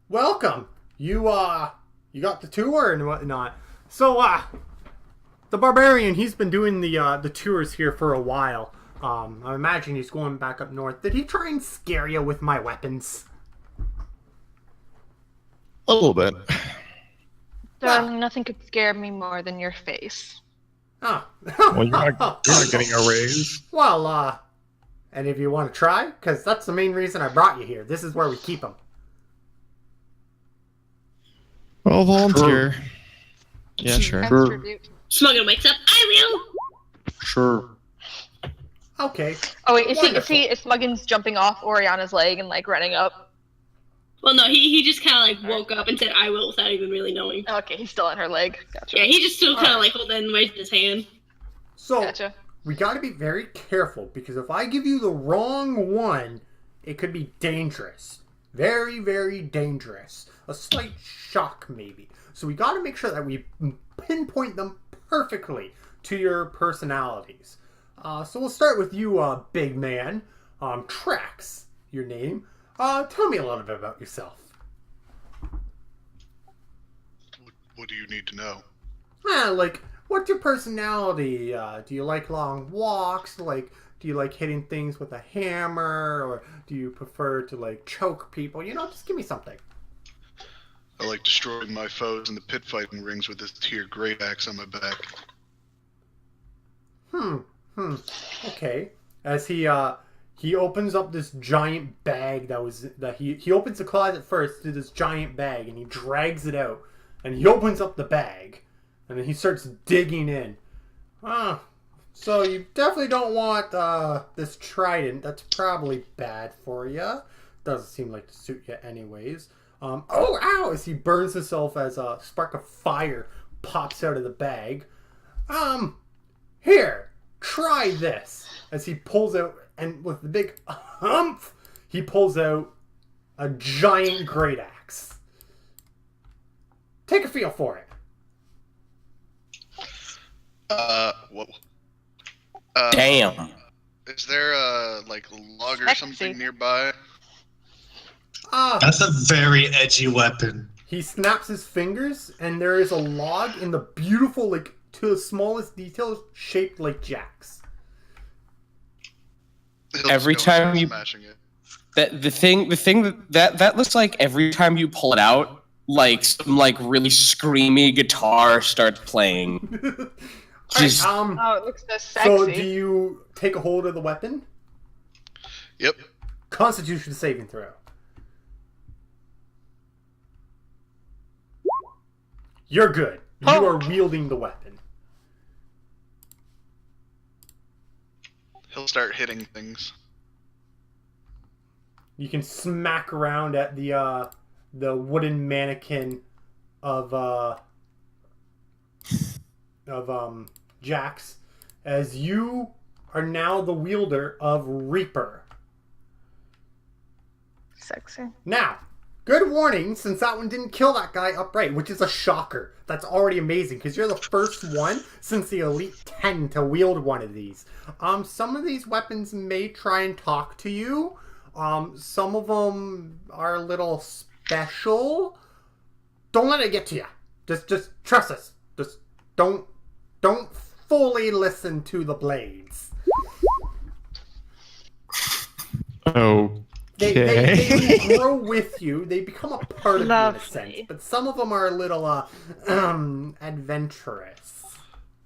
Welcome! You got the tour and whatnot. So, the Barbarian, he's been doing the tours here for a while. I imagine he's going back up north. Did he try and scare you with my weapons? A little bit. Darling, nothing could scare me more than your face. Oh. Well, you're not getting a raise. Well, any of you want to try? Because that's the main reason I brought you here. This is where we keep them. Well, volunteer. Yeah, sure. Smuggler wakes up. I will. Sure. Okay. Oh wait, is Muggins jumping off Oriana's leg and running up? Well, no, he just kind of woke up and said I will without even really knowing. Okay, he's still on her leg. Gotcha. Yeah, he just still kind of holding and raising his hand. So, gotcha. We got to be very careful, because if I give you the wrong one, it could be dangerous. Very, very dangerous. A slight shock, maybe. So we got to make sure that we pinpoint them perfectly to your personalities. So we'll start with you, big man. Trax, your name. Tell me a little bit about yourself. What do you need to know? What's your personality? Do you like long walks? Do you like hitting things with a hammer? Or do you prefer to, choke people? Just give me something. I like destroying my foes in the pit fighting rings with this here great axe on my back. Okay. As he opens up this giant bag he opens the closet first to this giant bag, and he drags it out, and he opens up the bag, and then he starts digging in. So you definitely don't want this trident. That's probably bad for you. Doesn't seem like to suit you anyways. Ow! As he burns himself as a spark of fire pops out of the bag. Here, try this. As he pulls out, and with the big humph, he pulls out a giant great axe. Take a feel for it. What? Damn. Is there a log or something nearby? That's a very edgy weapon. He snaps his fingers, and there is a log in the beautiful, to the smallest details, shaped like jacks. Every time you smashing it. the thing that looks like every time you pull it out, some really screamy guitar starts playing. Right, oh, it looks so sexy. So do you take a hold of the weapon? Yep. Constitution saving throw. You're good. You are wielding the weapon. He'll start hitting things. You can smack around at the wooden mannequin of Jax, as you are now the wielder of Reaper. Sexy. Now, good warning, since that one didn't kill that guy upright, which is a shocker. That's already amazing, because you're the first one since the Elite 10 to wield one of these. Some of these weapons may try and talk to you. Some of them are a little special. Don't let it get to you. Just trust us. Just don't fully listen to the blades. Okay. They grow with you. They become a part of you in a Lovely. sense. But some of them are a little adventurous.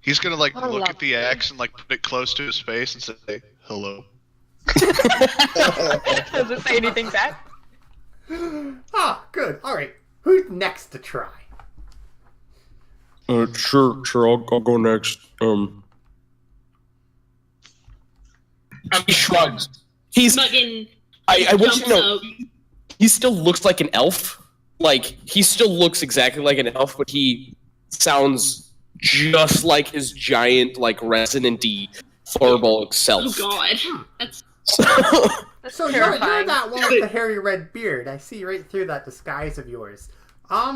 He's gonna like Oh, look at the lovely. axe and like put it close to his face and say, "Hello." Does it say anything back? Ah, good. All right. Who's next to try? Sure. I'll go next. He shrugs. He's. Muggin I want you jumps to know. up. He still looks like an elf. Like, he still looks exactly like an elf, but he sounds just like his giant, like, resonant-y Thorbolg self. Oh god. That's That's So you're terrifying. that one with the hairy red beard. I see right through that disguise of yours. Tell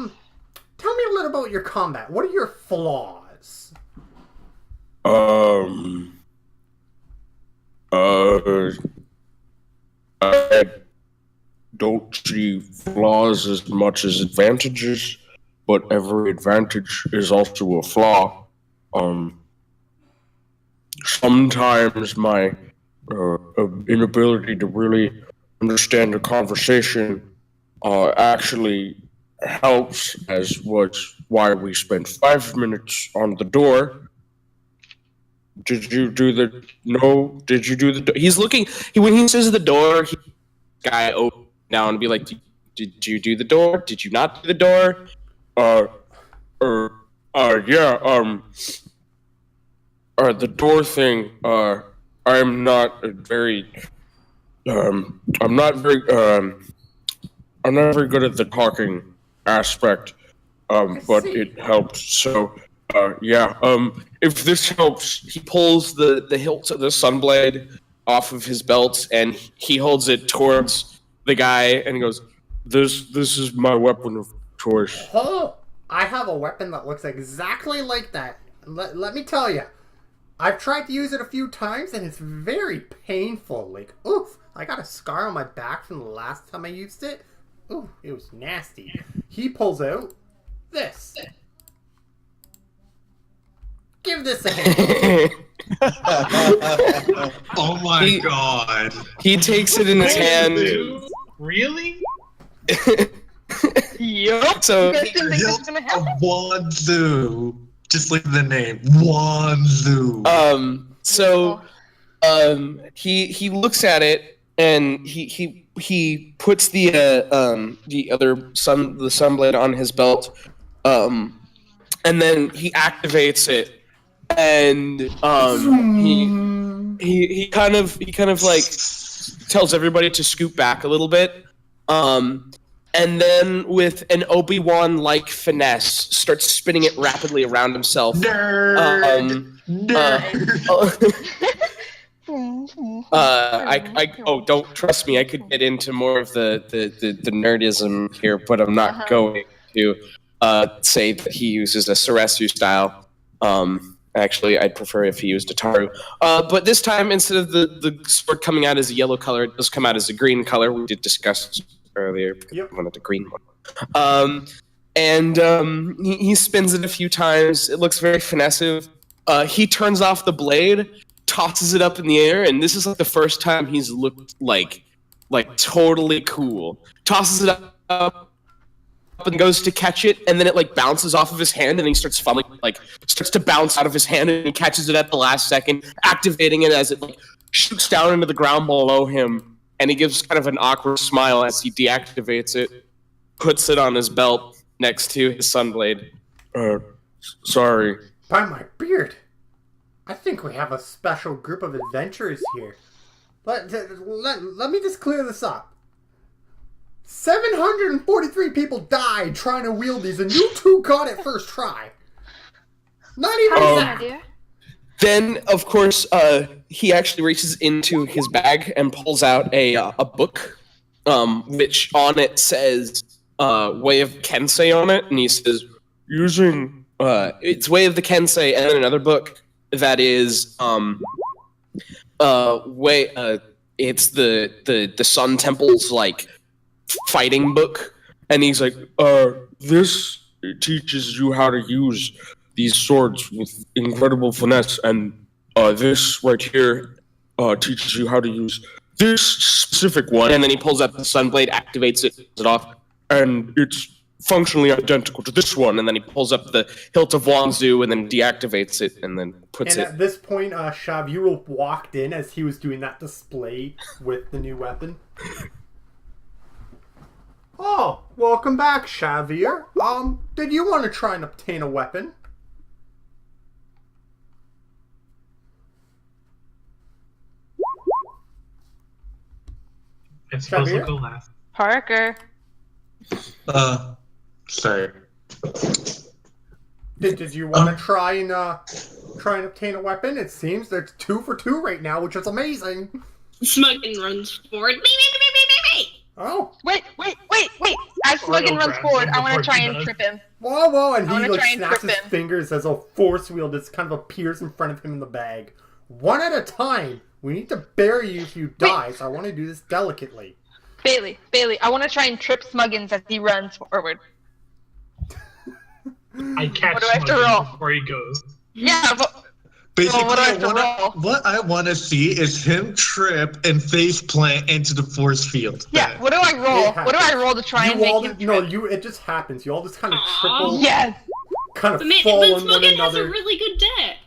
me a little about your combat. What are your flaws? I don't see flaws as much as advantages, but every advantage is also a flaw. Sometimes my inability to really understand a conversation actually helps, as was why we spent 5 minutes on the door. Did you do the He's looking. When he says the door, guy open down and be like, "Did you do the door? Did you not do the door?" The door thing. I'm not very good at the talking aspect. But see. it helps. So, if this helps, He pulls the hilt of the sunblade off of his belt and he holds it towards the guy and he goes, this is my weapon of choice. Oh, I have a weapon that looks exactly like that. Let me tell you. I've tried to use it a few times and it's very painful. Like, oof, I got a scar on my back from the last time I used it. Ooh, it was nasty. He pulls out this. Give this a hand. Oh my He- god. he takes it in his hand. Dude, really? Yup. So You guys didn't think this was gonna happen? Wanzu. Just like the name. Wanzu. he looks at it and he puts the sunblade on his belt, and then he activates it, and he kind of like tells everybody to scoot back a little bit, and then with an Obi-Wan like finesse starts spinning it rapidly around himself. Nerd. Don't trust me. I could get into more of the nerdism here, but I'm not going to say that he uses a Sarasu style. Actually, I'd prefer if he used a Taru. But this time, instead of the sword coming out as a yellow color, it does come out as a green color. We did discuss this earlier. Yep. I wanted the green one. He spins it a few times. It looks very finesse. He turns off the blade, tosses it up in the air, and this is like the first time he's looked like totally cool. Tosses it up and goes to catch it, and then it like bounces off of his hand, and he starts fumbling, like starts to bounce out of his hand, and he catches it at the last second, activating it as it like shoots down into the ground below him, and he gives kind of an awkward smile as he deactivates it, puts it on his belt next to his sunblade. Sorry. By my beard. I think we have a special group of adventurers here. Let me just clear this up. 743 people died trying to wield these, and you two got it first try. Not even How's that. that, dear? Then, of course, he actually reaches into his bag and pulls out a book, which on it says Way of Kensei on it, and he says, using it's Way of the Kensei, and then another book that is it's the Sun Temple's like fighting book, and he's like, this teaches you how to use these swords with incredible finesse, and this right here teaches you how to use this specific one. And then he pulls out the Sunblade, activates it, turns it off, and it's functionally identical to this one. And then he pulls up the hilt of Wanzu and then deactivates it and then puts And it. at this point, Shav, walked in as he was doing that display with the new weapon. Oh, welcome back, Shavir. Did you want to try and obtain a weapon? I suppose Shabir? I'll go last. Parker. Sorry. Did you want to try and obtain a weapon? It seems there's 2 for 2 right now, which is amazing. Smuggin runs forward. Me. Oh. Wait. As Smuggin runs forward, I want to try and trip him. Whoa, and I wanna he like try and snaps trip his him. fingers as a force wheel just kind of appears in front of him in the bag. One at a time. We need to bury you if you die, so I want to do this delicately. Bailey, I want to try and trip Smuggins as he runs forward. I catch What do I have to Smuggins roll? before he goes. Yeah, but Basically, what do I have to roll? what I want to see is him trip and face plant into the force field. Yeah, what do I roll? What do I roll to try and make him trip? It just happens. You all just kind of triple, Yes! kind of But man, fall but on one Smuggin has a another. really good deck.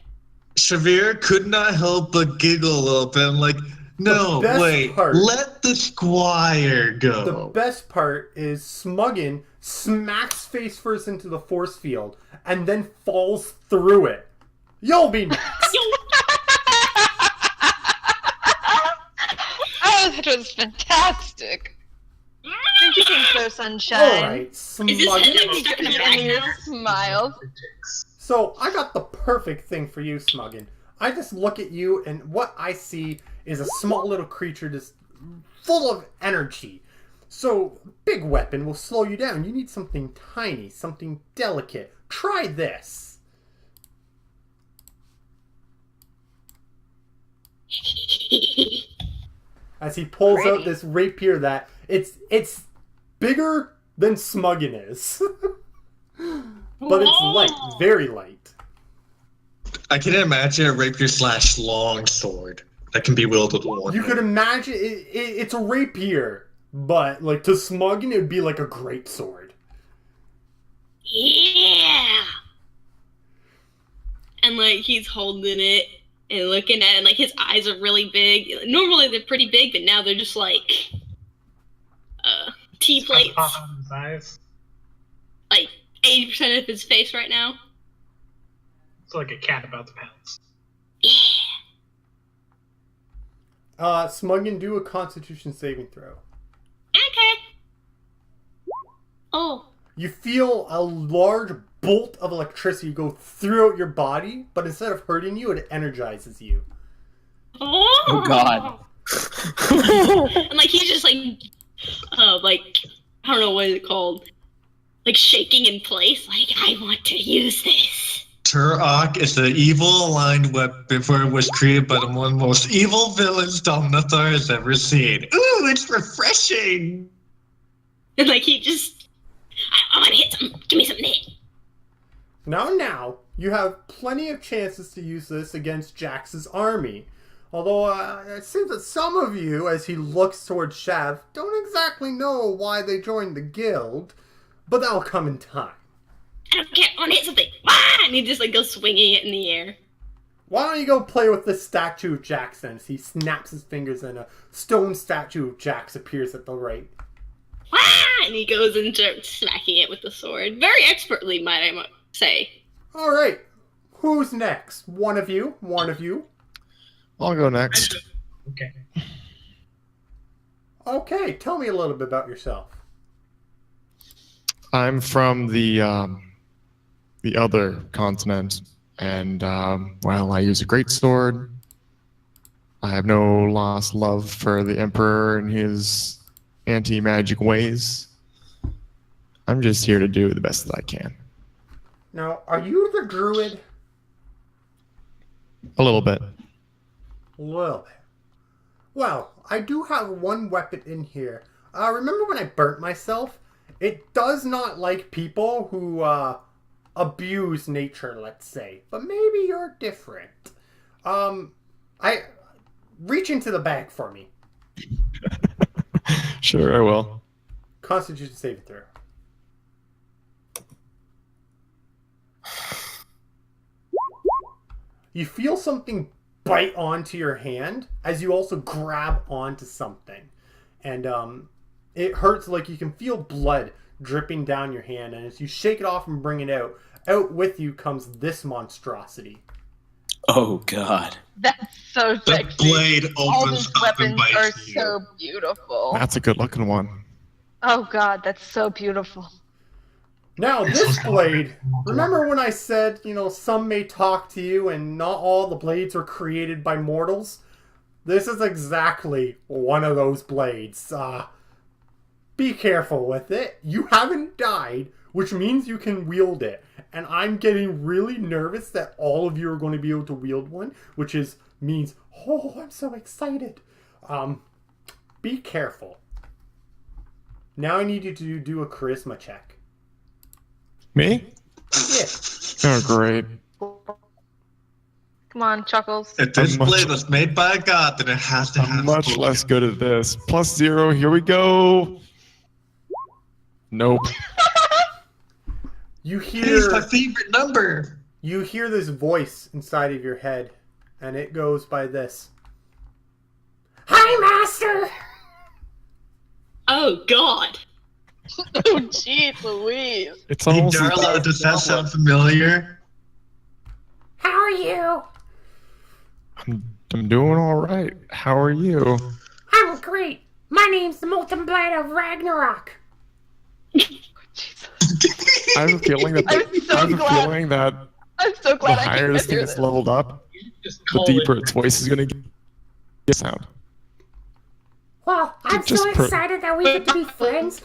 Shavir could not help but giggle a little bit. I'm like, no, The best wait, part- let the squire The go. best part is Smuggin smacks face first into the force field and then falls through it. You'll be next. Oh, that was fantastic. Thank you think so, sunshine? Alright, Is his head Smuggin. stuck in a bag now? Smiles. So, I got the perfect thing for you, Smuggin. I just look at you, and what I see is a small little creature just full of energy. So, big weapon will slow you down. You need something tiny, something delicate. Try this. As he pulls out this rapier that it's bigger than Smuggin is. But it's light, very light. I can imagine a rapier / long sword that can be wielded with one You could hand. imagine it's a rapier, but like to Smuggin, it would be like a great sword. Yeah. And like he's holding it and looking at it, and like his eyes are really big. Normally they're pretty big, but now they're just like T plates. Pop out his eyes. Like 80% of his face right now. It's like a cat about to pounce. Smuggin, do a Constitution saving throw. Okay. Oh. You feel a large bolt of electricity go throughout your body, but instead of hurting you, it energizes you. Oh God. And like he's just like I don't know what it's called. Like shaking in place, like I want to use this. Turok is the evil aligned weapon for it was created by the one most evil villains Dominathar has ever seen. Ooh, it's refreshing! And like he just I want to hit something. Give me something to hit. Now, you have plenty of chances to use this against Jax's army. Although, it seems that some of you, as he looks towards Shav, don't exactly know why they joined the guild, but that'll come in time. I don't care. I want to hit something. Ah! And he just like goes swinging it in the air. Why don't you go play with the statue of Jax then? As he snaps his fingers and a stone statue of Jax appears at the right. Ah! And he goes and starts smacking it with the sword. Very expertly, might I say. Alright, who's next? One of you? I'll go next. Okay. Okay, tell me a little bit about yourself. I'm from the other continent, And, well, I use a great sword. I have no lost love for the Emperor and his anti-magic ways. I'm just here to do the best that I can. Now, are you the druid? A little bit. Well, I do have one weapon in here. Remember when I burnt myself? It does not like people who abuse nature, let's say. But maybe you're different. I reach into the bag for me. Sure, I will. Constitution saving throw. You feel something bite onto your hand as you also grab onto something. And it hurts, like you can feel blood dripping down your hand. And as you shake it off and bring it out with you comes this monstrosity. Oh, God. That's so The sexy. blade All opens these up and weapons are bites you. so beautiful. That's a good looking one. Oh god, that's so beautiful. Now, this blade, remember when I said, some may talk to you and not all the blades are created by mortals? This is exactly one of those blades. Be careful with it. You haven't died, which means you can wield it. And I'm getting really nervous that all of you are going to be able to wield one, which means, oh, I'm so excited. Be careful. Now I need you to do a charisma check. Me? Yeah. Oh, great. Come on, Chuckles. If this I'm much- blade was made by a god, then it has to I'm have much spoken. less good at this. +0, here we go. Nope. You Hey, it's my hear favorite number. this voice inside of your head, and it goes by this. Hi, Master! Oh God. Oh, jeez Louise. It's Hey, almost like Darla, does that sound familiar? How are you? I'm doing all right. How are you? I'm great. My name's the Molten Blade of Ragnarok. I have a feeling that I'm so glad. I'm so the glad I higher came this to thing hear is this. leveled up, Just the call deeper it. its voice is going to get sound. Well, I'm Just so excited that we get to be friends.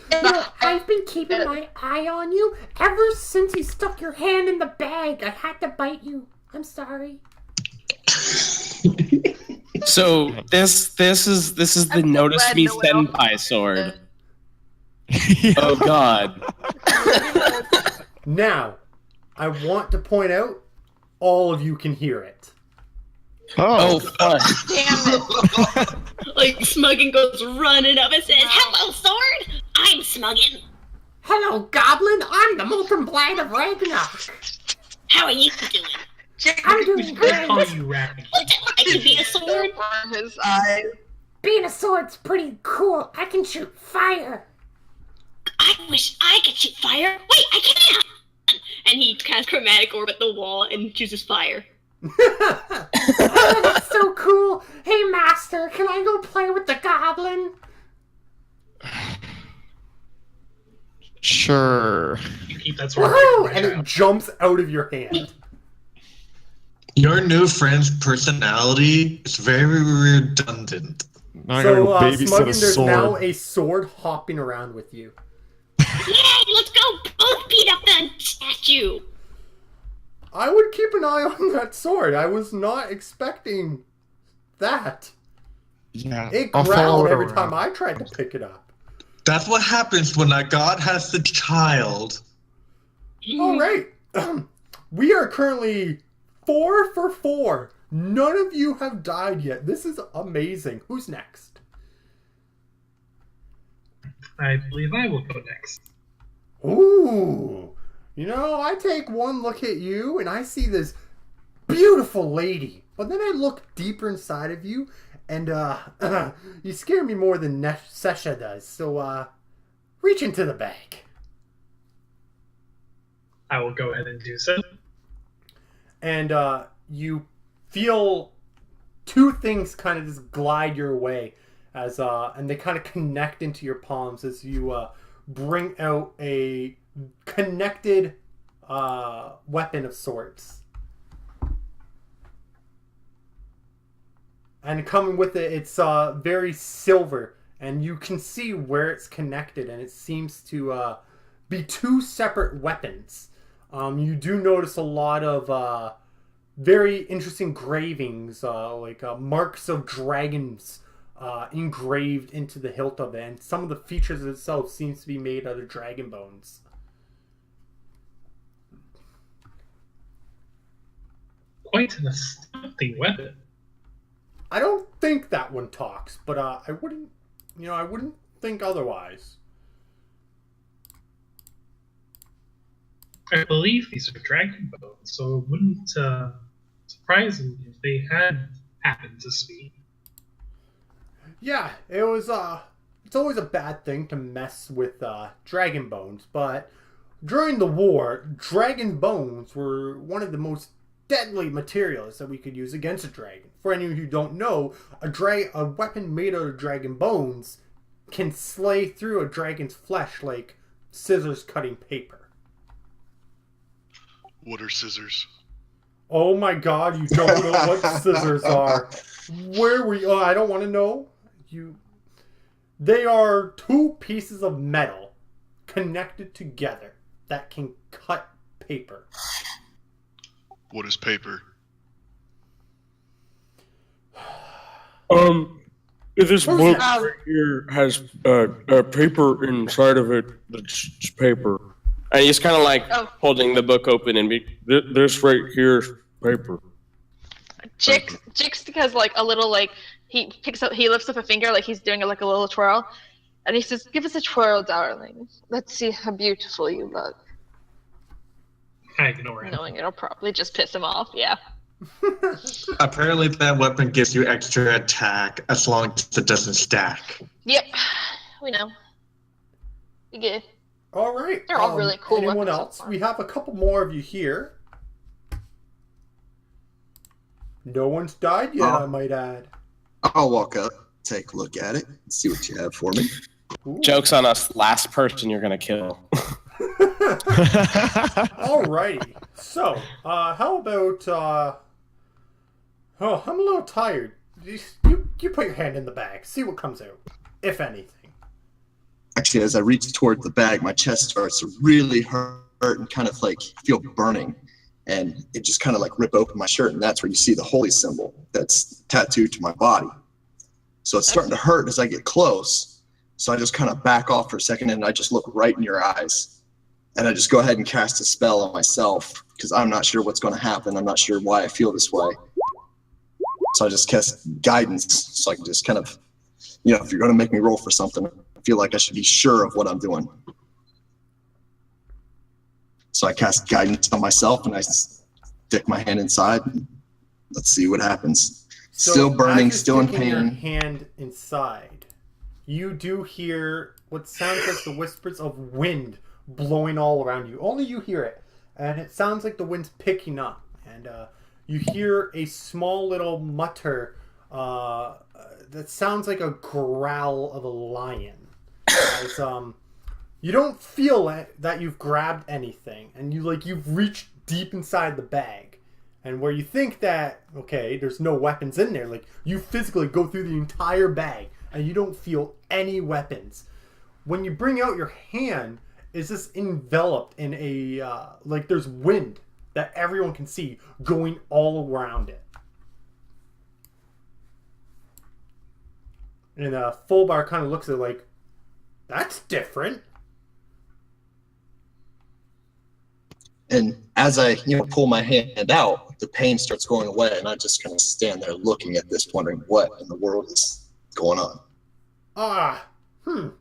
I've been keeping my eye on you ever since you stuck your hand in the bag. I had to bite you. I'm sorry. So this is the I'm so Notice glad Me no one else- Senpai sword. Oh God. Now, I want to point out, all of you can hear it. Oh fuck. Damn it. Like Smuggin goes running up and says, "Hello, sword. I'm Smuggin. Hello, Goblin. I'm the Molten Blade of Ragnarok. How are you doing? I'm We doing should great. call you Raggedy. Would you like to be a sword? On his eyes. Being a sword's pretty cool. I can shoot fire. I wish I could shoot fire. Wait, I can't." And he casts chromatic orb at the wall and chooses fire. Oh, that's so cool. Hey, Master, can I go play with the Goblin? Sure. You keep that sword. Woohoo! right And now. it jumps out of your hand. Your new friend's personality is very redundant. Now I gotta So, go babysit Smuggin, a there's sword. now a sword hopping around with you. Yay, let's go both beat up that statue. I would keep an eye on that sword. I was not expecting that. Yeah, It I'll follow growled it every around. time I tried to pick it up. That's what happens when a god has the child. All right. We are currently 4 for 4. None of you have died yet. This is amazing. Who's next? I believe I will go next. Ooh. I take one look at you and I see this beautiful lady. But then I look deeper inside of you and you scare me more than Sesha does. So reach into the bag. I will go ahead and do so. And you feel two things kind of just glide your way as and they kind of connect into your palms as you bring out a connected weapon of sorts. And coming with it, it's very silver, and you can see where it's connected, and it seems to be two separate weapons. You do notice a lot of very interesting engravings, like marks of dragons engraved into the hilt of it, and some of the features itself seems to be made out of dragon bones. Quite an astounding weapon. I don't think that one talks, but I wouldn't think otherwise. I believe these are dragon bones, so it wouldn't surprise me if they had happened to speak. Yeah, it was. It's always a bad thing to mess with dragon bones, but during the war, dragon bones were one of the most deadly materials that we could use against a dragon. For any of you who don't know, a weapon made out of dragon bones can slay through a dragon's flesh like scissors cutting paper. What are scissors? Oh my god, you don't know what scissors are. Where were you? Oh, I don't want to know. They are two pieces of metal connected together that can cut paper. What is paper? This book right here has paper inside of it that's paper. And he's kind of like holding the book open and This right here is paper. Jix has like a little like he lifts up a finger like he's doing like a little twirl, and he says, "Give us a twirl, darling. Let's see how beautiful you look." I ignore him. Knowing it'll probably just piss him off. Yeah. Apparently, that weapon gives you extra attack as long as it doesn't stack. Yep. We know. We good. All right. They're all really cool. Anyone else? We have a couple more of you here. No one's died yet, I might add. I'll walk up, take a look at it, and see what you have for me. Ooh. Joke's on us. Last person you're gonna kill. Alrighty. So, how about oh, I'm a little tired. You put your hand in the bag. See what comes out, if anything. Actually, as I reach toward the bag, my chest starts to really hurt and kind of like feel burning. And it just kind of like rip open my shirt, and that's where you see the holy symbol that's tattooed to my body. So it's starting to hurt as I get close. So I just kind of back off for a second, and I just look right in your eyes. And I just go ahead and cast a spell on myself because I'm not sure what's going to happen. I'm not sure why I feel this way. So I just cast guidance so I can just kind of, if you're going to make me roll for something, I feel like I should be sure of what I'm doing. So I cast guidance on myself, and I stick my hand inside, and let's see what happens. So still burning, as you're still in sticking your pain. hand inside, you do hear what sounds like the whispers of wind blowing all around you. Only you hear it, and it sounds like the wind's picking up. And you hear a small little mutter that sounds like a growl of a lion. As, you don't feel that you've grabbed anything, and you've reached deep inside the bag, and where you think that there's no weapons in there, you physically go through the entire bag and you don't feel any weapons. When you bring out your hand, it's just enveloped in a there's wind that everyone can see going all around it. And Fullbar kind of looks at it like, that's different. And as I, pull my hand out, the pain starts going away, and I just kind of stand there looking at this, wondering what in the world is going on. I don't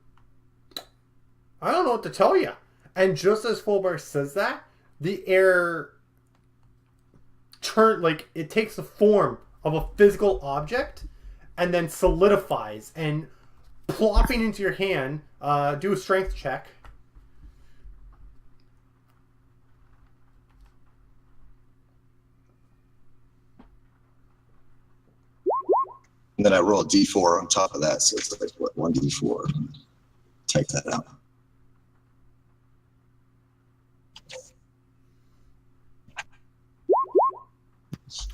know what to tell you. And just as Fullbar says that, the air it takes the form of a physical object and then solidifies and plopping into your hand. Do a strength check. And then I roll a d4 on top of that, so it's like, 1d4? Take that out.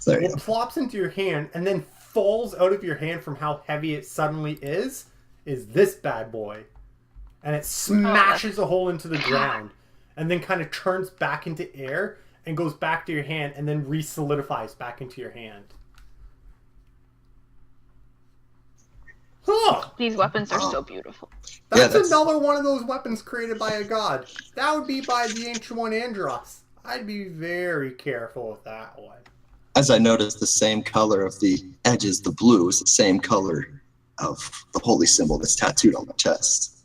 There you It go. plops into your hand and then falls out of your hand from how heavy it suddenly is this bad boy. And it smashes a hole into the ground and then kind of turns back into air and goes back to your hand and then re-solidifies back into your hand. Huh. These weapons are so beautiful. That's another one of those weapons created by a god. That would be by the Ancient One Andros. I'd be very careful with that one. As I noticed, the same color of the edges, the blue, is the same color of the holy symbol that's tattooed on my chest.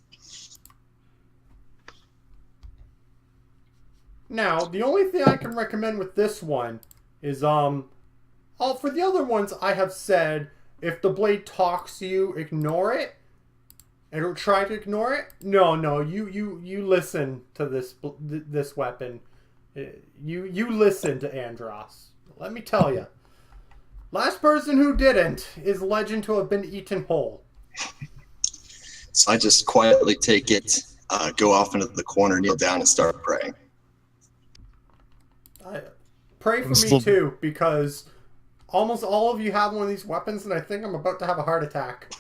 Now, the only thing I can recommend with this one is, for the other ones I have said, if the blade talks to you, ignore it. And try to ignore it. No, you listen to this weapon. You listen to Andros. Let me tell you. Last person who didn't is legend to have been eaten whole. So I just quietly take it, go off into the corner, kneel down, and start praying. Pray for me too, because almost all of you have one of these weapons, and I think I'm about to have a heart attack.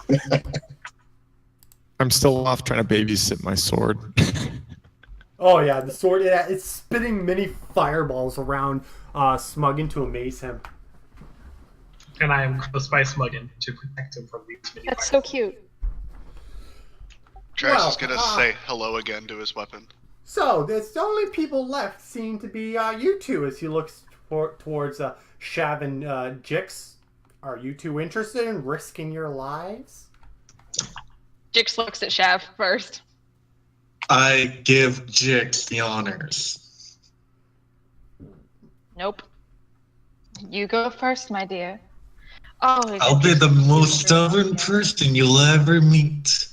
I'm still off trying to babysit my sword. Oh yeah, the sword, it's spitting many fireballs around Smuggin to amaze him. And I am close by Smuggin to protect him from these many That's so cute. Trax is gonna say hello again to his weapon. So, the only people left seem to be you two as he looks towards Shav and Jix. Are you two interested in risking your lives? Jix looks at Shav first. I give Jix the honors. Nope. You go first, my dear. Always. I'll be the most stubborn person you'll ever meet.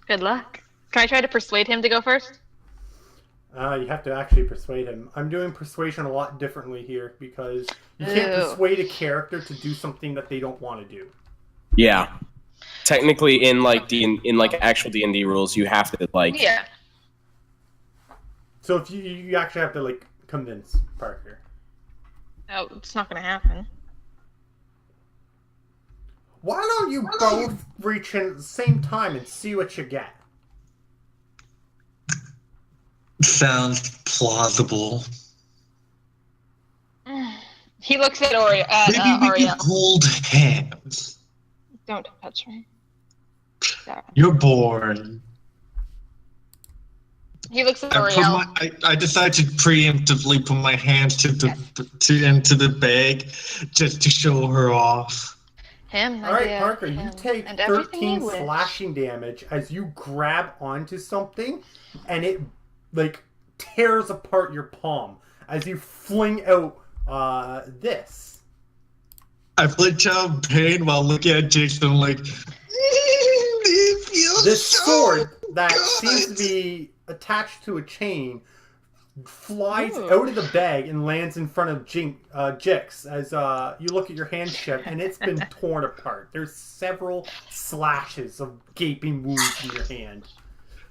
Good luck. Can I try to persuade him to go first? You have to actually persuade him. I'm doing persuasion a lot differently here because you can't persuade a character to do something that they don't want to do. Yeah. Technically, in actual D&D rules, you have to Yeah. So if you actually have to convince Parker. Oh, it's not gonna happen. Why don't you both reach in at the same time and see what you get? Sounds plausible. He looks at Ariel. Maybe we can hold hands. Don't touch me. Sorry. You're born. He looks at Ariel. I decide to preemptively put my hands into the bag just to show her off. Him, all right, Parker, you take 13 slashing damage as you grab onto something, and it tears apart your palm as you fling out this. I flinch out in pain while looking at Jason it feels this so sword that good. seems to be attached to a chain flies out of the bag and lands in front of Jix as you look at your hand chip, and it's been torn apart. There's several slashes of gaping wounds in your hand.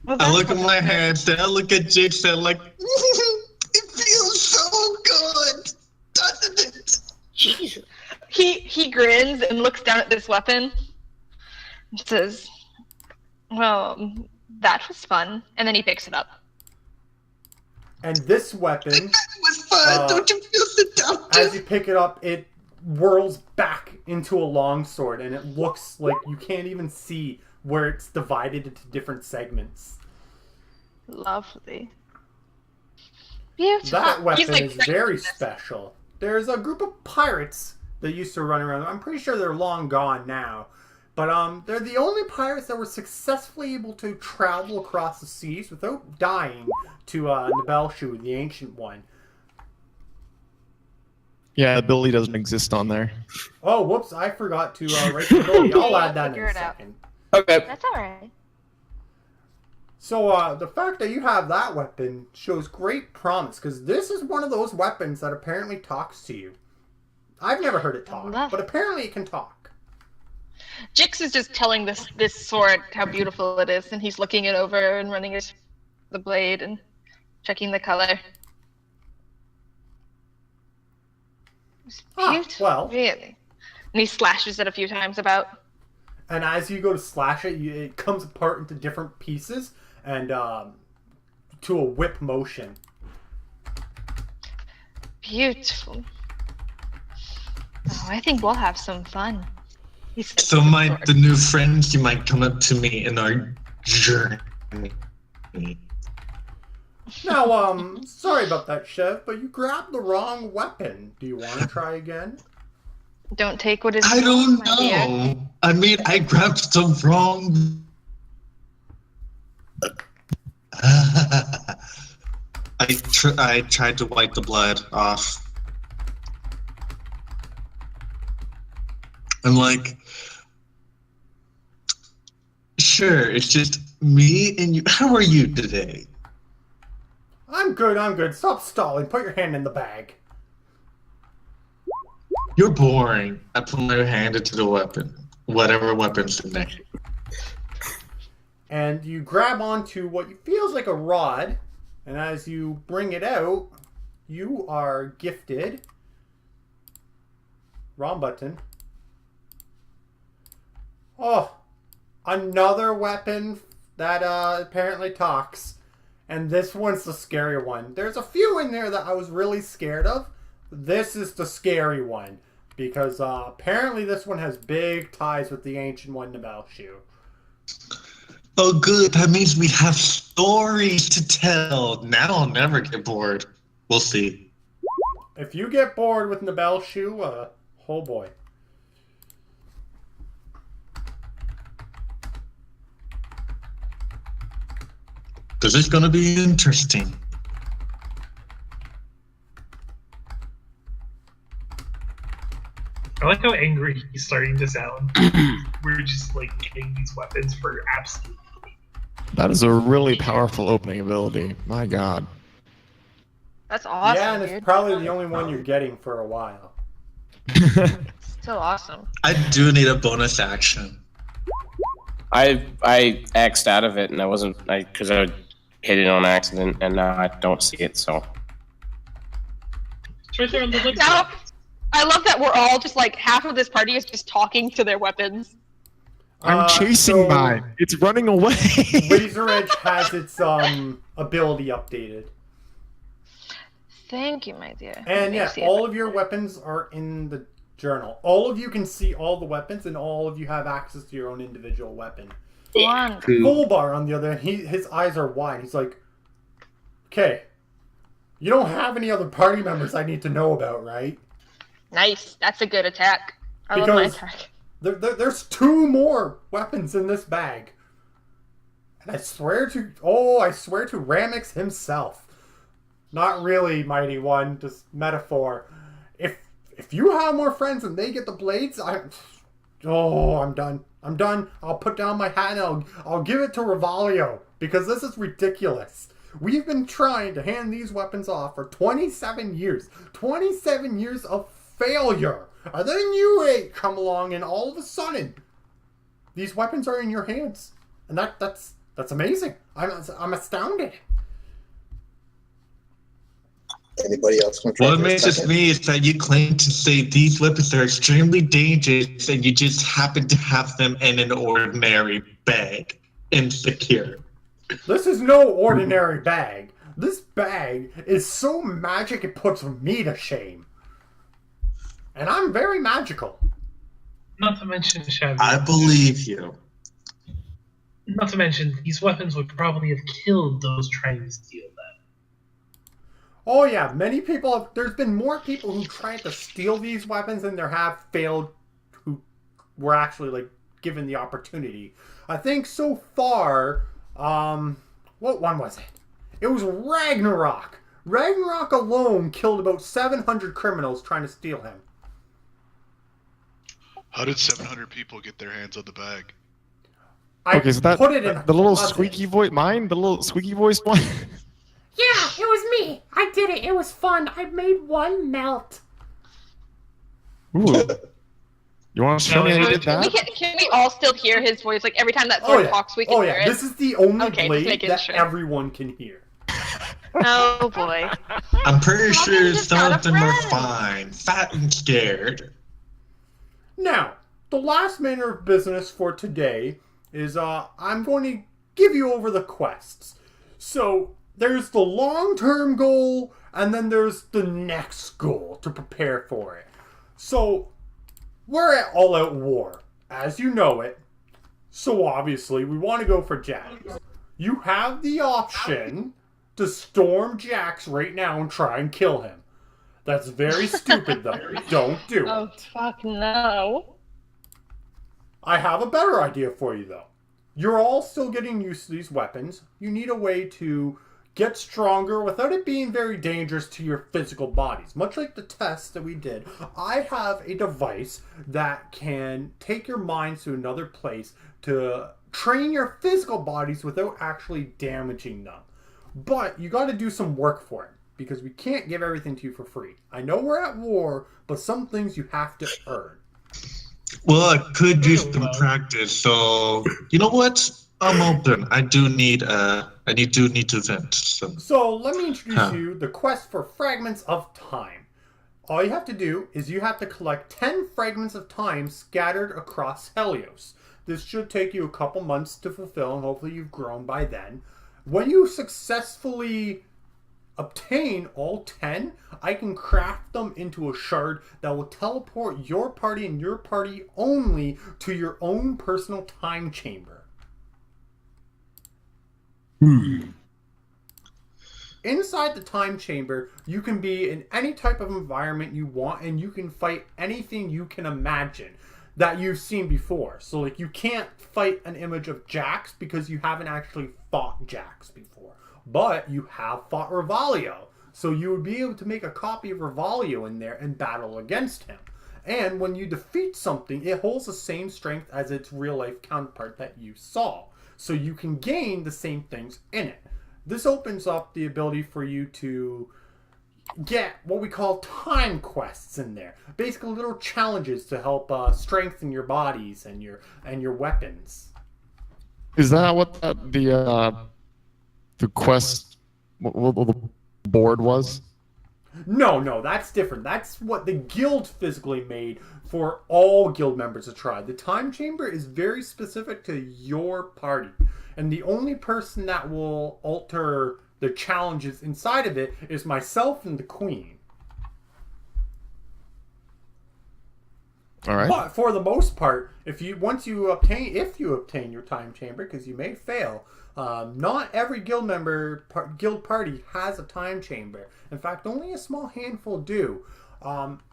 Well, I look at my hands, then I look at Jix and it feels so good, doesn't it? Jesus. He grins and looks down at this weapon and says, well, that was fun. And then he picks it up. And this weapon... It was fun, don't you feel seductive? As you pick it up, it whirls back into a longsword, and it looks like you can't even see where it's divided into different segments. Lovely. Beautiful. That weapon is very special. There's a group of pirates that used to run around. I'm pretty sure they're long gone now. But they're the only pirates that were successfully able to travel across the seas without dying to Nabelshu, the Ancient One. Yeah, the ability doesn't exist on there. Oh, whoops, I forgot to write the ability. I'll add that in a second. Okay. That's alright. So, the fact that you have that weapon shows great promise, because this is one of those weapons that apparently talks to you. I've never heard it talk, but apparently it can talk. Jix is just telling this sword how beautiful it is, and he's looking it over and running the blade and checking the color. It's beautiful, well, really. And he slashes it a few times about. And as you go to slash it, it comes apart into different pieces and to a whip motion. Beautiful. Oh, I think we'll have some fun. So might the new friends, you might come up to me in our journey. Now, sorry about that, Chef, but you grabbed the wrong weapon. Do you want to try again? Don't take what is I yours, don't my dear. know. I mean, I grabbed the wrong. I tried to wipe the blood off. I'm like, sure, it's just me and you. How are you today? I'm good. Stop stalling. Put your hand in the bag. You're boring. I put my hand into the weapon. Whatever weapon's in there. And you grab onto what feels like a rod, and as you bring it out, you are gifted. Wrong button. Oh, another weapon that apparently talks. And this one's the scarier one. There's a few in there that I was really scared of. This is the scary one. Because apparently this one has big ties with the ancient one, Nabelshu. Oh, good. That means we have stories to tell. Now I'll never get bored. We'll see. If you get bored with Nabelshu, oh boy. This is gonna be interesting. I like how angry he's starting to sound. We're just like getting these weapons for absolute. That is a really powerful opening ability. My god. That's awesome, Yeah, and it's dude. probably the only one you're getting for a while. Still awesome. I do need a bonus action. I X'd out of it, and I wasn't because I hit it on accident, and now I don't see it. So It's right there on the link. Now, I love that we're all just like half of this party is just talking to their weapons. I'm chasing so mine. It's running away. Razor Edge has its ability updated. Thank you, my dear. And yeah, Makes you- all of your weapons are in the journal. All of you can see all the weapons, and all of you have access to your own individual weapon. Wonderful. Fullbar, on the other hand, his eyes are wide. He's like, okay, you don't have any other party members I need to know about, right? Nice. That's a good attack. I love my Because attack. there's 2 more weapons in this bag. And I swear to Ramix himself. Not really, Mighty One, just metaphor. If you have more friends and they get the blades, I'm done. I'm done. I'll put down my hat and I'll give it to Rivalio, because this is ridiculous. We've been trying to hand these weapons off for 27 years. 27 years of failure. And then you 8 come along and all of a sudden, these weapons are in your hands. And that's amazing. I'm astounded. Anybody else want to try What for a amazes second? me is that you claim to say these weapons are extremely dangerous and you just happen to have them in an ordinary bag. Insecure. This is no ordinary bag. This bag is so magic it puts me to shame. And I'm very magical. Not to mention, Chevy. I believe you. Not to mention, these weapons would probably have killed those trying to steal them. Oh yeah, there's been more people who tried to steal these weapons than there have failed who were actually like given the opportunity. I think so far, what one was it? It was Ragnarok. Ragnarok alone killed about 700 criminals trying to steal him. How did 700 people get their hands on the bag? I Okay, so that put it in the little closet. squeaky voice, the little squeaky voice one. Yeah, it was me. I did it. It was fun. I made one melt. Ooh. You want to show me how you did that? Can we all still hear his voice? Like every time that sword talks, we can hear it. This is the only Okay, just blade making that sure. everyone can hear. Oh boy. I'm pretty sure just some got of a them are friend. fine. Fat and scared. Now, the last manner of business for today is I'm going to give you over the quests. So, there's the long-term goal, and then there's the next goal to prepare for it. So, we're at all-out war, as you know it. So, obviously, we want to go for Jax. You have the option to storm Jax right now and try and kill him. That's very stupid, though. Don't do it. Oh, fuck no. I have a better idea for you, though. You're all still getting used to these weapons. You need a way to get stronger without it being very dangerous to your physical bodies. Much like the test that we did, I have a device that can take your minds to another place to train your physical bodies without actually damaging them. But you got to do some work for it, because we can't give everything to you for free. I know we're at war, but some things you have to earn. Well, I could use some practice, so you know what? I'm open. I do need to vent. So let me introduce you the quest for Fragments of Time. All you have to do is you have to collect 10 fragments of time scattered across Helios. This should take you a couple months to fulfill, and hopefully you've grown by then. When you successfully obtain all 10, I can craft them into a shard that will teleport your party and your party only to your own personal time chamber. Inside the time chamber, you can be in any type of environment you want, and you can fight anything you can imagine that you've seen before. So, like, you can't fight an image of Jax because you haven't actually fought Jax before. But you have fought Revalio. So you would be able to make a copy of Revalio in there and battle against him. And when you defeat something, it holds the same strength as its real-life counterpart that you saw. So you can gain the same things in it. This opens up the ability for you to get what we call time quests in there. Basically little challenges to help strengthen your bodies and your weapons. Is that what the quest, what the board was? No, that's different. That's what the guild physically made for all guild members to try. The time chamber is very specific to your party. And the only person that will alter the challenges inside of it is myself and the queen. All right. But for the most part, if you obtain your time chamber, because you may fail, not every guild party has a time chamber. In fact, only a small handful do.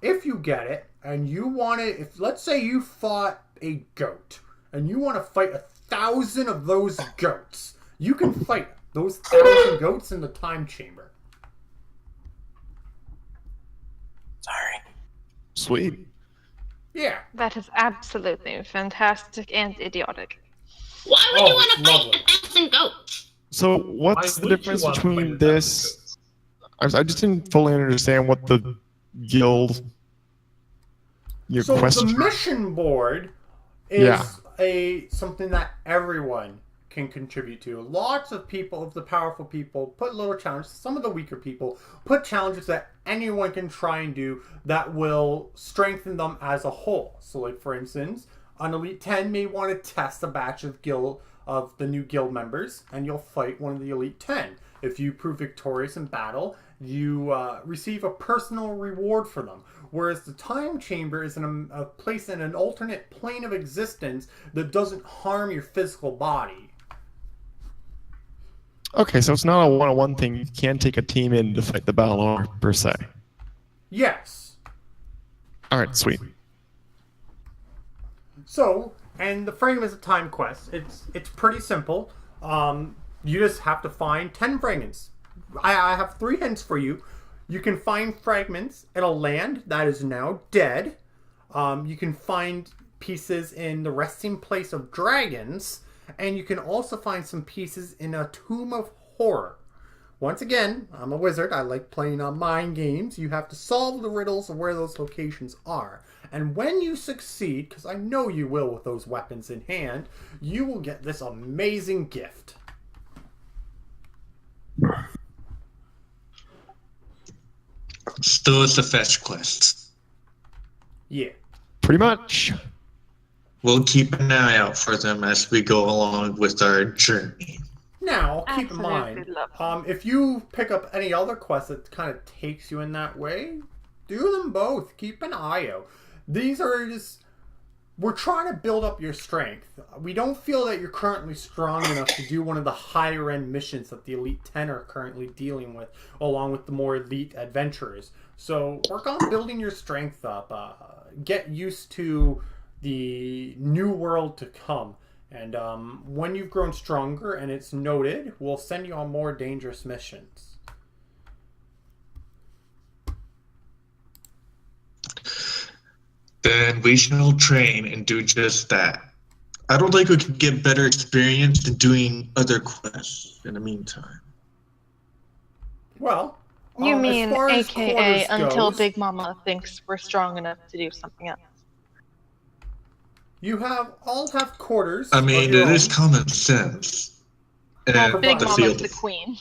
If you get it and you want it, if let's say you fought a goat and you want to fight 1,000 of those goats, you can fight those 1,000 goats in the time chamber. Sorry. Sweet. Yeah. That is absolutely fantastic and idiotic. Why would you want to fight lovely. 1,000 goats? So what's Why the would difference you want to between fight this? I just didn't fully understand what the guild. Your So quest. the mission board is something that everyone can contribute to. Lots of people, of the powerful people, put little challenges. Some of the weaker people put challenges that anyone can try and do that will strengthen them as a whole. So, like, for instance, an Elite 10 may want to test a batch of the new guild members, and you'll fight one of the Elite 10. If you prove victorious in battle, you receive a personal reward for them. Whereas the time chamber is a place in an alternate plane of existence that doesn't harm your physical body. Okay, so it's not a one-on-one thing. You can't take a team in to fight the battle per se. Yes. All right, sweet. So, and the fragments of time quest, it's pretty simple. You just have to find 10 fragments. I have 3 hints for you. You can find fragments in a land that is now dead. You can find pieces in the resting place of dragons. And you can also find some pieces in a tomb of horror. Once again, I'm a wizard. I like playing on mind games. You have to solve the riddles of where those locations are. And when you succeed, because I know you will with those weapons in hand, you will get this amazing gift. So it's a fetch quest. Yeah. Pretty much. We'll keep an eye out for them as we go along with our journey. Now, keep in Absolutely mind, love if you pick up any other quest that kind of takes you in that way, do them both. Keep an eye out. These are just... We're trying to build up your strength. We don't feel that you're currently strong enough to do one of the higher end missions that the Elite 10 are currently dealing with, along with the more elite adventurers. So work on building your strength up. Get used to the new world to come. And when you've grown stronger and it's noted, we'll send you on more dangerous missions. Then we shall train and do just that. I don't think we could get better experience than doing other quests in the meantime. Well, You as mean far as AKA quarters until goes, Big Mama thinks we're strong enough to do something else. You all have quarters. I mean, of your it is own. common sense. Well, And Big the Mama's field. the queen.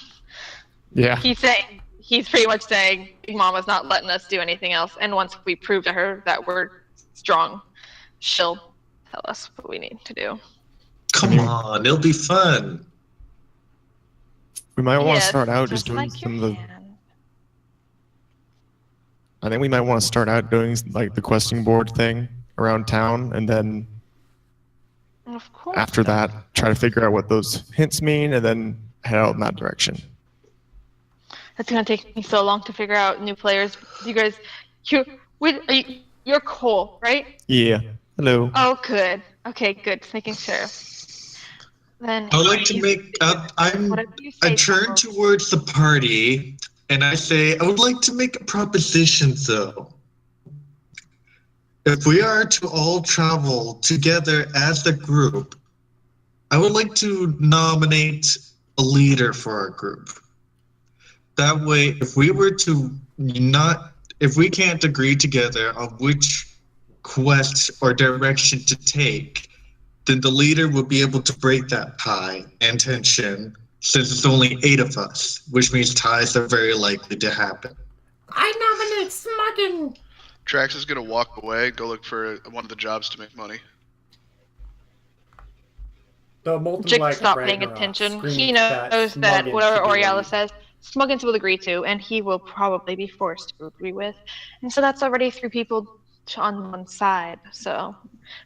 Yeah. He's pretty much saying Big Mama's not letting us do anything else, and once we prove to her that we're strong, she'll tell us what we need to do. Come on, it'll be fun. We might want to Yes, start out just just doing like your some of the. hand. I think we might want to start out doing like the questing board thing around town, and then Of course. after that, try to figure out what those hints mean, and then head out in that direction. It's gonna take me so long to figure out new players. You guys, you're Cole, right? Yeah. Hello. Oh, good. Okay, good. Just making sure. Then I would like to make. I turn Pablo. towards the party and I say, I would like to make a proposition, though. If we are to all travel together as a group, I would like to nominate a leader for our group. That way, if we can't agree together on which quest or direction to take, then the leader will be able to break that tie and tension, since it's only 8 of us, which means ties are very likely to happen. I nominate Smuggin. Trax is gonna walk away, go look for one of the jobs to make money. The molten Jick black stop paying Ragnarok attention. screams He knows that Smuggin whatever should be Oriella lead. says, Smuggins will agree to, and he will probably be forced to agree with. And so that's already 3 people on one side. So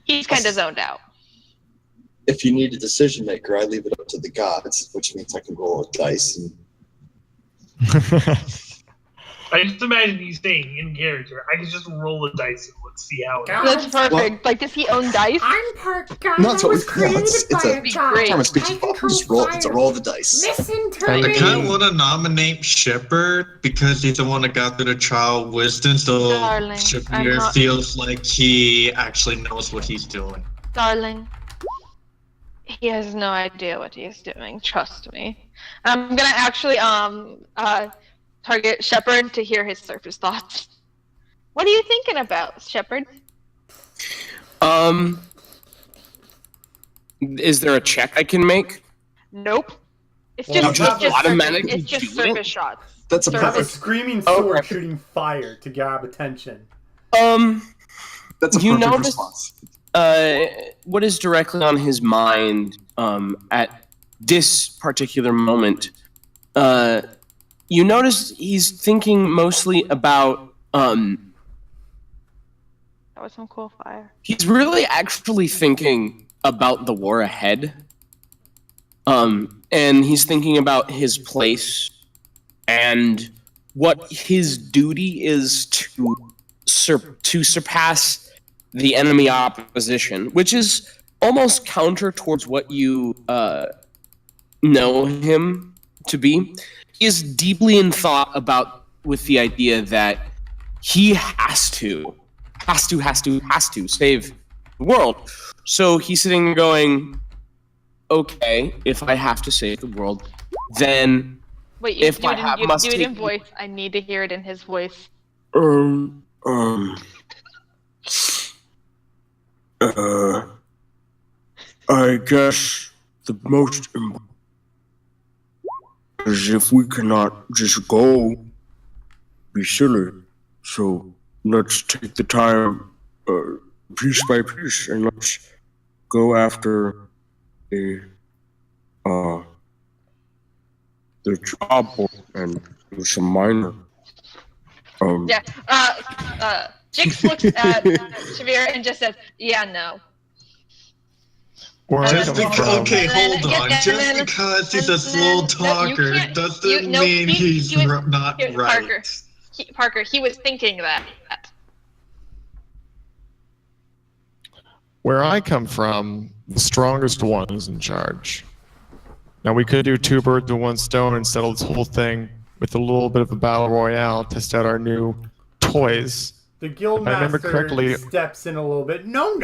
he's kind of zoned out. If you need a decision maker, I leave it up to the gods, which means I can roll a dice. And I just imagine you saying in character, I can just roll a dice and let's see how it goes. That's perfect. Like, does he own dice? I'm part god. no, it's, I was no, created it's by a a god. great. term of speech. I You control just roll. It's a fire. roll of the dice. Listen to I I me. kind of want to nominate Shepard because he's the one that got through the trial of wisdom, so Darling, I'm Shepard not- feels like he actually knows what he's doing. Darling, he has no idea what he's doing. Trust me. I'm gonna actually target Shepard to hear his surface thoughts. What are you thinking about, Shepard? Is there a check I can make? Nope. It's Well, just, you it's have just, automatically it's just do it? surface shots. That's a You have a perfect. screaming Oh, sword right. shooting fire to grab attention. That's a You perfect notice- response. What is directly on his mind at this particular moment? You notice he's thinking mostly about. That was some cool fire. He's really actually thinking about the war ahead. And he's thinking about his place and what his duty is to surpass the enemy opposition, which is almost counter towards what you know him to be. He is deeply in thought about with the idea that he has to save the world. So he's sitting there going, okay, if I have to save the world, then Wait, you If do I it, have- you must do it in take- voice. I need to hear it in his voice. I guess the most important is if we cannot just go, be silly. So let's take the time piece by piece, and let's go after the job and do some minor. Yeah. Jix looks at Shavir and just says, "Yeah, no." Where I Just come because, from, okay, And then- hold on. and Just then- because he's and a slow then- talker can't- doesn't no, mean he's he was- not here, right. Parker, he was thinking that. where I come from, the strongest one is in charge. Now we could do two birds with one stone and settle this whole thing with a little bit of a battle royale, test out our new toys. The If I remember guildmaster correctly- steps in a little bit. No,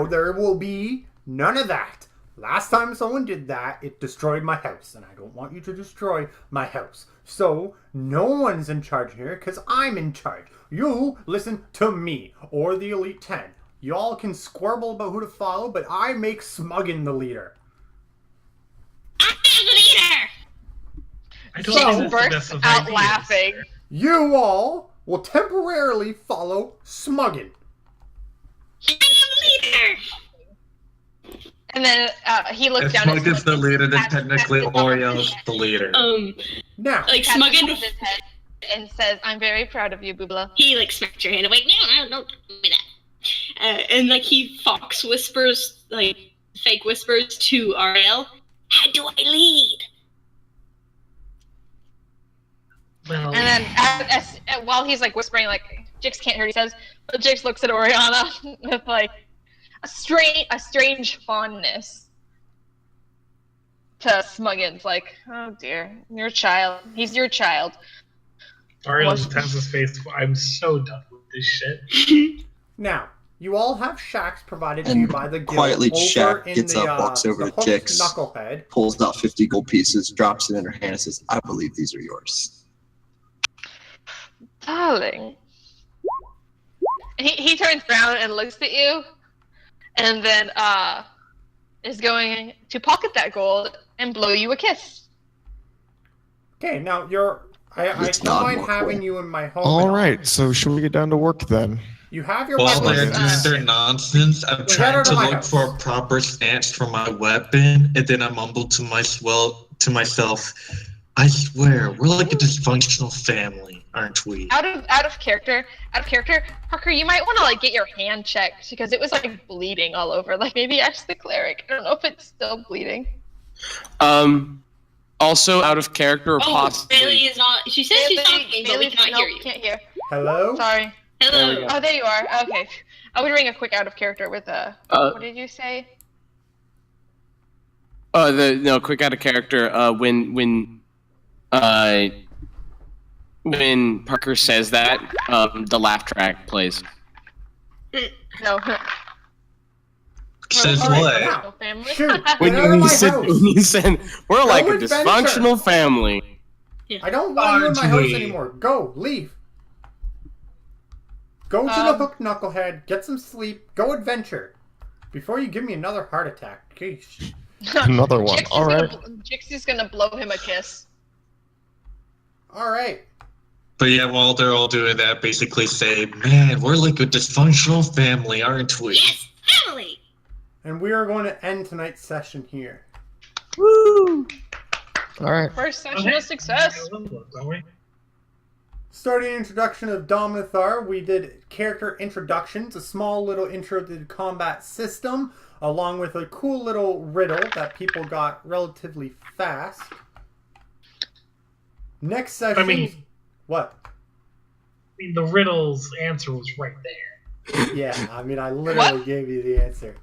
there will be none of that. Last time someone did that, it destroyed my house, and I don't want you to destroy my house. So, no one's in charge here, because I'm in charge. You listen to me, or the Elite 10. Y'all can squirble about who to follow, but I make Smuggin the leader. I'm the leader! I don't So- think that's the Bursts best of out ideas. laughing. You all will temporarily follow Smuggin. I'm the leader! And then he looks If down Smug at is the leader, then pats- technically pats his arm, Oreo's the leader. Now, Like pats Smuggin, his head and says, "I'm very proud of you, Boobla." he like smacks your hand away. No, don't do that. And like he fox whispers, like fake whispers to Ariel. How do I lead? Well, And then while he's like whispering, like Jix can't hear what he says, but Jix looks at Oriana with like a strange fondness to Smuggin's. Like, oh dear, your child. He's your child. Ariel just has his face. I'm so done with this shit. Now, you all have shacks provided to you by the guild. Quietly, over Shaq in gets the, up, walks over the to hooked Jix. Knucklehead. Pulls out 50 gold pieces, drops it in her hand, and says, "I believe these are yours." Darling. He turns around and looks at you, and then is going to pocket that gold and blow you a kiss. Okay, now I It's don't not mind more having cool. you in my home. All and right, so should we get down to work then? You have your While they're weapons. doing their nonsense, I'm Get out trying of to my look house. for a proper stance for my weapon, and then I mumble to myself, "I swear, we're like a dysfunctional family, aren't we?" Out of character, Parker, you might want to like get your hand checked because it was like bleeding all over. Like maybe ask the cleric. I don't know if it's still bleeding. Also out of character or Oh, possibly. Bailey is not. She says she's talking, but we cannot hear you. Can't hear. Hello? Sorry. Hello. Oh, there you are. Okay. I would ring a quick out of character with what did you say? Quick out of character. When Parker says that, the laugh track plays. No. Says All right, what? now, No family. shoot. When Get out of you my said, house. when you said we're like a adventure. dysfunctional family. I don't want you in my Aren't house we? anymore. Go, leave. Go to the hooked knucklehead, get some sleep, go adventure. Before you give me another heart attack. Geesh. Another one. All right. Jix is gonna blow him a kiss. Alright. But yeah, while they're all doing that, basically say, "Man, we're like a dysfunctional family, aren't we?" Yes, family. And we are going to end tonight's session here. All right. First session of success. Don't we? Starting introduction of Dominathar, we did character introductions, a small little intro to the combat system, along with a cool little riddle that people got relatively fast. Next session... I mean, What? the riddle's answer was right there. Yeah, I mean, I literally gave you the answer.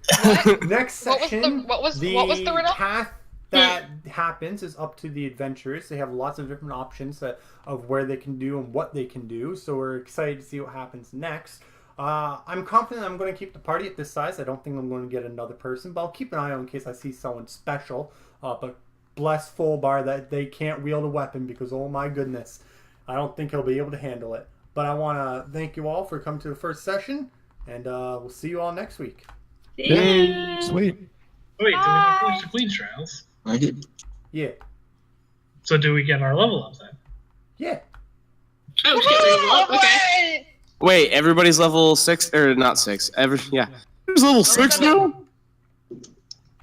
Next What was section, the what was the riddle? path that happens is up to the adventurers. They have lots of different options of where they can do and what they can do. So we're excited to see what happens next. I'm confident I'm going to keep the party at this size. I don't think I'm going to get another person, but I'll keep an eye out in case I see someone special. But bless Fullbar that they can't wield a weapon because, oh my goodness, I don't think he'll be able to handle it. But I want to thank you all for coming to the first session, and we'll see you all next week. Yay. Sweet. Wait, do we finish the Queen's Trials? I did. Yeah. So do we get our level up then? Yeah. Oh, just get level up. Okay. Wait, everybody's level 6 or not 6? Yeah. He's level 6 now?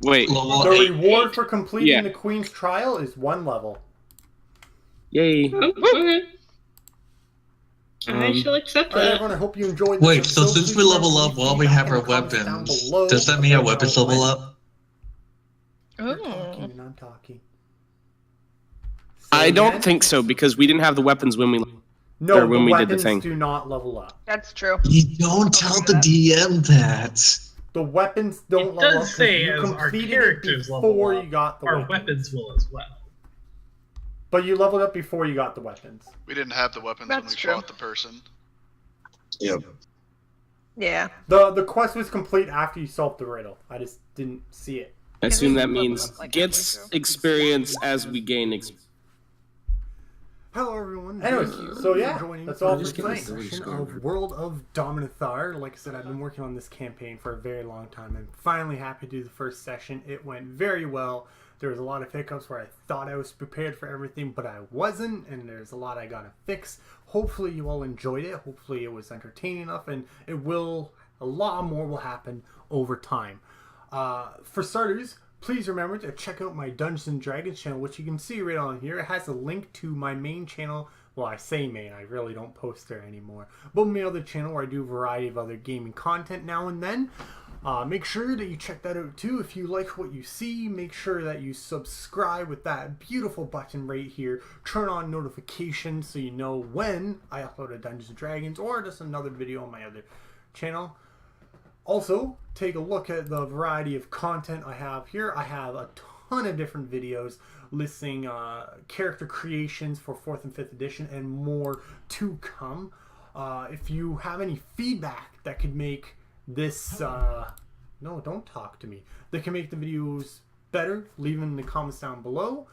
Wait. Level The 8. reward for completing Yeah. the Queen's Trial is 1 level. Yay. Oh, okay. I shall accept Alright, that. everyone, I hope you enjoyed this Wait, so episode. since Please we level remember up to while leave we feedback have in our the comments down weapons, below does that mean our about weapons how it level went. up? You're talking and I'm talking. I Say don't again? think so because we didn't have the weapons when we. No, or when the we did the weapons thing. do not level up. That's true. You don't tell the DM that. The weapons don't It level up does 'cause say you as our completed it characters level before up, you got the our weapons. weapons will as well. But you leveled up before you got the weapons. We didn't have the weapons when That's we true. fought the person. Yep. Yeah. The quest was complete after you solved the riddle. I just didn't see it. I assume that Level means up like gets halfway through. experience as we gain experience. Hello, everyone. Anyways, Thank you so for yeah, joining that's for all this for tonight. session of World of Dominathar. Like I said, I've been working on this campaign for a very long time. I'm finally happy to do the first session. It went very well. There was a lot of hiccups where I thought I was prepared for everything, but I wasn't, and there's a lot I gotta fix. Hopefully you all enjoyed it. Hopefully it was entertaining enough, and a lot more will happen over time. For starters, please remember to check out my Dungeons and Dragons channel, which you can see right on here. It has a link to my main channel. Well, I say main, I really don't post there anymore. But my other channel where I do a variety of other gaming content now and then. Make sure that you check that out too. If you like what you see, make sure that you subscribe with that beautiful button right here. Turn on notifications so you know when I upload a Dungeons and Dragons or just another video on my other channel. Also, take a look at the variety of content I have here. I have a ton of different videos listing character creations for 4th and 5th edition and more to come. If you have any feedback that could make this... no, don't talk to me. That can make the videos better, leave them in the comments down below.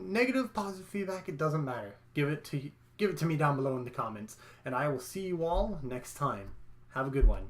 Negative, positive feedback, it doesn't matter. Give it to me down below in the comments. And I will see you all next time. Have a good one.